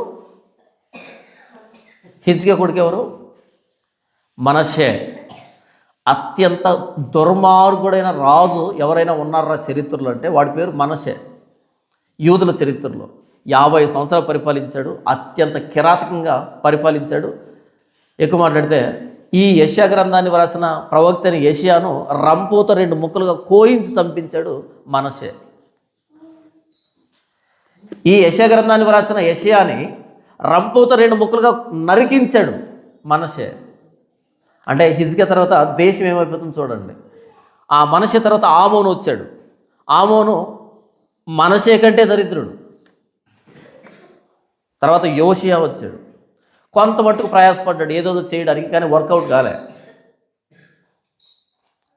మనష్షే. అత్యంత దుర్మార్గుడైన రాజు ఎవరైనా ఉన్నారా చరిత్రలో అంటే వాడి పేరు మనష్షే. యూదుల చరిత్రలో 50 సంవత్సరాలు పరిపాలించాడు, అత్యంత కిరాతకంగా పరిపాలించాడు. ఎక్కువ మాట్లాడితే ఈ యెషయా గ్రంథాన్ని వ్రాసిన ప్రవక్త అయిన యెషయాను రంపోత 2 ముక్కలుగా కోయించి చంపించాడు మనష్షే. ఈ యెషయా గ్రంథాన్ని వ్రాసిన యెషయాని రంపోత 2 ముక్కలుగా నరికించాడు మనష్షే. అంటే హిజ్కియా తర్వాత దేశం ఏమైపోతుందో చూడండి. ఆ మనష్షే తర్వాత ఆమోను వచ్చాడు. ఆమోను మనష్షే కంటే దరిద్రుడు. తర్వాత యోషియా వచ్చాడు. కొంత మట్టుకు ప్రయాసపడ్డాడు ఏదో చేయడానికి, కానీ వర్కౌట్ కాలే.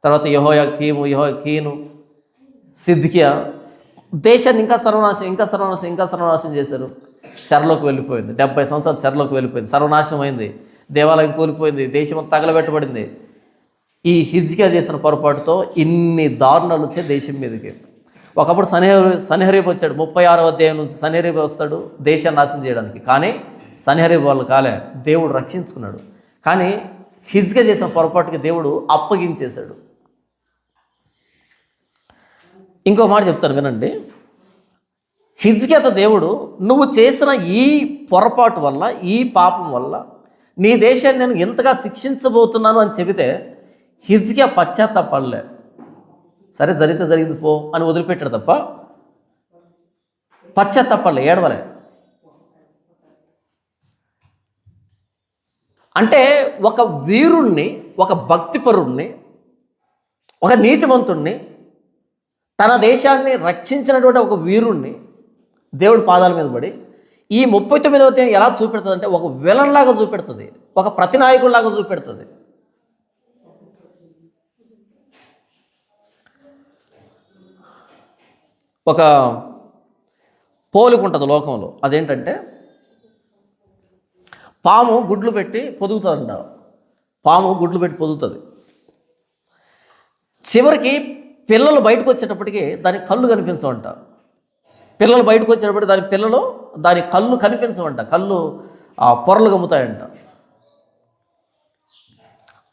తర్వాత యెహోయాకీను, సిద్కియా దేశాన్ని ఇంకా సర్వనాశనం చేశారు. చెరలోకి వెళ్ళిపోయింది. 70 సంవత్సరాలు చెరలోకి వెళ్ళిపోయింది, సర్వనాశనం అయింది, దేవాలయం కూలిపోయింది, దేశం తగలబెట్టబడింది. ఈ హిజ్కియా చేసిన పొరపాటుతో ఇన్ని దారుణాలు వచ్చే దేశం మీదకి. ఒకప్పుడు సన్హెరీబు వచ్చాడు. 36వ అధ్యాయం నుంచి సన్హెరీబు వస్తాడు దేశాన్ని నాశనం చేయడానికి. కానీ సన్హెరీబు వాళ్ళు కాలే, దేవుడు రక్షించుకున్నాడు. కానీ హిజ్కియా చేసిన పొరపాటుకి దేవుడు అప్పగించేశాడు. ఇంకో మాట చెప్తాను వినండి. హిజ్కియాతో దేవుడు నువ్వు చేసిన ఈ పొరపాటు వల్ల, ఈ పాపం వల్ల నీ దేశాన్ని నేను ఎంతగా శిక్షించబోతున్నాను అని చెబితే హిజ్కియా పశ్చాత్తాపడలే. సరే జరిగితే జరిగింది పో అని వదిలిపెట్టాడు తప్ప పశ్చాత్తాపడలే, ఏడవలే. అంటే ఒక వీరుణ్ణి, ఒక భక్తిపరుణ్ణి, ఒక నీతిమంతుణ్ణి, తన దేశాన్ని రక్షించినటువంటి ఒక వీరుణ్ణి దేవుడి పాదాల మీద పడి ఈ 39వ అధ్యాయం ఎలా చూపెడుతుంది అంటే ఒక విలన్ లాగా చూపెడుతుంది, ఒక ప్రతినాయకుడిలాగా చూపెడుతుంది. ఒక పోలిక ఉంటుంది లోకంలో, అదేంటంటే పాము గుడ్లు పెట్టి పొదుగుతుందంట. పాము గుడ్లు పెట్టి పొదుగుతుంది. చివరికి పిల్లలు బయటకు వచ్చేటప్పటికి దాని కళ్ళు కనిపించవంట. పిల్లలు బయటకు వచ్చేటప్పటికి దాని కళ్ళు కనిపించవంట, కళ్ళు పొరలు గమ్ముతాయంట.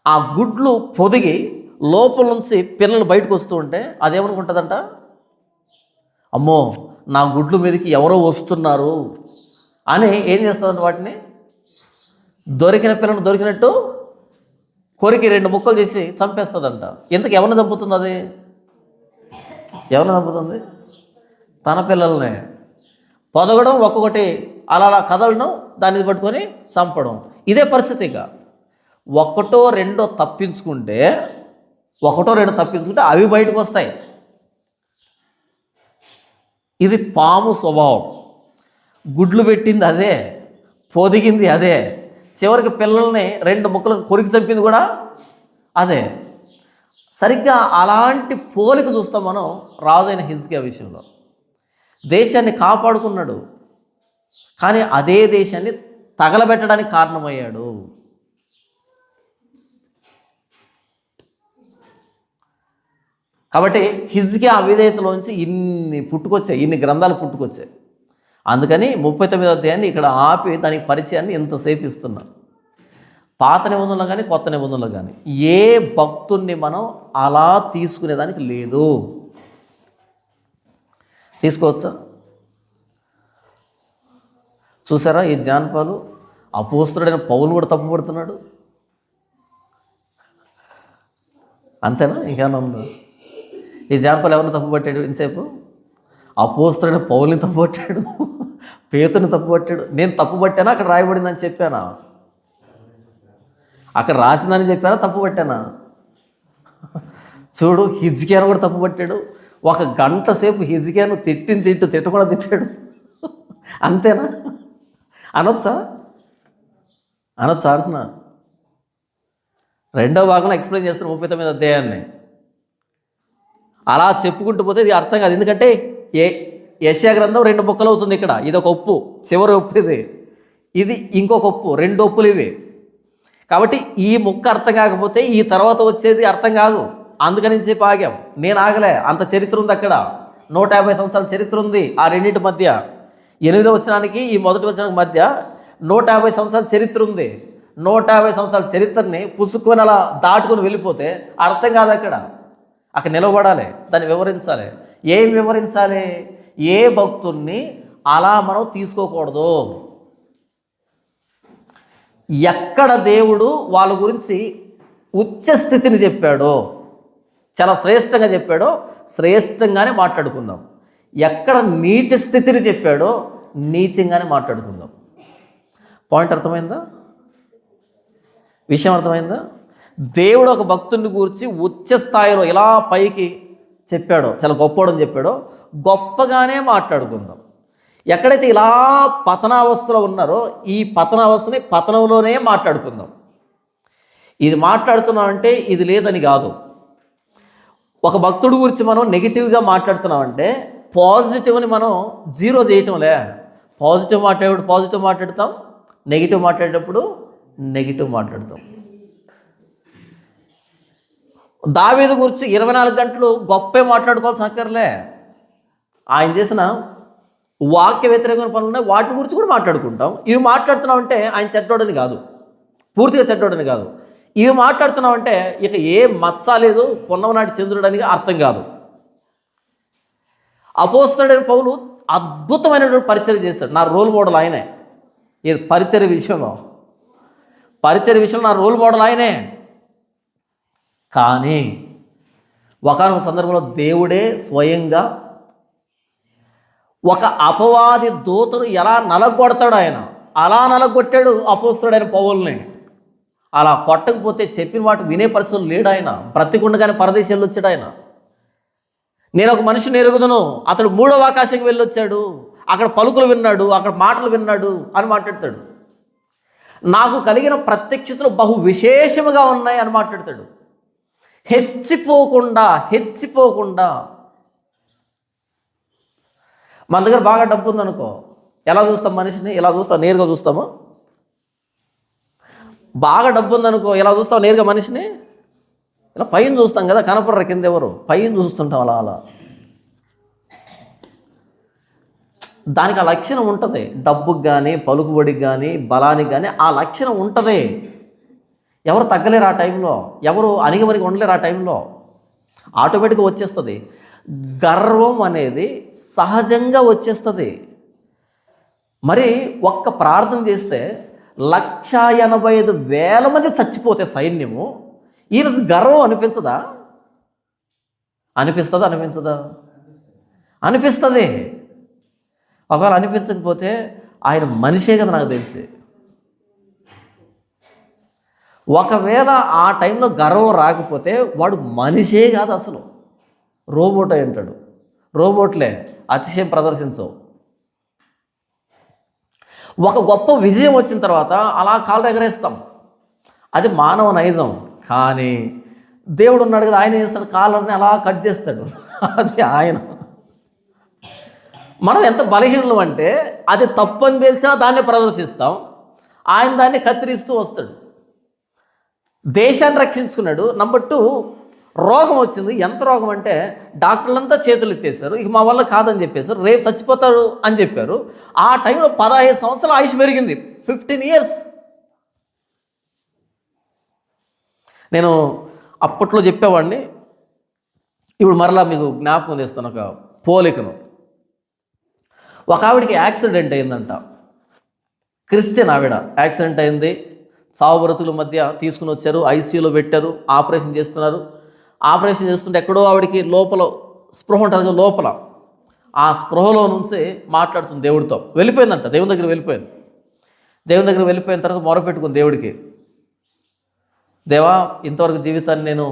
ఆ గుడ్లు పొదిగి లోపల నుంచి పిల్లలు బయటకు వస్తూ ఉంటే అదేమనుకుంటుందంట, అమ్మో నా గుడ్లు మీదకి ఎవరో వస్తున్నారు అని ఏం చేస్తుందంట, వాటిని దొరికిన పిల్లలు దొరికినట్టు కొరికి 2 ముక్కలు చేసి చంపేస్తుందంట. ఎందుకు ఎవరిని చంపుతుంది? అది ఎవరిని చంపుతుంది? తన పిల్లల్నే. పొదగడం, ఒక్కొక్కటి అలా కదలడం, దాన్ని పట్టుకొని చంపడం. ఇదే పరిస్థితిగా ఒకటో రెండో తప్పించుకుంటే అవి బయటకు వస్తాయి. ఇది పాము స్వభావం. గుడ్లు పెట్టింది అదే, పొదిగింది అదే, చివరికి పిల్లల్ని 2 ముక్కలకు కొరికి చంపింది కూడా అదే. సరిగ్గా అలాంటి పోలిక చూస్తాం మనం రాజైన హిజ్కియా విషయంలో. దేశాన్ని కాపాడుకున్నాడు, కానీ అదే దేశాన్ని తగలబెట్టడానికి కారణమయ్యాడు. కాబట్టి హిజ్కియా అవిధేయతలోంచి ఇన్ని గ్రంథాలు పుట్టుకొచ్చాయి. అందుకని 39వ అధ్యాయాన్ని ఇక్కడ ఆపి దానికి పరిచయాన్ని ఎంతసేపు ఇస్తున్నాం. పాత నిబంధనలు కానీ కొత్త నిబంధనలు కానీ ఏ భక్తుణ్ణి మనం అలా తీసుకునేదానికి లేదు. తీసుకోవచ్చా? చూసారా ఈ జానపాలు? అపోస్తలుడైన పౌలు కూడా తప్పుపడుతున్నాడు. అంతేనా? ఇంకేమన్నా ఉందా? ఈ జానపాలు ఎవరిని తప్పుపట్టాడు? ఇంతసేపు అపోస్తలుడైన పౌల్ని తప్పుపట్టాడు, పేతుని తప్పుపట్టాడు. నేను తప్పుపట్టానా? అక్కడ రాయబడిందని చెప్పానా? అక్కడ రాసిందని చెప్పానా? తప్పుపట్టానా? చూడు, హిజ్కియాను కూడా తప్పుపట్టాడు. 1 గంట సేపు హిజ్కియాను తిట్టకుండా తిట్టాడు. అంతేనా? అనొచ్చా అంటున్నా. 2వ భాగంలో ఎక్స్ప్లెయిన్ చేస్తున్న 39వ అధ్యాయాన్ని అలా చెప్పుకుంటూ పోతే ఇది అర్థం కాదు. ఎందుకంటే యెషయా గ్రంథం 2 ముక్కలు అవుతుంది. ఇక్కడ ఇదొక ఒప్పు, చివరి ఒప్పు ఇది ఇంకొక ఒప్పు, 2 ఒప్పులు ఇవి. కాబట్టి ఈ ముక్క అర్థం కాకపోతే ఈ తర్వాత వచ్చేది అర్థం కాదు. అందుకని చెప్పి ఆగాం. నేను ఆగలే, అంత చరిత్ర ఉంది అక్కడ. 150 సంవత్సరాల చరిత్ర ఉంది ఆ రెండింటి మధ్య. 8వ వచనానికి ఈ మొదటి వచనానికి మధ్య 150 సంవత్సరాల చరిత్ర ఉంది. 150 సంవత్సరాల చరిత్రని పుసుకొని అలా దాటుకొని వెళ్ళిపోతే అర్థం కాదు. అక్కడ నిలబడాలి, దాన్ని వివరించాలి. ఏం వివరించాలి? ఏ భక్తుల్ని అలా మనం తీసుకోకూడదు. ఎక్కడ దేవుడు వాళ్ళ గురించి ఉచ్చ స్థితిని చెప్పాడో, చాలా శ్రేష్టంగా చెప్పాడో శ్రేష్టంగానే మాట్లాడుకుందాం. ఎక్కడ నీచ స్థితిని చెప్పాడో నీచంగానే మాట్లాడుకుందాం. పాయింట్ అర్థమైందా? విషయం అర్థమైందా? దేవుడు ఒక భక్తుడిని గురించి ఉచ్చ స్థాయిలో ఇలా పైకి చెప్పాడో, చాలా గొప్పవాడని చెప్పాడో గొప్పగానే మాట్లాడుకుందాం. ఎక్కడైతే ఇలా పతనావస్థలో ఉన్నారో ఈ పతనావస్థని పతనంలోనే మాట్లాడుకుందాం. ఇది మాట్లాడుతున్నామంటే ఇది లేదని కాదు. ఒక భక్తుడి గురించి మనం నెగిటివ్గా మాట్లాడుతున్నామంటే పాజిటివ్ని మనం జీరో చేయటంలే. పాజిటివ్ మాట్లాడేటప్పుడు పాజిటివ్ మాట్లాడతాం, నెగిటివ్ మాట్లాడేటప్పుడు నెగిటివ్ మాట్లాడతాం. దావీదు గురించి 24 గంటలు గొప్పే మాట్లాడుకోవాల్సిన అక్కర్లే. ఆయన చేసిన వాక్య వ్యతిరేకమైన పనులు ఉన్నాయి, వాటి గురించి కూడా మాట్లాడుకుంటాం. ఇవి మాట్లాడుతున్నామంటే ఆయన చెడ్డోడని కాదు, పూర్తిగా చెడ్డోడని కాదు. ఇవి మాట్లాడుతున్నామంటే ఇక ఏ మచ్చ లేదు, పొన్నమనాటి చంద్రుడని అర్థం కాదు. అపోస్తలుడైన పౌలు అద్భుతమైనటువంటి పరిచర్య చేశాడు. నా రోల్ మోడల్ ఆయనే ఈ పరిచర్య విషయంలో. పరిచర్య విషయంలో నా రోల్ మోడల్ ఆయనే. కానీ ఒకానొక సందర్భంలో దేవుడే స్వయంగా ఒక అపవాది దూతను ఎలా నలగొడతాడు ఆయన, అలా నలగొట్టాడు అపోస్తలుడైన పౌలుని. అలా కొట్టకపోతే చెప్పిన మాట వినే పరిస్థితులు లేడు ఆయన. బ్రతికుండగానే పరదేశాలు వచ్చాడు ఆయన. నేను ఒక మనిషిని ఎరుగుదును, అతడు 3వ ఆకాశానికి వెళ్ళొచ్చాడు, అక్కడ పలుకులు విన్నాడు, అక్కడ మాటలు విన్నాడు అని మాట్లాడతాడు. నాకు కలిగిన ప్రత్యక్షతలు బహు విశేషముగా ఉన్నాయి అని మాట్లాడతాడు. హెచ్చిపోకుండా మన దగ్గర బాగా డబ్బు ఉందనుకో, ఎలా చూస్తాం మనిషిని? ఇలా చూస్తాం, నేరుగా చూస్తాము. బాగా డబ్బు ఉందనుకో, ఎలా చూస్తాం నేరుగా మనిషిని? ఇలా పైన చూస్తాం కదా, కనపడరు కింద ఎవరు, పైన చూస్తుంటాం అలా. దానికి ఆ లక్షణం ఉంటుంది. డబ్బుకి కానీ, పలుకుబడికి కానీ, బలానికి కానీ ఆ లక్షణం ఉంటుంది. ఎవరు తగ్గలేరు ఆ టైంలో, ఎవరు అణిగిమణిగి ఉండలేరు ఆ టైంలో. ఆటోమేటిక్గా వచ్చేస్తుంది. గర్వం అనేది సహజంగా వచ్చేస్తుంది. మరి ఒక్క ప్రార్థన చేస్తే 185,000 మంది చచ్చిపోతే సైన్యము, ఈయనకు గర్వం అనిపించదా? అనిపించదా? అనిపిస్తుంది. ఒకవేళ అనిపించకపోతే ఆయన మనిషే కదా నాకు తెలిసి. ఒకవేళ ఆ టైంలో గర్వం రాకపోతే వాడు మనిషే కాదు, అసలు రోబోట్ అయి ఉంటాడు. రోబోట్లే అతిశయం ప్రదర్శించవు. ఒక గొప్ప విజయం వచ్చిన తర్వాత అలా కాళ్ళు ఎగరేస్తాం, అది మానవ నైజం. కానీ దేవుడు ఉన్నాడు కదా, ఆయన చేస్తాడు, కాళ్ళని అలా కట్ చేస్తాడు, అది ఆయన. మనం ఎంత బలహీనలు అంటే అది తప్పని తెలిసినా దాన్ని ప్రదర్శిస్తాం, ఆయన దాన్ని కత్తిరిస్తూ వస్తాడు. దేశాన్ని రక్షించుకున్నాడు. నంబర్ 2, రోగం వచ్చింది. ఎంత రోగం అంటే డాక్టర్లంతా చేతులు ఎత్తేసారు, ఇక మా వల్ల కాదని చెప్పేశారు, రేపు చచ్చిపోతాడు అని చెప్పారు. ఆ టైంలో 15 సంవత్సరాల ఆయుష్ పెరిగింది, 15 years. నేను అప్పట్లో చెప్పేవాడిని, ఇప్పుడు మరలా మీకు జ్ఞాపకం చేస్తాను ఒక పోలికను. ఒక ఆవిడికి యాక్సిడెంట్ అయిందంట, క్రిస్టియన్ ఆవిడ. యాక్సిడెంట్ అయింది, చావు బ్రతుకుల మధ్య తీసుకుని వచ్చారు, ఐసీయూలో పెట్టారు, ఆపరేషన్ చేస్తున్నారు. ఆపరేషన్ చేస్తుంటే ఎక్కడో ఆవిడికి లోపల స్పృహ ఉంటుంది, లోపల ఆ స్పృహలో నుంచి మాట్లాడుతుంది దేవుడితో. వెళ్ళిపోయిందంట, దేవుని దగ్గర వెళ్ళిపోయింది. దేవుని దగ్గర వెళ్ళిపోయిన తర్వాత మొరపెట్టుకుంది దేవుడికి, దేవా, ఇంతవరకు జీవితాన్ని నేను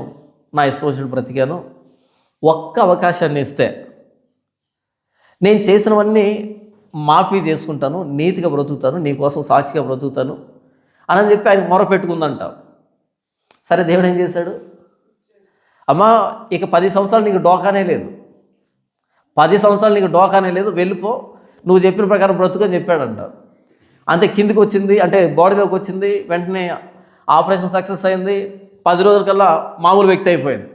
నా ఇష్టం వచ్చినట్టు బ్రతికాను, ఒక్క అవకాశాన్ని ఇస్తే నేను చేసినవన్నీ మాఫీ చేసుకుంటాను, నీతిగా బ్రతుకుతాను, నీకోసం సాక్షిగా బ్రతుకుతాను అని చెప్పి ఆయన మొరపెట్టుకుందంట. సరే, దేవుడు ఏం చేశాడు? అమ్మా, ఇక 10 సంవత్సరాలు నీకు డోకానే లేదు, 10 సంవత్సరాలు నీకు డోకానే లేదు, వెళ్ళిపో, నువ్వు చెప్పిన ప్రకారం బ్రతుకని చెప్పాడంట. అంతే, కిందికి వచ్చింది, అంటే బాడీలోకి వచ్చింది. వెంటనే ఆపరేషన్ సక్సెస్ అయింది. 10 రోజులకల్లా మామూలు వ్యక్తి అయిపోయింది.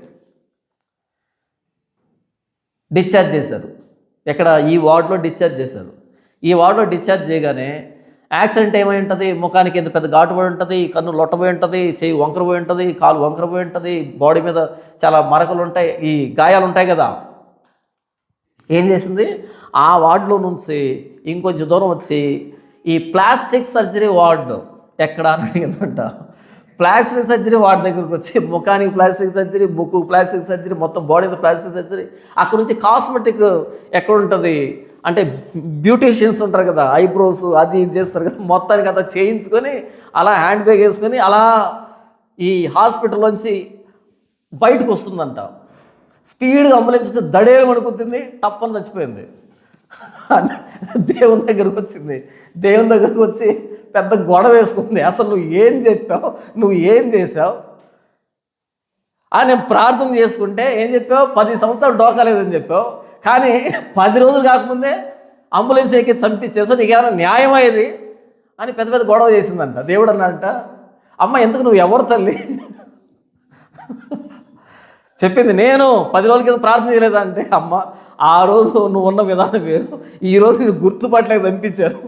డిశ్చార్జ్ చేశారు. ఎక్కడ? ఈ వార్డులో డిశ్చార్జ్ చేశారు. ఈ వార్డులో డిశ్చార్జ్ చేయగానే యాక్సిడెంట్ ఏమై ఉంటుంది, ముఖానికి ఎంత పెద్ద ఘాటు పడి ఉంటుంది, కన్ను లొట్టబోయి ఉంటుంది, చెయ్యి వంకరపోయి ఉంటుంది, కాలు వంకరపోయి ఉంటుంది, బాడీ మీద చాలా మరకలు ఉంటాయి, ఈ గాయాలు ఉంటాయి కదా. ఏం చేసింది? ఆ వార్డులో నుంచి ఇంకొంచెం దూరం వచ్చి ఈ ప్లాస్టిక్ సర్జరీ వార్డు ఎక్కడ అని అడిగిందంట. ప్లాస్టిక్ సర్జరీ వార్డు దగ్గరికి వచ్చి ముఖానికి plastic surgery, book plastic surgery, మొత్తం బాడీ మీద ప్లాస్టిక్ సర్జరీ. అక్కడ నుంచి కాస్మెటిక్ ఎక్కడ ఉంటుంది అంటే బ్యూటీషియన్స్ ఉంటారు కదా, ఐబ్రోస్ అది ఇది చేస్తారు కదా, మొత్తానికి అంతా చేయించుకొని అలా హ్యాండ్ బ్యాగ్ వేసుకొని అలా ఈ హాస్పిటల్లోంచి బయటకు వస్తుందంట. స్పీడ్గా అంబులెన్స్ వచ్చి దడేలు అనుకుంటుంది, టప్పని చచ్చిపోయింది. దేవుని దగ్గరకు వచ్చింది. దేవుని దగ్గరకు వచ్చి పెద్ద గొడవ వేసుకుంది. అసలు నువ్వు ఏం చెప్పావు, నువ్వు ఏం చేసావు నేను ప్రార్థన చేసుకుంటే ఏం చెప్పావు? 10 సంవత్సరాలు డోకాలేదని చెప్పావు, కానీ 10 రోజులు కాకముందే అంబులెన్స్ ఎక్కి చంపించేసావు, నీకేమైనా న్యాయం అయ్యేది అని పెద్ద పెద్ద గొడవ చేసిందంట. దేవుడు అన్నాడంట, అమ్మ ఎందుకు, నువ్వు ఎవరు తల్లి? చెప్పింది, నేను 10 రోజుల కింద ప్రార్థన చేయలేదా అంటే, అమ్మ ఆ రోజు నువ్వు ఉన్న విధానం వేరు, ఈరోజు నేను గుర్తుపట్టలేక చంపించారు.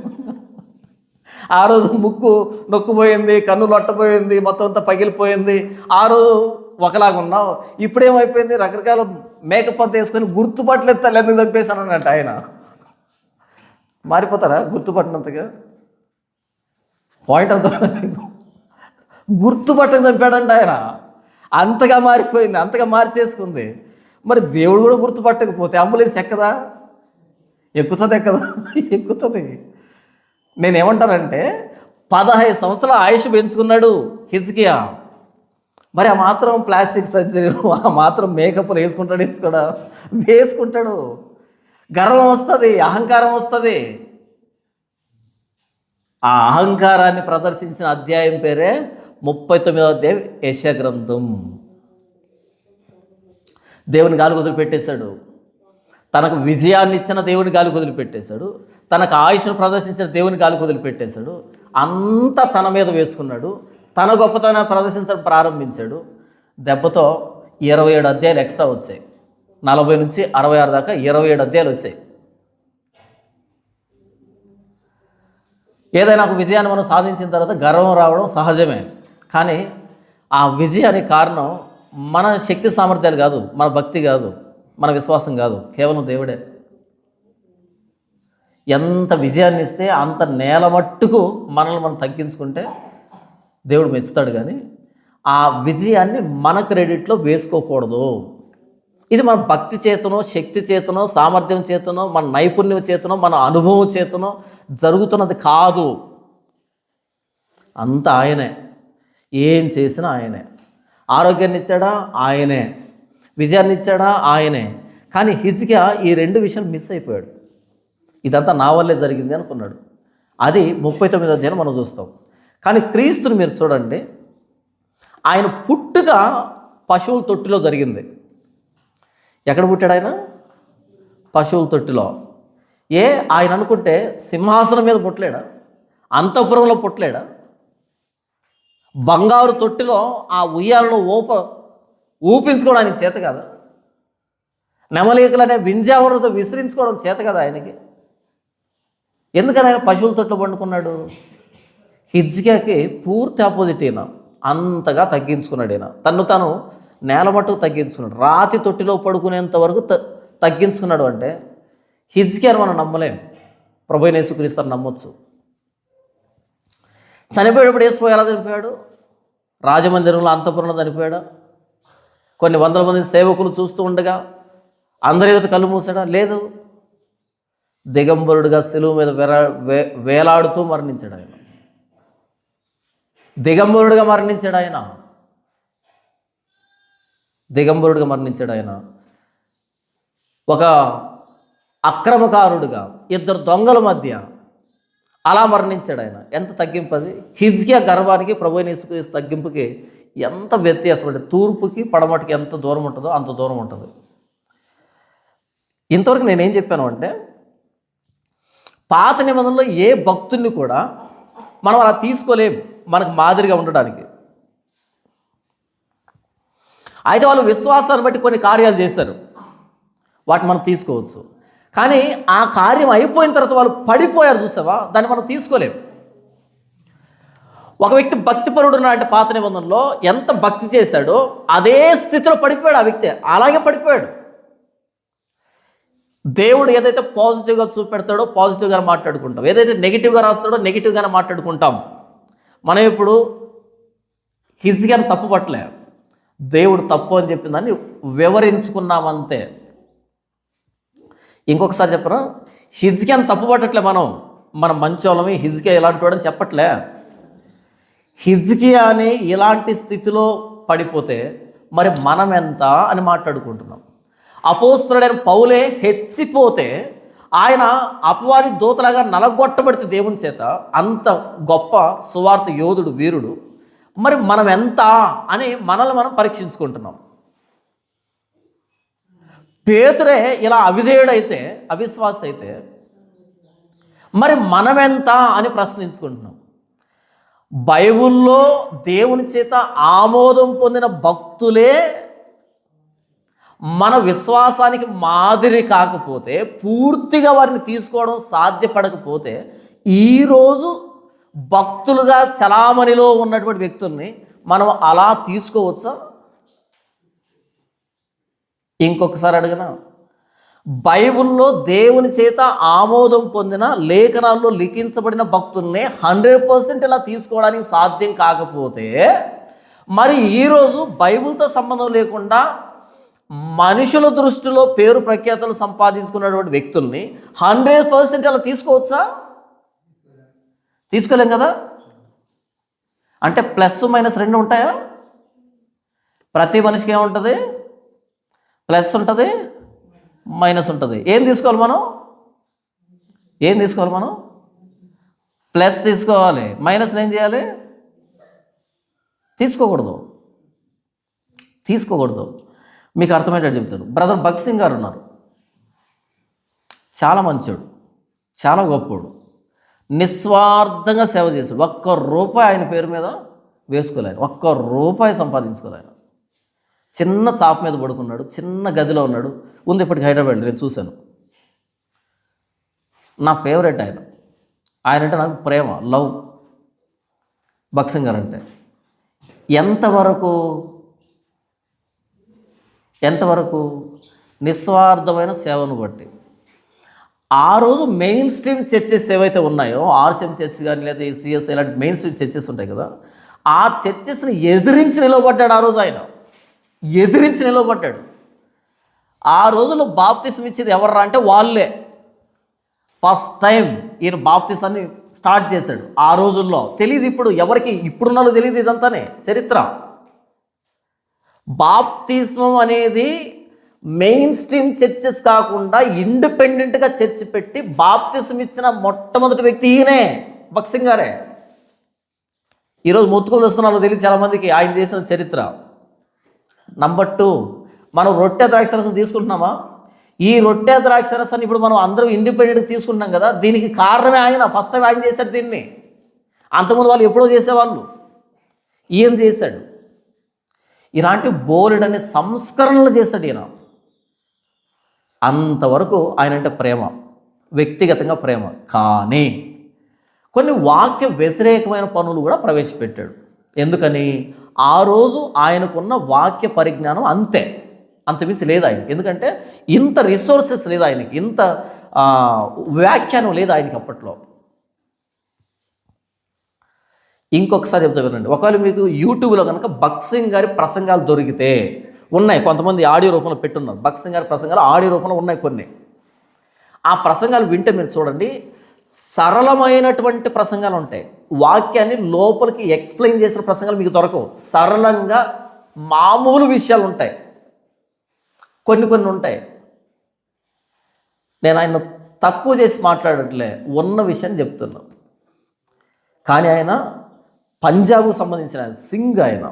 ఆ రోజు ముక్కు నొక్కుపోయింది, కన్ను లొట్టపోయింది, మొత్తం అంతా పగిలిపోయింది, ఆ రోజు ఒకలాగా ఉన్నావు, ఇప్పుడేమైపోయింది, రకరకాల మేకప్ అంతా వేసుకొని గుర్తుపట్టలేదు తల్లి, ఎందుకు చంపేశాను అన్నట్టు. ఆయన మారిపోతారా గుర్తుపట్టినంతగా? పాయింట్ అంతా గుర్తుపట్టక చంపాడంట ఆయన. అంతగా మారిపోయింది, అంతగా మార్చేసుకుంది. మరి దేవుడు కూడా గుర్తుపట్టకపోతే అంబులెన్స్ ఎక్కదా? ఎక్కుతుంది ఎక్కదా? ఎక్కుతుంది. నేనేమంటానంటే 15 సంవత్సరాల ఆయుష్ పెంచుకున్నాడు హిజ్కియా. మరి ఆ మాత్రం ప్లాస్టిక్ సర్జరీలు, ఆ మాత్రం మేకప్లు వేసుకుంటాడు. గర్వం వస్తుంది, అహంకారం వస్తుంది. ఆ అహంకారాన్ని ప్రదర్శించిన అధ్యాయం పేరే 39వ అధ్యాయం యెషయా గ్రంథం. దేవుని గాలి వదిలిపెట్టేశాడు. తనకు విజయాన్ని ఇచ్చిన దేవుని గాలి వదిలిపెట్టేశాడు. తనకు ఆయుష్ను ప్రదర్శించిన దేవుని గాలి వదిలిపెట్టేశాడు. అంతా తన మీద వేసుకున్నాడు. తన గొప్పతనాన్ని ప్రదర్శించడం ప్రారంభించాడు. దెబ్బతో 27 అధ్యాయాలు ఎక్స్ట్రా వచ్చాయి. 40 నుంచి 66 దాకా 27 అధ్యాయాలు వచ్చాయి. ఏదైనా ఒక విజయాన్ని మనం సాధించిన తర్వాత గర్వం రావడం సహజమే. కానీ ఆ విజయానికి కారణం మన శక్తి సామర్థ్యాలు కాదు, మన భక్తి కాదు, మన విశ్వాసం కాదు, కేవలం దేవుడే. ఎంత విజయాన్ని ఇస్తే అంత నేల మట్టుకు మనల్ని మనం తగ్గించుకుంటే దేవుడు మెచ్చుతాడు. కానీ ఆ విజయాన్ని మన క్రెడిట్లో వేసుకోకూడదు. ఇది మన భక్తి చేతనో, శక్తి చేతనో, సామర్థ్యం చేతనో, మన నైపుణ్యం చేతనో, మన అనుభవం చేతనో జరుగుతున్నది కాదు. అంత ఆయనే. ఏం చేసినా ఆయనే. ఆరోగ్యాన్ని ఇచ్చాడా ఆయనే, విజయాన్ని ఇచ్చాడా ఆయనే. కానీ హిజ్కియా ఈ 2 విషయాలు మిస్ అయిపోయాడు. ఇదంతా నా వల్లే జరిగింది అనుకున్నాడు. అది 39వ అధ్యాయం మనం చూస్తాం. కానీ క్రీస్తుని మీరు చూడండి, ఆయన పుట్టుక పశువుల తొట్టిలో జరిగింది. ఎక్కడ పుట్టాడు ఆయన? పశువుల తొట్టిలో. ఆయన అనుకుంటే సింహాసనం మీద పుట్టలేడా? అంతఃపురంలో పుట్టలేడా? బంగారు తొట్టిలో ఆ ఉయ్యాలను ఊపించుకోవడానికి చేత కదా? నెమలికలనే వింజావరతో విసిరించుకోవడం చేత కదా ఆయనకి? ఎందుకని ఆయన పశువుల తొట్టిలో పండుకున్నాడు? హిజ్కియాకి పూర్తి ఆపోజిట్. ఈయన అంతగా తగ్గించుకున్నాడు. ఈయన తను తాను నేల మట్టుకు తగ్గించుకున్నాడు. రాతి తొట్టిలో పడుకునేంత వరకు తగ్గించుకున్నాడు. అంటే హిజ్కియాని మనం నమ్మలేం, ప్రభువైన యేసుక్రీస్తుని నమ్మొచ్చు. చనిపోయేటప్పుడు యేసు ఎలా చనిపోయాడు? రాజమందిరంలో అంతఃపురంలో చనిపోయాడా? కొన్ని వందల మంది సేవకులు చూస్తూ ఉండగా అందరి ఎదుట కళ్ళు మూసాడా? లేదు. దిగంబరుడుగా శిలువ మీద వేలాడుతూ మరణించాడు ఆయన. దిగంబరుడుగా మరణించాడు ఆయన. దిగంబరుడుగా మరణించాడు ఆయన. ఒక అక్రమకారుడుగా, 2 దొంగల మధ్య అలా మరణించాడు ఆయన. ఎంత తగ్గింపది! హిజ్కియా గర్వానికి ప్రభువైన యేసుక్రీస్తు తగ్గింపుకి ఎంత వ్యత్యాసం అంటే, తూర్పుకి పడమటికి ఎంత దూరం ఉంటుందో అంత దూరం ఉంటుంది. ఇంతవరకు నేనేం చెప్పాను అంటే, పాత నిబంధనలో ఏ భక్తుల్ని కూడా మనం అలా తీసుకోలేం మనకు మాదిరిగా ఉండడానికి. అయితే వాళ్ళు విశ్వాసాన్ని బట్టి కొన్ని కార్యాలు చేశారు, వాటిని మనం తీసుకోవచ్చు. కానీ ఆ కార్యం అయిపోయిన తర్వాత వాళ్ళు పడిపోయారు, చూసావా? దాన్ని మనం తీసుకోలేం. ఒక వ్యక్తి భక్తిపరుడు అంటే పాత నిబంధనలో ఎంత భక్తి చేశాడో అదే స్థితిలో పడిపోయాడు ఆ వ్యక్తి. అలాగే పడిపోయాడు. దేవుడు ఏదైతే పాజిటివ్గా చూపెడతాడో పాజిటివ్గానే మాట్లాడుకుంటాం, ఏదైతే నెగిటివ్గా రాస్తాడో నెగిటివ్గానే మాట్లాడుకుంటాం. మనం ఇప్పుడు హిజ్కియాని తప్పు పట్టలే, దేవుడు తప్పు అని చెప్పిన దాన్ని వివరించుకున్నామంతే. ఇంకొకసారి చెప్పరా, హిజ్కియాని తప్పు పట్టట్లే మనం మంచోళ్ళమి, హిజ్కియా ఇలాంటి వాడని చెప్పట్లే. హిజ్కియాని ఇలాంటి స్థితిలో పడిపోతే మరి మనం ఎంత అని మాట్లాడుకుంటున్నాం. అపోస్తలుడైన పౌలే హెచ్చిపోతే ఆయన అపవాది దూతలాగా నలగొట్టబడితే దేవుని చేత, అంత గొప్ప సువార్త యోధుడు, వీరుడు. మరి మనం ఎంత అని మనల్ని మనం పరీక్షించుకుంటున్నాం. పేతురే ఇలా అవిధేయుడైతే, అవిశ్వాస అయితే మరి మనమెంత అని ప్రశ్నించుకుంటున్నాం. బైబిల్లో దేవుని చేత ఆమోదం పొందిన భక్తులే మన విశ్వాసానికి మాదిరి కాకపోతే, పూర్తిగా వారిని తీసుకోవడం సాధ్యపడకపోతే, ఈరోజు భక్తులుగా చలామణిలో ఉన్నటువంటి వ్యక్తుల్ని మనం అలా తీసుకోవచ్చా? ఇంకొకసారి అడిగినా, బైబిల్లో దేవుని చేత ఆమోదం పొందిన లేఖనాల్లో లిఖించబడిన భక్తుల్ని 100% ఇలా తీసుకోవడానికి సాధ్యం కాకపోతే, మరి ఈరోజు బైబిల్తో సంబంధం లేకుండా మనుషుల దృష్టిలో పేరు ప్రఖ్యాతలు సంపాదించుకున్నటువంటి వ్యక్తుల్ని 100% అలా తీసుకోవచ్చా? తీసుకోలేం కదా. అంటే ప్లస్ మైనస్ రెండు ఉంటాయా? ప్రతి మనిషికి ఏముంటుంది? ప్లస్ ఉంటుంది, మైనస్ ఉంటుంది. ఏం తీసుకోవాలి మనం? ప్లస్ తీసుకోవాలి. మైనస్ ఏం చేయాలి? తీసుకోకూడదు. మీకు అర్థమయ్యేటట్టు చెప్తాను. బ్రదర్ భగత్ సింగ్ గారు ఉన్నారు, చాలా మంచోడు, చాలా గొప్పోడు, నిస్వార్థంగా సేవ చేశాడు. ₹1 ఆయన పేరు మీద వేసుకోలేను, ₹1 సంపాదించుకోలేను. చిన్న చాప మీద పడుకున్నాడు, చిన్న గదిలో ఉన్నాడు. ఉంది ఇప్పటికి హైదరాబాద్, నేను చూశాను. నా ఫేవరెట్ ఆయన అంటే నాకు ప్రేమ, లవ్. భగత్ సింగ్ గారు అంటే ఎంతవరకు నిస్వార్థమైన సేవను బట్టి. ఆ రోజు మెయిన్ స్ట్రీమ్ చర్చెస్ ఏవైతే ఉన్నాయో, ఆర్సిఎం చర్చ్ కానీ లేదా సిఎస్ ఇలాంటి మెయిన్ స్ట్రీమ్ చర్చెస్ ఉంటాయి కదా, ఆ చర్చెస్ని ఎదిరించి నిలబడ్డాడు. ఆ రోజు ఆయన ఎదిరించి నిలబడ్డాడు. ఆ రోజుల్లో బాప్తిసం ఇచ్చేది ఎవర్రా అంటే వాళ్ళే. ఫస్ట్ టైం ఈయన బాప్తిసాన్ని స్టార్ట్ చేశాడు. ఆ రోజుల్లో తెలియదు, ఇప్పుడు ఎవరికి ఇప్పుడున్నలో తెలియదు. ఇదంతానే చరిత్ర. బాప్తిస్మం అనేది మెయిన్ స్ట్రీమ్ చర్చెస్ కాకుండా ఇండిపెండెంట్గా చర్చ్ పెట్టి బాప్తిసం ఇచ్చిన మొట్టమొదటి వ్యక్తి ఈయనే, భగత్ సింగ్ గారే. ఈరోజు మొత్తుకొని వస్తున్నారో తెలియదు చాలామందికి ఆయన చేసిన చరిత్ర. నంబర్ 2, మనం రొట్టె ద్రాక్షరసం తీసుకుంటున్నామా? ఈ రొట్టె ద్రాక్షరసాన్ని ఇప్పుడు మనం అందరూ ఇండిపెండెంట్గా తీసుకుంటున్నాం కదా, దీనికి కారణమే ఆయన. ఫస్ట్ టైం ఆయన చేశాడు దీన్ని. అంతకుముందు వాళ్ళు ఎప్పుడో చేసేవాళ్ళు, ఈయన చేశాడు. ఇలాంటి బోలెడనే సంస్కరణలు చేశాడు ఈయన. అంతవరకు ఆయన అంటే ప్రేమ, వ్యక్తిగతంగా ప్రేమ. కానీ కొన్ని వాక్య వ్యతిరేకమైన పనులు కూడా ప్రవేశపెట్టాడు. ఎందుకని? ఆ రోజు ఆయనకున్న వాక్య పరిజ్ఞానం అంతమించి లేదు ఆయనకి. ఎందుకంటే ఇంత రిసోర్సెస్ లేదు ఆయనకి, ఇంత వ్యాఖ్యానం లేదు ఆయనకి అప్పట్లో. ఇంకొకసారి చెప్తా వినండి. ఒకవేళ మీకు యూట్యూబ్లో కనుక భగత్ సింగ్ గారి ప్రసంగాలు దొరికితే, ఉన్నాయి, కొంతమంది ఆడియో రూపంలో పెట్టున్నారు. భగత్ సింగ్ గారి ప్రసంగాలు ఆడియో రూపంలో ఉన్నాయి కొన్ని. ఆ ప్రసంగాలు వింటే మీరు చూడండి, సరళమైనటువంటి ప్రసంగాలు ఉంటాయి. వాక్యాన్ని లోపలికి ఎక్స్ప్లెయిన్ చేసిన ప్రసంగాలు మీకు దొరకవు. సరళంగా మామూలు విషయాలు ఉంటాయి, కొన్ని ఉంటాయి. నేను ఆయన తక్కువ చేసి మాట్లాడట్లే, ఉన్న విషయాన్ని చెప్తున్నా. కానీ ఆయన పంజాబ్కు సంబంధించిన ఆయన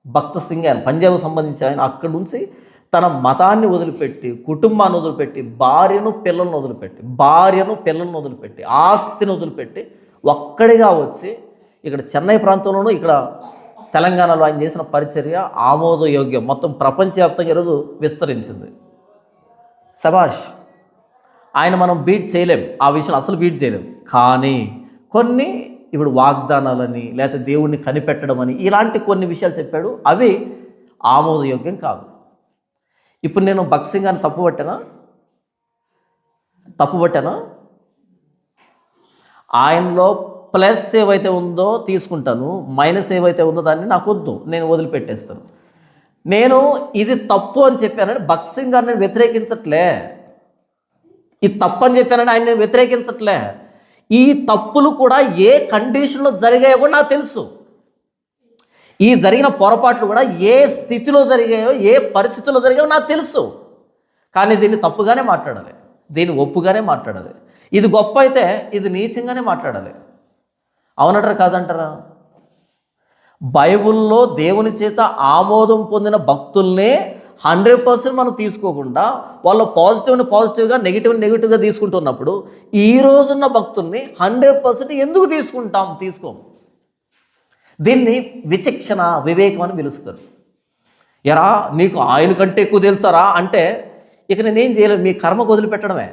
భక్త సింగ్, ఆయన పంజాబ్కు సంబంధించి ఆయన అక్కడి నుంచి తన మతాన్ని వదిలిపెట్టి, కుటుంబాన్ని వదిలిపెట్టి, భార్యను పిల్లలను వదిలిపెట్టి, ఆస్తిని వదిలిపెట్టి ఒక్కడిగా వచ్చి ఇక్కడ చెన్నై ప్రాంతంలోనూ, ఇక్కడ తెలంగాణలో ఆయన చేసిన పరిచర్య ఆమోదయోగ్యం. మొత్తం ప్రపంచవ్యాప్తంగా ఈరోజు విస్తరించింది. శభాష్. ఆయన మనం బీట్ చేయలేం, ఆ విషయం అసలు బీట్ చేయలేం. కానీ కొన్ని ఇప్పుడు వాగ్దానాలని, లేకపోతే దేవుణ్ణి కనిపెట్టడం అని, ఇలాంటి కొన్ని విషయాలు చెప్పాడు. అవి ఆమోదయోగ్యం కాదు. ఇప్పుడు నేను భగత్ సింగ్ గారిని తప్పుపట్టానా? ఆయనలో ప్లస్ ఏవైతే ఉందో తీసుకుంటాను, మైనస్ ఏవైతే ఉందో దాన్ని నాకు వద్దు, నేను వదిలిపెట్టేస్తాను. నేను ఇది తప్పు అని చెప్పానని భగత్ సింగ్ గారిని నేను వ్యతిరేకించట్లే. ఇది తప్పు అని చెప్పానని ఆయన నేను వ్యతిరేకించట్లే. ఈ తప్పులు కూడా ఏ కండిషన్లో జరిగాయో కూడా నాకు తెలుసు. ఈ జరిగిన పొరపాట్లు కూడా ఏ స్థితిలో జరిగాయో, ఏ పరిస్థితుల్లో జరిగాయో నాకు తెలుసు. కానీ దీన్ని తప్పుగానే మాట్లాడాలి, దీన్ని ఒప్పుగానే మాట్లాడాలి. ఇది గొప్ప అయితే ఇది నీచంగానే మాట్లాడాలి. అవునంటారా కాదంటారా? బైబిల్లో దేవుని చేత ఆమోదం పొందిన భక్తుల్నే 100% మనం తీసుకోకుండా, వాళ్ళు పాజిటివ్గా నెగిటివ్గా తీసుకుంటున్నప్పుడు, ఈ రోజున్న భక్తుల్ని 100% ఎందుకు తీసుకోం? దీన్ని విచక్షణ, వివేకం అని పిలుస్తారు. ఎరా నీకు ఆయన కంటే ఎక్కువ తెలుసారా అంటే, ఇక నేనేం చేయలేను, మీ కర్మకు వదిలిపెట్టడమే.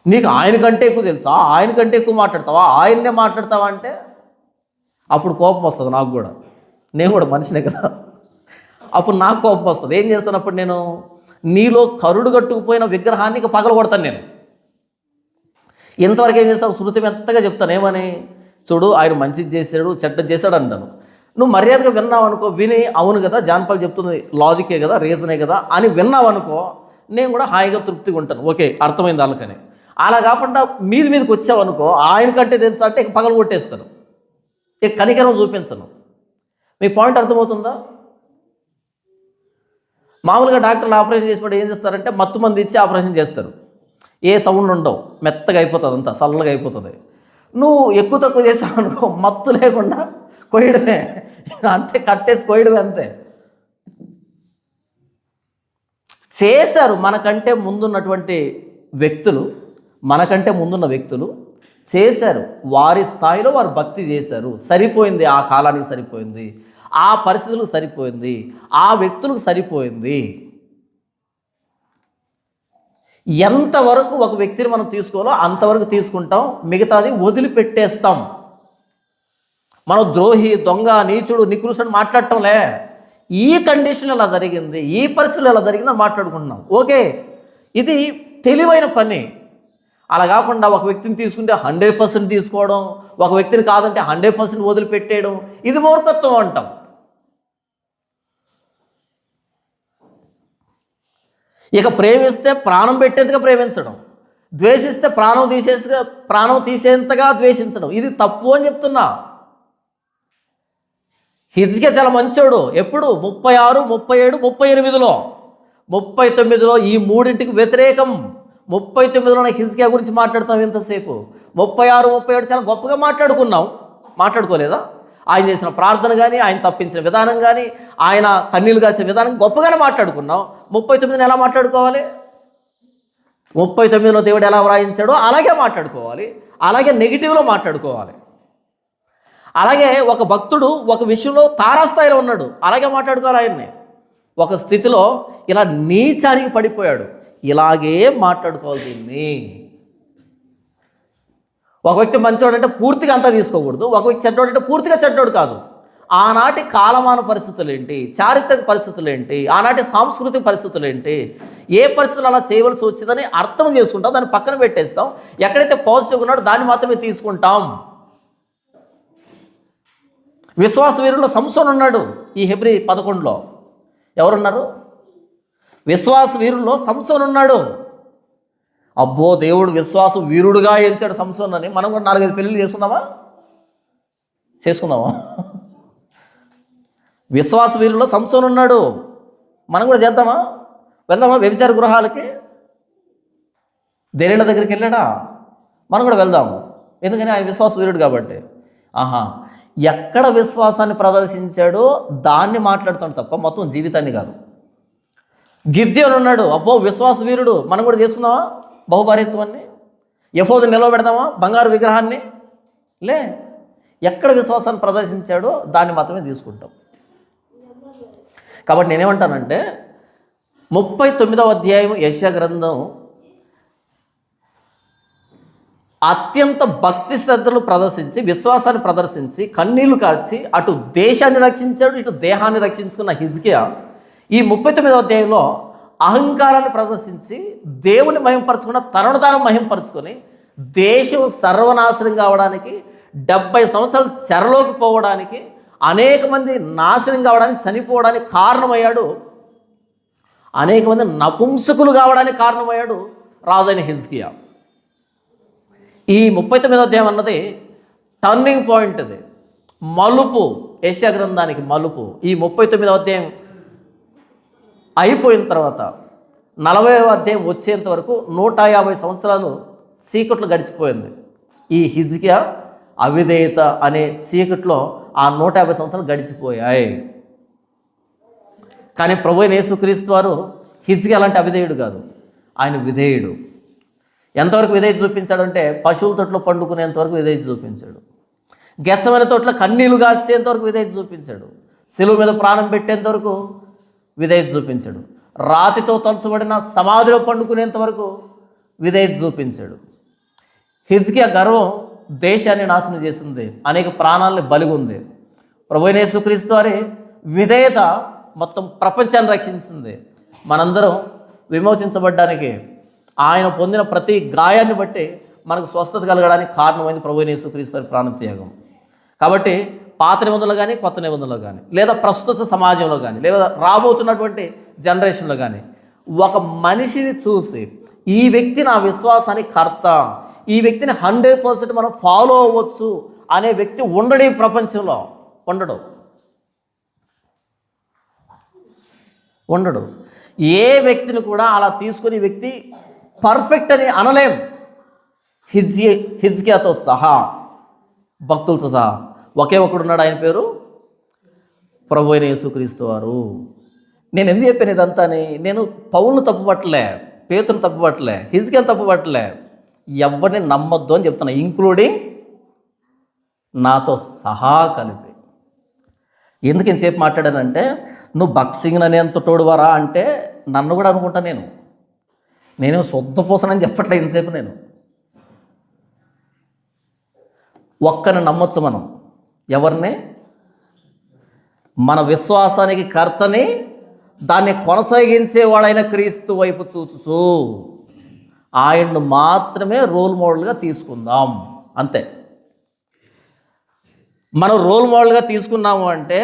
నీకు ఆయన కంటే ఎక్కువ తెలుసా, ఆయన కంటే ఎక్కువ మాట్లాడతావా, ఆయన్నే మాట్లాడతావా అంటే అప్పుడు కోపం వస్తుంది నాకు కూడా. నేను కూడా మనిషినే కదా, అప్పుడు నాకు కోపం వస్తుంది. ఏం చేస్తాను అప్పుడు నేను? నీలో కరుడు కట్టుకుపోయిన విగ్రహాన్ని ఇక పగలగొడతాను నేను. ఇంతవరకు ఏం చేస్తావు? శృతి మెత్తగా చెప్తాను, ఏమని? చూడు, ఆయన మంచిది చేశాడు, చెడ్డది చేశాడు అంటాను. నువ్వు మర్యాదగా విన్నావు అనుకో, విని అవును కదా జాన్పాల్ చెప్తుంది లాజికే కదా, రీజనే కదా అని విన్నావు అనుకో, నేను కూడా హాయిగా తృప్తిగా ఉంటాను. ఓకే, అర్థమైంది వాళ్ళకని. అలా కాకుండా మీదకి వచ్చావనుకో, ఆయనకంటే తెలుసా అంటే ఇక పగలు కొట్టేస్తాను, ఇక కనికరం చూపించను. మీ పాయింట్ అర్థమవుతుందా? మామూలుగా డాక్టర్లు ఆపరేషన్ చేసినప్పుడు ఏం చేస్తారంటే మత్తు మంది ఇచ్చి ఆపరేషన్ చేస్తారు. ఏ సౌండ్ ఉండవు, మెత్తగా అయిపోతుంది, అంతా చల్లగా అయిపోతుంది. నువ్వు ఎక్కువ తక్కువ చేసావు అనుకో, మత్తు లేకుండా కొయ్యడమే, అంతే, కట్టేసి కొయ్యడమే, అంతే. చేశారు మనకంటే ముందున్నటువంటి వ్యక్తులు, మనకంటే ముందున్న వ్యక్తులు చేశారు, వారి స్థాయిలో వారు భక్తి చేశారు, సరిపోయింది, ఆ కాలానికి సరిపోయింది, ఆ పరిస్థితులకు సరిపోయింది, ఆ వ్యక్తులకు సరిపోయింది. ఎంతవరకు ఒక వ్యక్తిని మనం తీసుకోవాలో అంతవరకు తీసుకుంటాం, మిగతాది వదిలిపెట్టేస్తాం. మనం ద్రోహి, దొంగ, నీచుడు, నికృష్టుడు మాట్లాడటంలే, ఈ కండిషన్ ఇలా జరిగింది, ఈ పరిస్థితులు ఎలా జరిగిందని మాట్లాడుకుంటున్నాం. ఓకే, ఇది తెలివైన పని. అలా కాకుండా ఒక వ్యక్తిని తీసుకుంటే 100% తీసుకోవడం, ఒక వ్యక్తిని కాదంటే 100% వదిలిపెట్టేయడం, ఇది మూర్ఖత్వం అంటాం. ఇక ప్రేమిస్తే ప్రాణం పెట్టేంతగా ప్రేమించడం, ద్వేషిస్తే ప్రాణం తీసేంతగా ద్వేషించడం, ఇది తప్పు అని చెప్తున్నా. హిజ్కియా చాలా మంచోడు. ఎప్పుడు? 36, 37, 38లో, 39లో ఈ మూడింటికి వ్యతిరేకం. 39లో హిజ్కియా గురించి మాట్లాడుతాం ఎంతసేపు. 36, 37 చాలా గొప్పగా మాట్లాడుకోలేదా? ఆయన చేసిన ప్రార్థన కానీ, ఆయన తప్పించిన విధానం కానీ, ఆయన కన్నీళ్లు గార్చిన విధానం గొప్పగానే మాట్లాడుకున్నాం. 39ని ఎలా మాట్లాడుకోవాలి? 39లో దేవుడు ఎలా వ్రాయించాడో అలాగే మాట్లాడుకోవాలి, అలాగే నెగిటివ్లో మాట్లాడుకోవాలి. అలాగే ఒక భక్తుడు ఒక విషయంలో తారాస్థాయిలో ఉన్నాడు, అలాగే మాట్లాడుకోవాలి ఆయన్ని. ఒక స్థితిలో ఇలా నీచానికి పడిపోయాడు, ఇలాగే మాట్లాడుకోవాలి దీన్ని. ఒక వ్యక్తి మంచివాడు అంటే పూర్తిగా అంతా తీసుకోకూడదు, ఒక వ్యక్తి చెడ్డోడు అంటే పూర్తిగా చెడ్డోడు కాదు. ఆనాటి కాలమాన పరిస్థితులు ఏంటి, చారిత్రక పరిస్థితులు ఏంటి, ఆనాటి సాంస్కృతిక పరిస్థితులు ఏంటి, ఏ పరిస్థితులు అలా చేయవలసి వచ్చిందని అర్థం చేసుకుంటాం, దాన్ని పక్కన పెట్టేస్తాం. ఎక్కడైతే పాజిటివ్గా ఉన్నాడో దాన్ని మాత్రమే తీసుకుంటాం. విశ్వాస వీరుల్లో సంసోను ఉన్నాడు. ఈ హెబ్రీ 11లో ఎవరున్నారు? విశ్వాస వీరుల్లో సంసోను ఉన్నాడు. అబ్బో, దేవుడు విశ్వాస వీరుడుగా ఎంచాడు సంసోను అని. మనం కూడా 4-5 పెళ్ళిళ్ళు చేసుకుందామా? విశ్వాస వీరుల్లో సంసోను ఉన్నాడు. మనం కూడా చేద్దామా? వెళ్దామా వ్యభిచార గృహాలకి? దేనిళ్ళ దగ్గరికి వెళ్ళాడా? మనం కూడా వెళ్దాము, ఎందుకని ఆయన విశ్వాస వీరుడు కాబట్టి. ఎక్కడ విశ్వాసాన్ని ప్రదర్శించాడో దాన్ని మాట్లాడుతాడు తప్ప మొత్తం జీవితాన్ని కాదు. గిద్యోను ఉన్నాడు. అబ్బో, విశ్వాస వీరుడు. మనం కూడా చేసుకుందామా బహుభార్యత్వాన్ని? ఎఫోదు నిలవబెడదామా బంగారు విగ్రహాన్ని? లే, ఎక్కడ విశ్వాసాన్ని ప్రదర్శించాడో దాన్ని మాత్రమే తీసుకుంటాం. కాబట్టి నేనేమంటానంటే 39వ అధ్యాయం యెషయా గ్రంథం అత్యంత భక్తి శ్రద్ధలు ప్రదర్శించి, విశ్వాసాన్ని ప్రదర్శించి, కన్నీళ్లు కార్చి అటు దేశాన్ని రక్షించాడు, ఇటు దేహాన్ని రక్షించుకున్న హిజ్కియా ఈ 39వ అధ్యాయంలో అహంకారాన్ని ప్రదర్శించి దేవుని మహింపరచుకున్న తనను తాను మహింపరచుకొని దేశం సర్వనాశనం కావడానికి, 70 సంవత్సరాలు చెరలోకి పోవడానికి, అనేక మంది నాశనం కావడానికి, చనిపోవడానికి కారణమయ్యాడు. అనేక మంది నపుంసకులు కావడానికి కారణమయ్యాడు రాజైన హిజ్కియా. ఈ 39వ అధ్యాయం అన్నది టర్నింగ్ పాయింట్, అది మలుపు, యెషయా గ్రంథానికి మలుపు. ఈ 39వ అధ్యాయం అయిపోయిన తర్వాత 40వ అధ్యాయం వచ్చేంత వరకు 150 సంవత్సరాలు చీకట్లు గడిచిపోయింది. ఈ హిజ్కియా అవిధేయత అనే చీకట్లో ఆ 150 సంవత్సరాలు గడిచిపోయాయి. కానీ ప్రభువైన యేసుక్రీస్తు వారు హిజ్కియా అలాంటి అవిధేయుడు కాదు, ఆయన విధేయుడు. ఎంతవరకు విధేయత చూపించాడంటే పశువుల తోటలో పండుకునేంతవరకు విధేయత చూపించాడు. గెత్సెమనే తోటలో కన్నీళ్లు గార్చేంతవరకు విధేయత చూపించాడు. శిలువ మీద ప్రాణం పెట్టేంతవరకు విధేయత చూపించాడు. రాతితో తొలచబడిన సమాధిలో పండుకునేంత వరకు విధేయత చూపించాడు. హిజ్కియా గర్వం దేశాన్ని నాశనం చేసింది, అనేక ప్రాణాలని బలిగొంది. ప్రభువైన యేసుక్రీస్తు వారి విధేయత మొత్తం ప్రపంచాన్ని రక్షించింది. మనందరం విమోచించబడ్డానికి, ఆయన పొందిన ప్రతి గాయాన్ని బట్టి మనకు స్వస్థత కలగడానికి కారణమైంది ప్రభువైన యేసుక్రీస్తు ప్రాణత్యాగం. కాబట్టి పాత నిబంధనలు కానీ, కొత్త నిబంధనలు కానీ, లేదా ప్రస్తుత సమాజంలో కానీ, లేదా రాబోతున్నటువంటి జనరేషన్లో కానీ ఒక మనిషిని చూసి ఈ వ్యక్తి నా విశ్వాసానికి కర్త, ఈ వ్యక్తిని 100% మనం ఫాలో అవ్వచ్చు అనే వ్యక్తి ఉండడు. ఈ ప్రపంచంలో ఉండడు. ఏ వ్యక్తిని కూడా అలా తీసుకుని ఈ వ్యక్తి పర్ఫెక్ట్ అని అనలేం. హిజ్కియాతో సహా, భక్తులతో సహా ఒకే ఒకడున్నాడు, ఆయన పేరు ప్రభువైన యేసుక్రీస్తు వారు. నేను ఎందుకు చెప్పాను ఇదంతా అని? నేను పౌలును తప్పుపట్టలే, పేతురును తప్పుపట్టలే, హిజ్కియాను తప్పుపట్టలే, ఎవరిని నమ్మొద్దు అని చెప్తున్నా, ఇంక్లూడింగ్ నాతో సహా కలిపి. ఎందుకు ఇంతసేపు మాట్లాడానంటే, నువ్వు భక్సింగ్ అనేంత తోడువారా అంటే నన్ను కూడా అనుకుంటా. నేను శుద్ధపోసనని చెప్పట్లే ఇంతసేపు. నేను ఒక్కరిని నమ్మొచ్చు మనం. ఎవరిని? మన విశ్వాసానికి కర్తని, దాన్ని కొనసాగించేవాడైన క్రీస్తు వైపు చూచుచూ ఆయన్ను మాత్రమే రోల్ మోడల్గా తీసుకుందాం. అంతే. మనం రోల్ మోడల్గా తీసుకున్నాము అంటే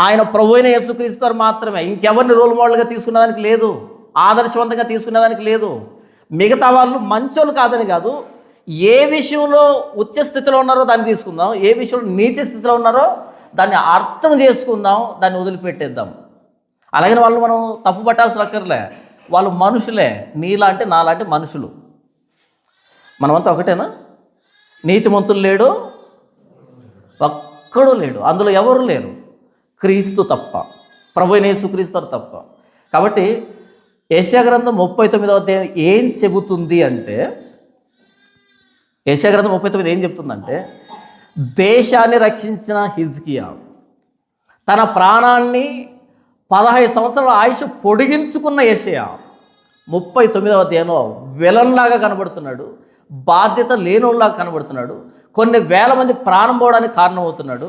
ఆయన ప్రభువైన యేసుక్రీస్తు మాత్రమే. ఇంకెవరిని రోల్ మోడల్గా తీసుకునేదానికి లేదు, ఆదర్శవంతంగా తీసుకునేదానికి లేదు. మిగతా వాళ్ళు మంచోళ్ళు కాదని కాదు, ఏ విషయంలో ఉచ్చ స్థితిలో ఉన్నారో దాన్ని తీసుకుందాం, ఏ విషయంలో నీచ స్థితిలో ఉన్నారో దాన్ని అర్థం చేసుకుందాం, దాన్ని వదిలిపెట్టేద్దాం. అలాగే వాళ్ళు మనం తప్పు పట్టాల్సిన అక్కర్లే, వాళ్ళు మనుషులే, నీలాంటి నాలాంటి మనుషులు. మనమంతా ఒకటేనా? నీతిమంతులు లేడు, ఒక్కడూ లేడు, అందులో ఎవరు లేరు, క్రీస్తు తప్ప, ప్రభువైన యేసుక్రీస్తు తప్ప. కాబట్టి యెషయా గ్రంథం 39వ అధ్యాయం ఏం చెబుతుంది అంటే, యెషయా గ్రంథం 39 ఏం చెప్తుందంటే, దేశాన్ని రక్షించిన హిజ్కియా తన ప్రాణాన్ని 15 సంవత్సరాల ఆయుష్ పొడిగించుకున్న యెషయా 39వ అధ్యాయంలో విలన్లాగా కనబడుతున్నాడు, బాధ్యత లేనోళ్ళలాగా కనబడుతున్నాడు, కొన్ని వేల మంది ప్రాణం పోవడానికి కారణమవుతున్నాడు,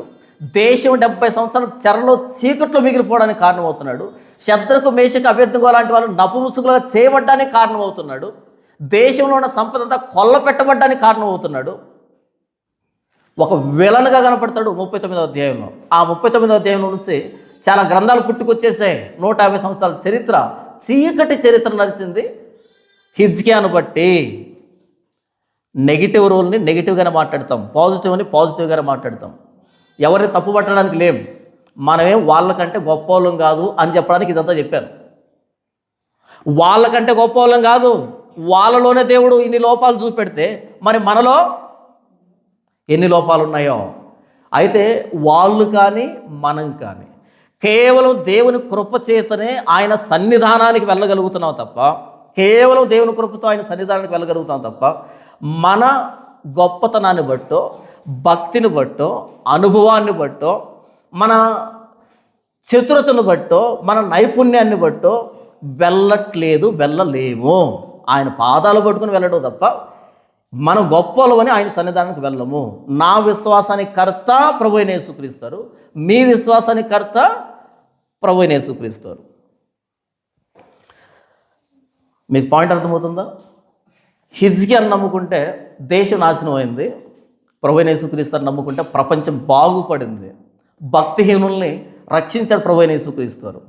దేశం 70 సంవత్సరాల చెరలో చీకట్లో మిగిలిపోవడానికి కారణమవుతున్నాడు, శద్రకు మేషకు అభ్యర్థిగో లాంటి వాళ్ళు నపుంసకులుగా చేయబడ్డానికి కారణమవుతున్నాడు, దేశంలో ఉన్న సంపద అంతా కొల్ల పెట్టబడ్డానికి కారణమవుతున్నాడు. ఒక విలన్గా కనపడతాడు 39వ అధ్యాయంలో. ఆ 39వ అధ్యాయంలో నుంచి చాలా గ్రంథాలు పుట్టుకొచ్చేసాయి. 150 సంవత్సరాల చరిత్ర, చీకటి చరిత్ర నడిచింది హిజ్కియాను బట్టి. నెగిటివ్ రోల్ని నెగిటివ్గానే మాట్లాడతాం, పాజిటివ్ని పాజిటివ్గానే మాట్లాడతాం. ఎవరిని తప్పు పట్టడానికి లేం, మనమేం వాళ్ళకంటే గొప్ప వాళ్ళం కాదు అని చెప్పడానికి ఇదంతా చెప్పాను. వాళ్ళకంటే గొప్ప వాళ్ళం కాదు, వాళ్ళలోనే దేవుడు ఇన్ని లోపాలు చూపెడితే మరి మనలో ఎన్ని లోపాలు ఉన్నాయో. అయితే వాళ్ళు కానీ మనం కానీ కేవలం దేవుని కృప చేతనే ఆయన సన్నిధానానికి వెళ్ళగలుగుతున్నాం తప్ప, కేవలం దేవుని కృపతో ఆయన సన్నిధానానికి వెళ్ళగలుగుతాం తప్ప, మన గొప్పతనాన్ని బట్టో, భక్తిని బట్టో, అనుభవాన్ని బట్టో, మన చతురతను బట్టో, మన నైపుణ్యాన్ని బట్టో వెళ్ళలేము. ఆయన పాదాలు పట్టుకుని వెళ్ళడం తప్ప మన గొప్పలు అని ఆయన సన్నిధానానికి వెళ్ళము. నా విశ్వాసానికి కర్త ప్రభువైన యేసుక్రీస్తు, మీ విశ్వాసానికి కర్త ప్రభువైన యేసుక్రీస్తు. మీకు పాయింట్ అర్థమవుతుందా? హిజ్కియాను నమ్ముకుంటే దేశం నాశనం అయింది, ప్రభువైన యేసుక్రీస్తుని నమ్ముకుంటే ప్రపంచం బాగుపడింది. భక్తిహీనుల్ని రక్షించాడు ప్రభువైన యేసుక్రీస్తు.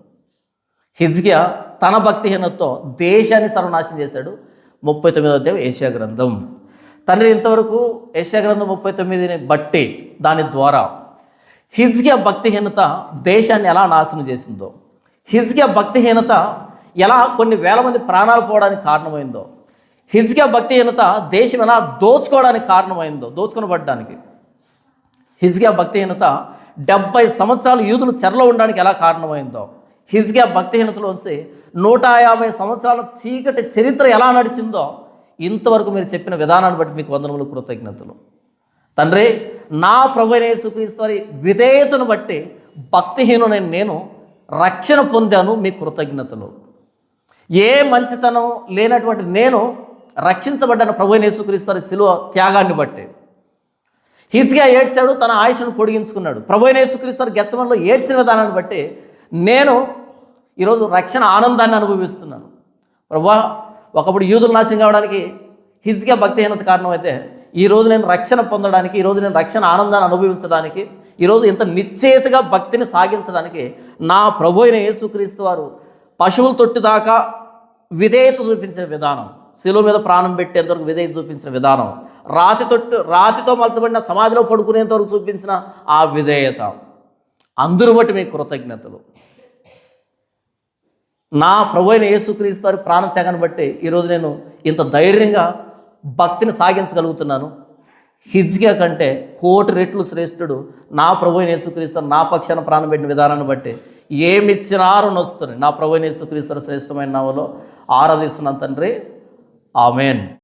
హిజ్కియా తన భక్తిహీనతతో దేశాన్ని సర్వనాశనం చేశాడు. 39వ అధ్యాయం యెషయా గ్రంథం. తండ్రి, ఇంతవరకు యెషయా గ్రంథం 39ని బట్టి దాని ద్వారా హిజ్కియా భక్తిహీనత దేశాన్ని ఎలా నాశనం చేసిందో, హిజ్కియా భక్తిహీనత ఎలా కొన్ని వేల మంది ప్రాణాలు పోవడానికి కారణమైందో, హిజ్కియా భక్తిహీనత దేశం ఎలా దోచుకోవడానికి కారణమైందో, దోచుకొనబడ్డానికి, హిజ్కియా భక్తిహీనత 70 సంవత్సరాలు యూదులు చెరలో ఉండడానికి ఎలా కారణమైందో, హిజ్కియా భక్తిహీనతలోంచి 150 సంవత్సరాల చీకటి చరిత్ర ఎలా నడిచిందో, ఇంతవరకు మీరు చెప్పిన విధానాన్ని బట్టి మీకు వందనములు, కృతజ్ఞతలు. తండ్రి, నా ప్రభువైన యేసుక్రీస్తు వారి విధేయతను బట్టి భక్తిహీనుడైన నేను రక్షణ పొందాను, మీ కృతజ్ఞతలు. ఏ మంచితనం లేనటువంటి నేను రక్షించబడ్డాను ప్రభువైన యేసుక్రీస్తు వారి శిలువ త్యాగాన్ని బట్టి. హిజ్కియా ఏడ్చాడు, తన ఆయుష్ను పొడిగించుకున్నాడు. ప్రభువైన యేసుక్రీస్తు వారి గెత్సెమనెలో ఏడ్చిన విధానాన్ని బట్టి నేను ఈరోజు రక్షణ ఆనందాన్ని అనుభవిస్తున్నాను. ప్రభువా, ఒకప్పుడు యూదులు నాశనం కావడానికి హిజ్కియా భక్తిహీనత కారణమైతే ఈరోజు నేను రక్షణ పొందడానికి, ఈరోజు నేను రక్షణ ఆనందాన్ని అనుభవించడానికి, ఈరోజు ఇంత నిశ్చయితగా భక్తిని సాగించడానికి నా ప్రభు అయిన యేసుక్రీస్తు వారు పశువుల తొట్టి దాకా విధేయత చూపించిన విధానం, శిలువ మీద ప్రాణం పెట్టేంతవరకు విధేయత చూపించిన విధానం, రాతితో మలచబడిన సమాధిలో పడుకునేంతవరకు చూపించిన ఆ విధేయత, అందరూ బట్టి మీకు కృతజ్ఞతలు. నా ప్రభు అయిన యేసుక్రీస్తు వారి ప్రాణ త్యాగాన్ని బట్టి ఈరోజు నేను ఇంత ధైర్యంగా భక్తిని సాగించగలుగుతున్నాను. హిజ్కియా కంటే 1,000,000 రెట్లు శ్రేష్ఠుడు నా ప్రభు అయిన యేసుక్రీస్తు నా పక్షాన ప్రాణం పెట్టిన విధానాన్ని బట్టి ఏమిచ్చినారు నొస్తుంది. నా ప్రభు అయిన యేసుక్రీస్తు శ్రేష్టమైన నామములో ఆరాధిస్తున్నాను తండ్రి. ఆమేన్.